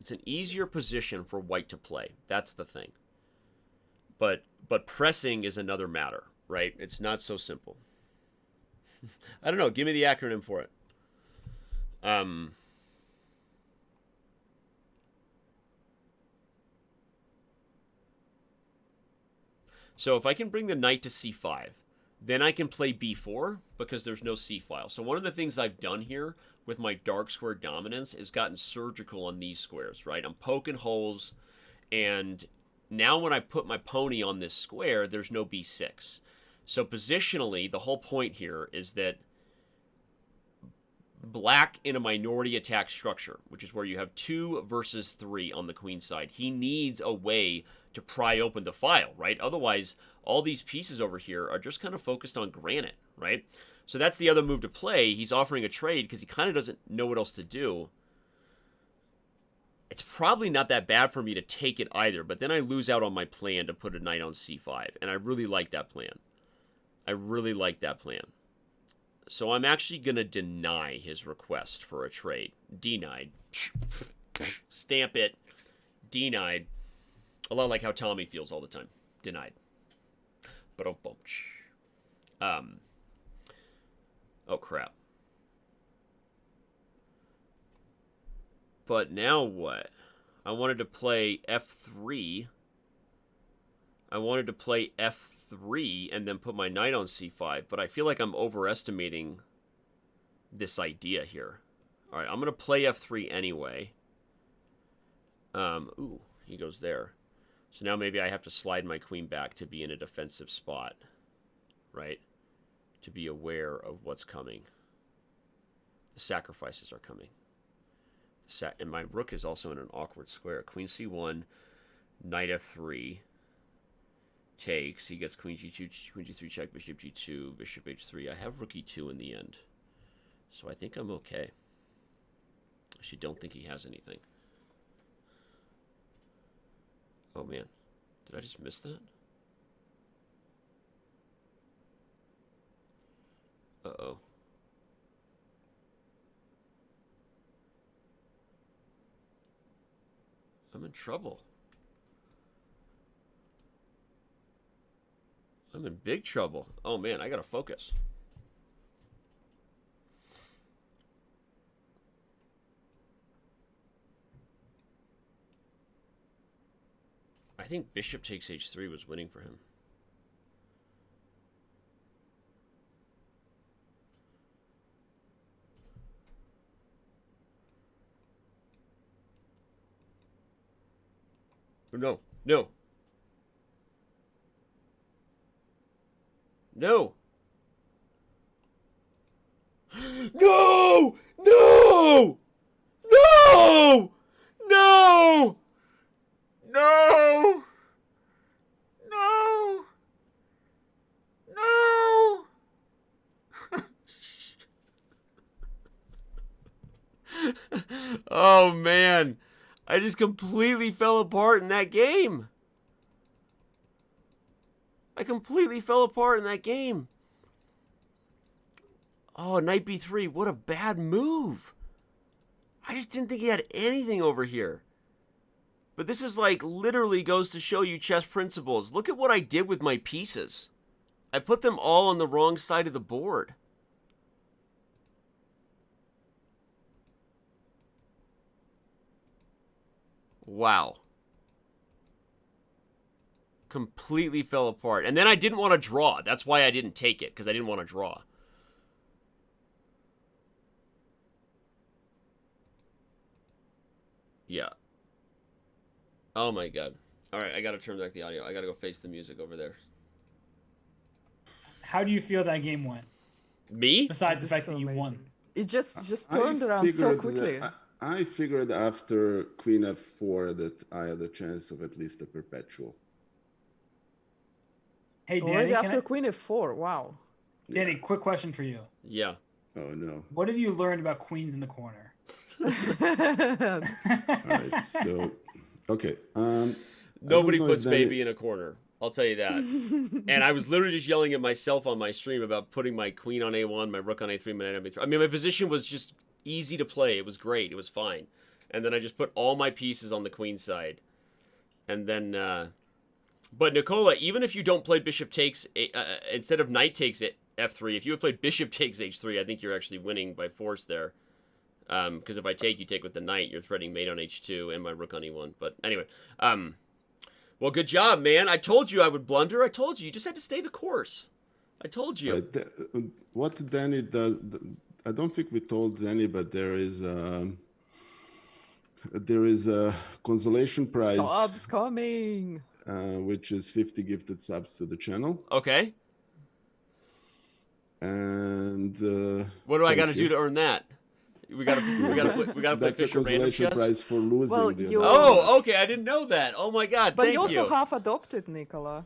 It's an easier position for white to play. That's the thing. But pressing is another matter, right? It's not so simple. I don't know. Give me the acronym for it. So if I can bring the knight to c5, then I can play b4 because there's no c file. So one of the things I've done here with my dark square dominance is gotten surgical on these squares, right? I'm poking holes, and now when I put my pony on this square, there's no b6. So positionally, the whole point here is that black in a minority attack structure, which is where you have 2 versus 3 on the queen side, he needs a way to pry open the file, right? Otherwise, all these pieces over here are just kind of focused on granite, right? So that's the other move to play. He's offering a trade because he kind of doesn't know what else to do. It's probably not that bad for me to take it either, but then I lose out on my plan to put a knight on c5, and I really like that plan. I really like that plan. So I'm actually going to deny his request for a trade. Denied. Stamp it. Denied. A lot like how Tommy feels all the time. Denied. Oh, crap. But now what? I wanted to play f3. I wanted to play f3 and then put my knight on c5, but I feel like I'm overestimating this idea here. All right, I'm going to play f3 anyway. Ooh, he goes there. So now maybe I have to slide my queen back to be in a defensive spot, right? To be aware of what's coming. The sacrifices are coming. And my rook is also in an awkward square. Queen c1, knight f3, takes. He gets queen g2, queen g3 check, bishop g2, bishop h3. I have rook e2 in the end. So I think I'm okay. I actually don't think he has anything. Oh man, did I just miss that? Uh-oh. I'm in trouble. I'm in big trouble. Oh man, I gotta focus. I think bishop takes h3 was winning for him. No, no. No. No! No! No! No! No! No! No! Oh man, I just completely fell apart in that game. I completely fell apart in that game. Oh, knight b3, what a bad move. I just didn't think he had anything over here. But this is like literally goes to show you chess principles. Look at what I did with my pieces. I put them all on the wrong side of the board. Wow. Completely fell apart. And then I didn't want to draw. That's why I didn't take it, because I didn't want to draw. Yeah. Oh my god. Alright, I gotta turn back the audio. I gotta go face the music over there. How do you feel that game went? Me? Besides the fact that you won. It just turned around so quickly. I figured after Queen F4 that I had a chance of at least a perpetual. Hey, Danny, already after Queen F4, wow. Danny, quick question for you. Yeah. Oh no. What have you learned about queens in the corner? All right, so okay. Nobody puts baby in a corner. I'll tell you that. And I was literally just yelling at myself on my stream about putting my queen on A1, my rook on A3, my knight on B3. I mean, my position was just easy to play. It was great. It was fine. And then I just put all my pieces on the queen side. And then, but Nikola, even if you don't play bishop takes, instead of knight takes F3, if you would play bishop takes H3, I think you're actually winning by force there. Because if I take, you take with the knight, you're threatening mate on H2 and my rook on E1. But anyway, well, good job, man. I told you I would blunder. I told you. You just had to stay the course. I told you. What Danny does, I don't think we told Danny, but there is a consolation prize. Subs coming. Which is 50 gifted subs to the channel. Okay. And what do I got to do to earn that? We gotta play That's a consolation prize for losing. Well, oh, okay. I didn't know that. Oh my god. But thank you also you. half adopted, Nikola.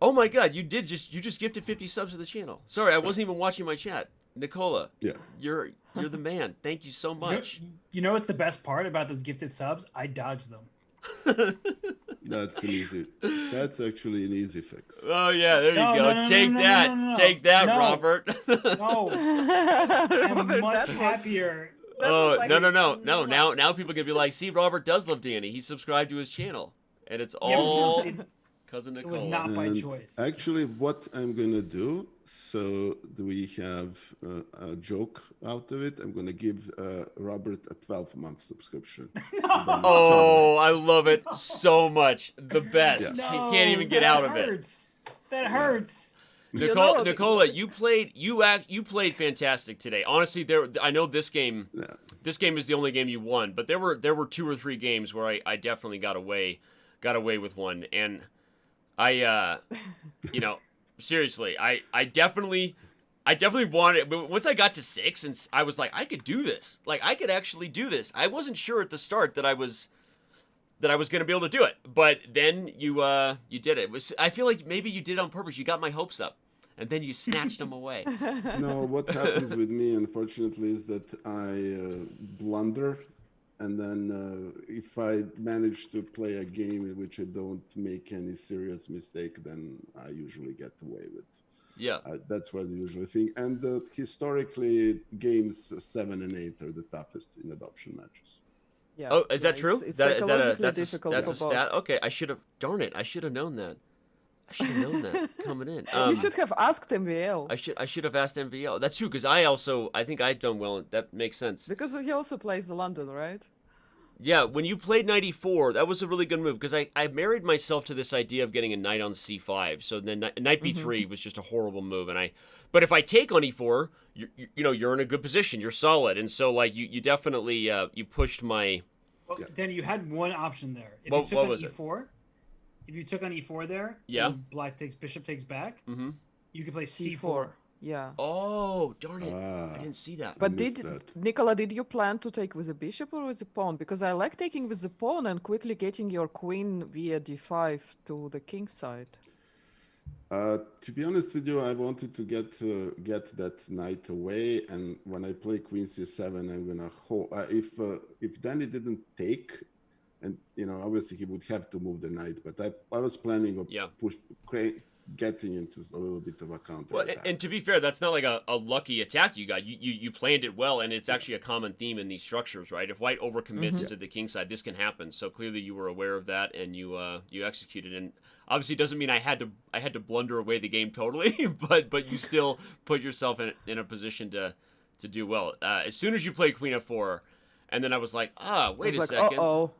Oh my god, you just gifted 50 subs to the channel. Sorry, I wasn't even watching my chat. Nikola. Yeah. You're the man. Thank you so much. You know what's the best part about those gifted subs? I dodged them. That's actually an easy fix. Oh yeah, there you go. Take that. Take that, Robert. No. I'm much happier. Oh, no. Now people can be like, see, Robert does love Danny. He subscribed to his channel. And it's all cousin Nikola. It was not by choice. Actually, what I'm going to do, so we have a joke out of it. I'm going to give Robert a 12-month subscription. Oh, I love it so much. The best. No, he can't even get out of it. That hurts. Nikola, you played fantastic today. Honestly, I know this game. Yeah. This game is the only game you won, but there were 2 or 3 games where I definitely got away with one, and I seriously, I definely wanted. But once I got to 6, and I was like, I could do this. Like I could actually do this. I wasn't sure at the start that I was going to be able to do it, but then you did it. I feel like maybe you did it on purpose. You got my hopes up, and then you snatched them away. No, what happens with me, unfortunately, is that I blunder, and then if I manage to play a game in which I don't make any serious mistake, then I usually get away with. Yeah, that's what I usually think. And historically, games 7 and 8 are the toughest in adoption matches. Yeah. Oh, is that true? It's that's a stat. Okay, I should have. Darn it! I should have known that. I should have known that coming in. You should have asked MVL. I should have asked MVL. That's true because I think I've done well. That makes sense. Because he also plays London, right? Yeah, when you played knight e4, that was a really good move because I married myself to this idea of getting a knight on c5. So then knight b3 was just a horrible move, but if I take on e4, you're in a good position, you're solid, and so like you definitely you pushed my. Well, Danny, you had one option there. If you took on e4, if you took on e4 there, black takes bishop takes back. Mm-hmm. You could play c4. Yeah. Oh, darn it. I didn't see that. But Nikola, did you plan to take with a bishop or with a pawn? Because I like taking with the pawn and quickly getting your queen via d5 to the king side. To be honest with you, I wanted to get that knight away, and when I play queen c7, I'm gonna hold. If Danny didn't take, and obviously he would have to move the knight, but I was planning on getting into a little bit of a counter Well, attack. and to be fair, that's not like a lucky attack you got. You planned it well, and it's actually a common theme in these structures, right? If white overcommits to the king side, this can happen. So clearly you were aware of that, and you executed. And obviously it doesn't mean I had to blunder away the game totally, but you still put yourself in a position to do well. As soon as you play Queen F4, and then I was like, wait a second. Uh-oh.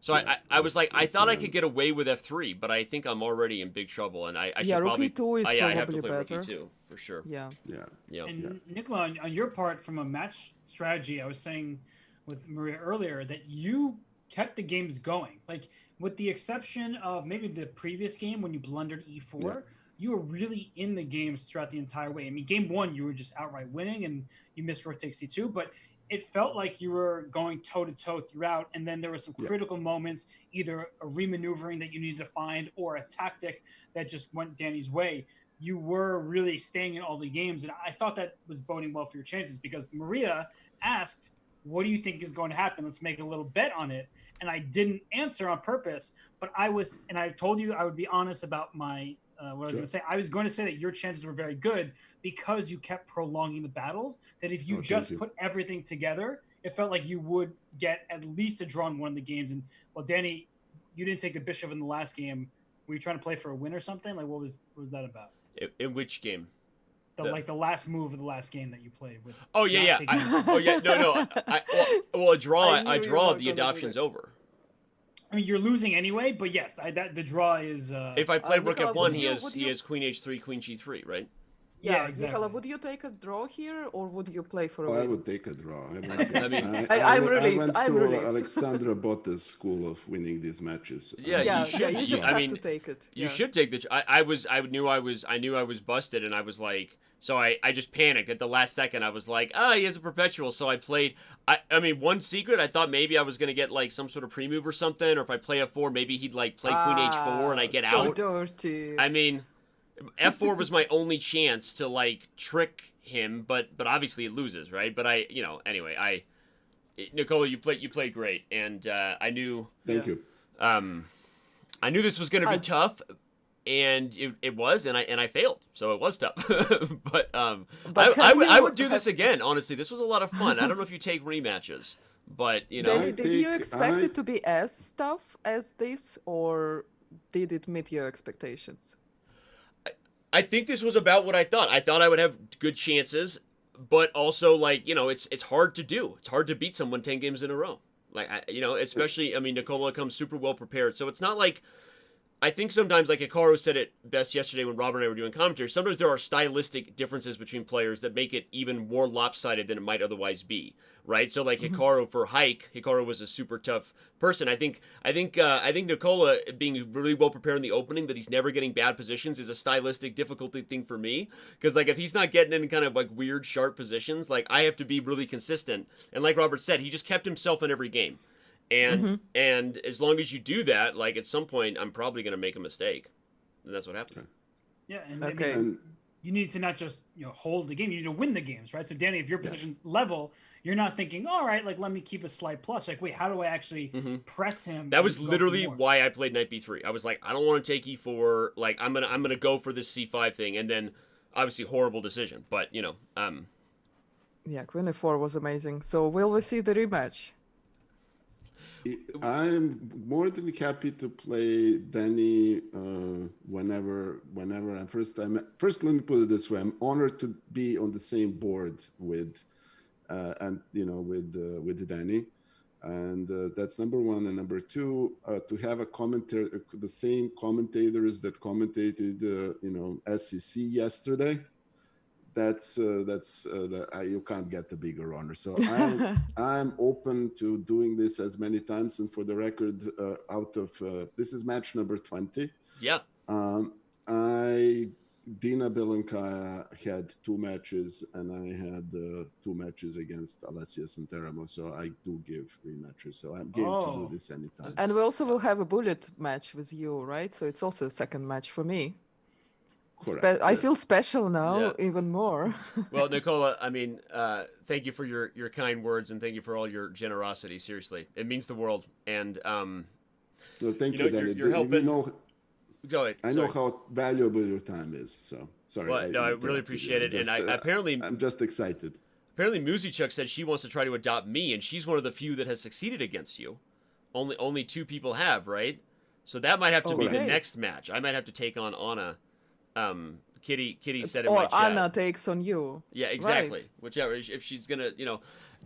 So I was like, I thought I could get away with F3, but I think I'm already in big trouble, and I should probably... Rook E2 is I have to probably play better. Rook E2, for sure. Yeah. And Nikola, on your part, from a match strategy, I was saying with Maria earlier that you kept the games going. Like, with the exception of maybe the previous game when you blundered E4, you were really in the games throughout the entire way. I mean, game one, you were just outright winning, and you missed Rook takes C2, but it felt like you were going toe-to-toe throughout, and then there were some critical moments, either a remaneuvering that you needed to find or a tactic that just went Danny's way. You were really staying in all the games, and I thought that was boding well for your chances, because Maria asked, what do you think is going to happen? Let's make a little bet on it. And I didn't answer on purpose, but I told you I would be honest about my what I was going to say. I was going to say that your chances were very good because you kept prolonging the battles, that if you put everything together, it felt like you would get at least a draw in one of the games. And, well, Danny, you didn't take the bishop in the last game. Were you trying to play for a win or something? Like, what was that about? In which game? Like the last move of the last game that you played with. Oh, yeah. No. A draw, the adoption's over. I mean, you're losing anyway, but yes, the draw is... if I play Rook F1, he has Queen H3, Queen G3, right? Yeah, exactly. Nikola, would you take a draw here, or would you play for a win? I would take a draw. I'm relieved. I went to Alexandra Botta's school of winning these matches. You should. You just have to take it. You should take the... I knew I was busted, and I was like... So I just panicked at the last second. I was like, he has a perpetual. So I played, I mean, one secret, I thought maybe I was going to get like some sort of pre-move or something. Or if I play F4, maybe he'd like play Queen H4 and I get out. Dirty. I mean, F4 was my only chance to like trick him, but obviously it loses, right? But anyway, Nikola, you played great. And I knew. Thank you. I knew this was going to be tough. And it was, and I failed, so it was tough. but I would do this again. Honestly, this was a lot of fun. I don't know if you take rematches, but Danny, did you expect it to be as tough as this, or did it meet your expectations? I think this was about what I thought. I thought I would have good chances, but also it's hard to do. It's hard to beat someone 10 games in a row. Especially Nikola comes super well prepared, so it's not like. I think sometimes, like Hikaru said it best yesterday when Robert and I were doing commentary, sometimes there are stylistic differences between players that make it even more lopsided than it might otherwise be, right? So, like Hikaru for Hikaru was a super tough person. I think Nikola being really well prepared in the opening, that he's never getting bad positions, is a stylistic difficulty thing for me. Because if he's not getting in kind of like weird sharp positions, I have to be really consistent. And like Robert said, he just kept himself in every game. And as long as you do that, at some point, I'm probably going to make a mistake, and that's what happened. Yeah, and you need to not just hold the game; you need to win the games, right? So, Danny, if your position's level, you're not thinking, all right, let me keep a slight plus. Wait, how do I actually press him? That was literally why I played Knight B3. I was like, I don't want to take E4. I'm gonna go for this C5 thing, and then obviously horrible decision, but Yeah, Queen F4 was amazing. So, will we see the rematch? I'm more than happy to play Danny whenever I'm first. Let me put it this way: I'm honored to be on the same board with Danny, and that's number one. And number two, to have a commentator, the same commentators that commentated, SEC yesterday. You can't get a bigger honor. So I'm open to doing this as many times. And for the record, this is match number 20. Yeah. Dina Belenkaya had 2 matches, and I had 2 matches against Alessia Santeramo. So I do give rematches. So I'm game to do this anytime. And we also will have a bullet match with you, right? So it's also a second match for me. Correct. I feel special now, even more. Well, Nikola, thank you for your kind words, and thank you for all your generosity. Seriously, it means the world. And thank you, Danny. You're helping. Go ahead. I know how valuable your time is. So sorry. Well, no, I really appreciate it, and apparently I'm just excited. Apparently, Muzichuk said she wants to try to adopt me, and she's one of the few that has succeeded against you. Only 2 people have, right? So that might have to be the next match. I might have to take on Anna. Kitty said in my chat. Or Anna takes on you. Yeah, exactly. Right. Whichever. If she's gonna,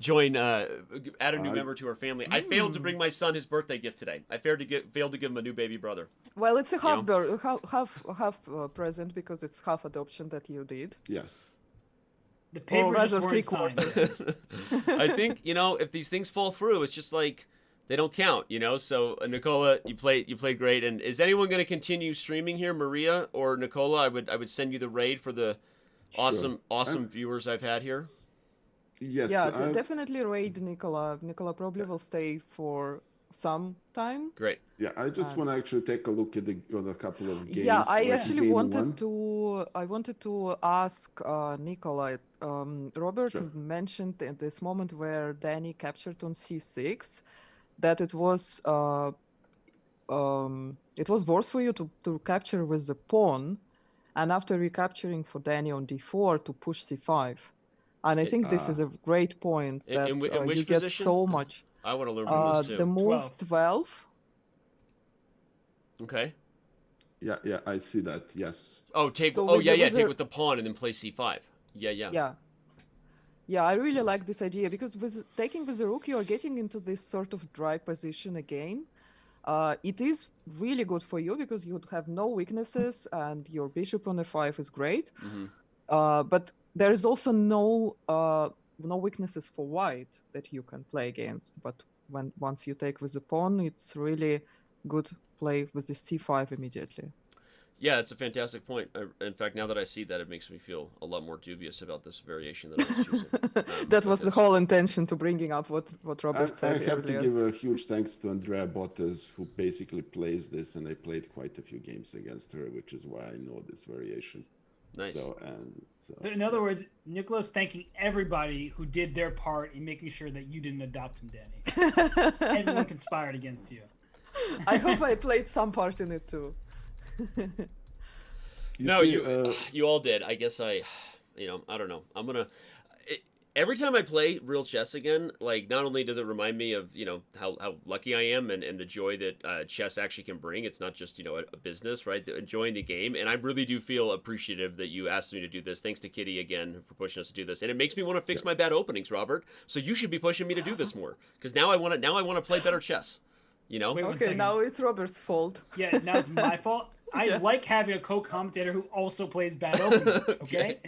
join, add a new member to her family. I failed to bring my son his birthday gift today. I failed to give him a new baby brother. Well, it's a half present because it's half adoption that you did. Yes. The papers just weren't signed. I think if these things fall through, it's just like they don't count. So Nikola, you played great. And is anyone going to continue streaming here, Maria or Nikola? I would send you the raid for the awesome viewers I've had here. Yes. Yeah, definitely raid Nikola. Nikola probably will stay for some time. Great. Yeah, I just want to actually take a look at a couple of games. Yeah, I actually wanted to ask Nikola. Robert mentioned at this moment where Danny captured on c6 that it was worse for you to capture with the pawn, and after recapturing for Danny on d4 to push c5. And I think this is a great point that you get position? so much. I want to learn from this too. The move 12. Okay. Yeah, I see that. Yes. Oh, take take with the pawn and then play c5. Yeah. Yeah, I really like this idea because taking with the rook, you are getting into this sort of dry position again. It is really good for you because you have no weaknesses and your bishop on f5 is great. Mm-hmm. But there is also no weaknesses for white that you can play against. But once you take with the pawn, it's really good play with the c5 immediately. Yeah, it's a fantastic point. In fact, now that I see that, it makes me feel a lot more dubious about this variation that I was choosing. That was the whole intention to bringing up what Robert said. I have to give a huge thanks to Andrea Bottes, who basically plays this, and I played quite a few games against her, which is why I know this variation. Nice. So, in other words, Nicola's thanking everybody who did their part in making sure that you didn't adopt him, Danny. Everyone conspired against you. I hope I played some part in it too. You all did. I guess I don't know. I'm gonna. Every time I play real chess again, like not only does it remind me of how lucky I am and the joy that chess actually can bring. It's not just a business, right? Enjoying the game, and I really do feel appreciative that you asked me to do this. Thanks to Kitty again for pushing us to do this, and it makes me want to fix my bad openings, Robert. So you should be pushing me to do this more because now I want to play better chess. Wait okay, now it's Robert's fault. Yeah, now it's my fault. I like having a co-commentator who also plays bad openings. Okay.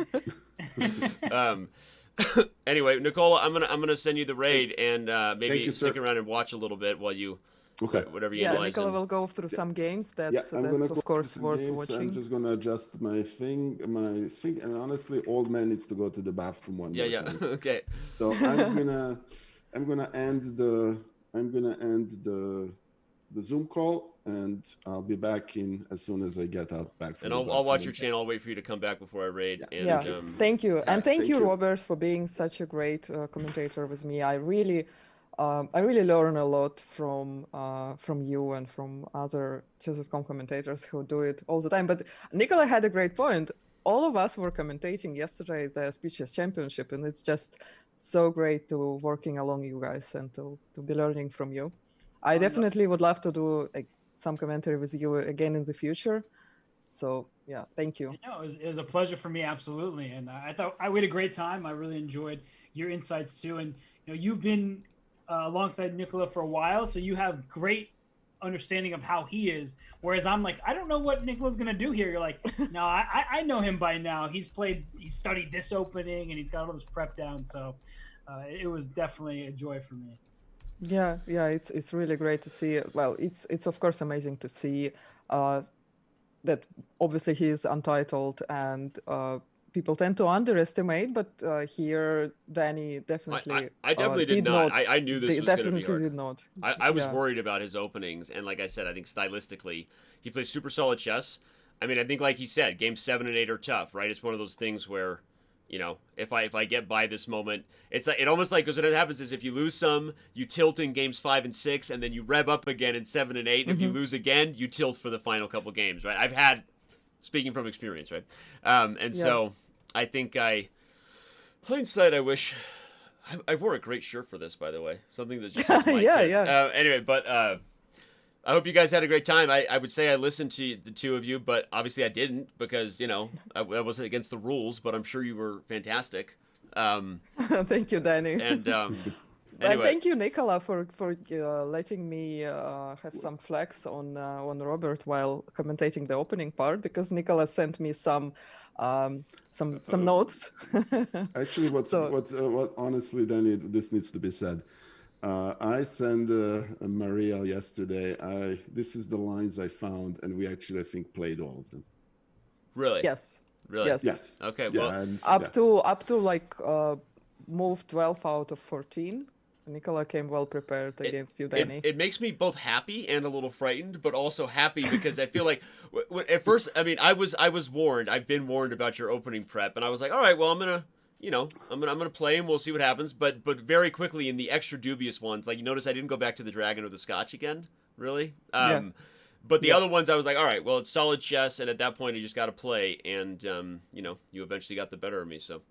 Anyway, Nikola, I'm gonna send you the raid and maybe stick around and watch a little bit while you whatever you analyze. Nikola will go through some games. That's of course worth watching. I'm just gonna adjust my thing, and honestly, old man needs to go to the bathroom one more time. Okay. So I'm gonna end the Zoom call, and I'll be back in as soon as I get out back from. And I'll watch your channel. I'll wait for you to come back before I raid. Yeah. Thank you, and thank you, Robert, for being such a great commentator with me. I really learn a lot from you and from other Chess.com commentators who do it all the time. But Nikola had a great point. All of us were commentating yesterday the Speeches Championship, and it's just so great to working along you guys and to be learning from you. I definitely would love to do some commentary with you again in the future. So yeah, thank you. No, it was a pleasure for me, absolutely. And I thought we had a great time. I really enjoyed your insights too. And you've been alongside Nikola for a while, so you have great understanding of how he is. Whereas I'm like, I don't know what Nikola's gonna do here. You're like, no, I know him by now. He studied this opening and he's got all this prep down. So it was definitely a joy for me. Yeah, it's really great to see. Well, it's of course amazing to see that obviously he is untitled and people tend to underestimate, but here Danny definitely. I definitely did not. I knew this was going to be hard. Definitely did not. I was worried about his openings, and like I said, I think stylistically he plays super solid chess. I mean, I think like he said, games 7 and 8 are tough, right? It's one of those things where you know, if I get by this moment, it's like, it almost like, because what happens is if you lose some, you tilt in games 5 and 6, and then you rev up again in 7 and 8. And if you lose again, you tilt for the final couple games, right? I've had, speaking from experience, right? So I think hindsight, I wish I wore a great shirt for this, by the way. Something that just says my kids. Anyway, but I hope you guys had a great time. I would say I listened to the two of you, but obviously I didn't because, you know, I wasn't against the rules, but I'm sure you were fantastic. Thank you, Danny. And anyway. Thank you, Nikola, for letting me have some flex on Robert while commentating the opening part, because Nikola sent me some notes. Actually, what honestly, Danny, this needs to be said. I sent Maria yesterday. This is the lines I found, and we actually, I think, played all of them. Really? Yes. Really? Yes. Okay. Yeah, Well, and, up to like move 12 out of 14. Nikola came well prepared against you, Danny. It makes me both happy and a little frightened, but also happy because I feel like at first, I mean, I was warned. I've been warned about your opening prep, and I was like, all right, well, I'm gonna play and we'll see what happens. But very quickly in the extra dubious ones, like you notice, I didn't go back to the dragon or the scotch again, really. But the other ones, I was like, all right, well, it's solid chess, and at that point, you just got to play, and you eventually got the better of me. So.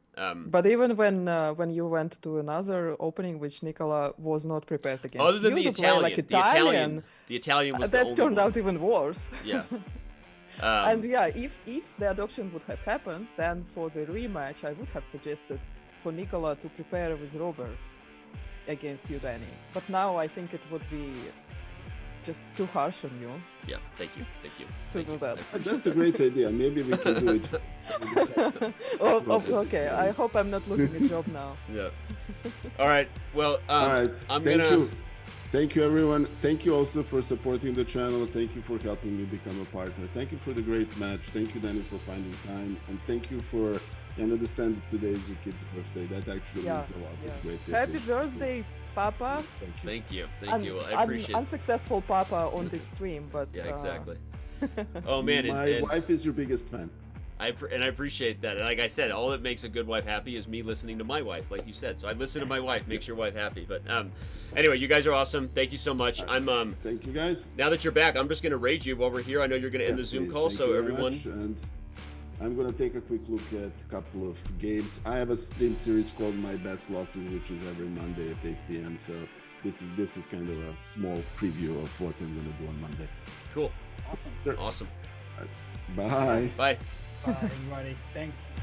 But even when you went to another opening, which Nikola was not prepared against, other than the Italian, like the Italian was the only that turned one. out even worse. Yeah. And yeah, if the adoption would have happened, then for the rematch, I would have suggested for Nikola to prepare with Robert against you, Danny. But now I think it would be just too harsh on you. Yeah, thank you. To do that. That's a great idea. Maybe we can do it. Okay. I hope I'm not losing a job now. Yeah. All right. Well, all right. Thank you, everyone. Thank you also for supporting the channel. Thank you for helping me become a partner. Thank you for the great match. Thank you, Danny, for finding time. And thank you for, I understand today is your kid's birthday. That actually means a lot. Yeah. It's great. Happy birthday, Papa. Thank you. Well, I appreciate it. Unsuccessful Papa on this stream, but... Yeah, exactly. Oh, man. My wife is your biggest fan. I appreciate that. And like I said, all that makes a good wife happy is me listening to my wife, like you said. So I listen to my wife, makes your wife happy. But anyway, you guys are awesome. Thank you so much. Thank you, guys. Now that you're back, I'm just going to raid you while we're here. I know you're going to end the Zoom call, so everyone. And I'm going to take a quick look at a couple of games. I have a stream series called My Best Losses, which is every Monday at 8 p.m. So this is kind of a small preview of what I'm going to do on Monday. Cool. Awesome. Sure. Awesome. Bye. Bye. Bye, everybody. Thanks.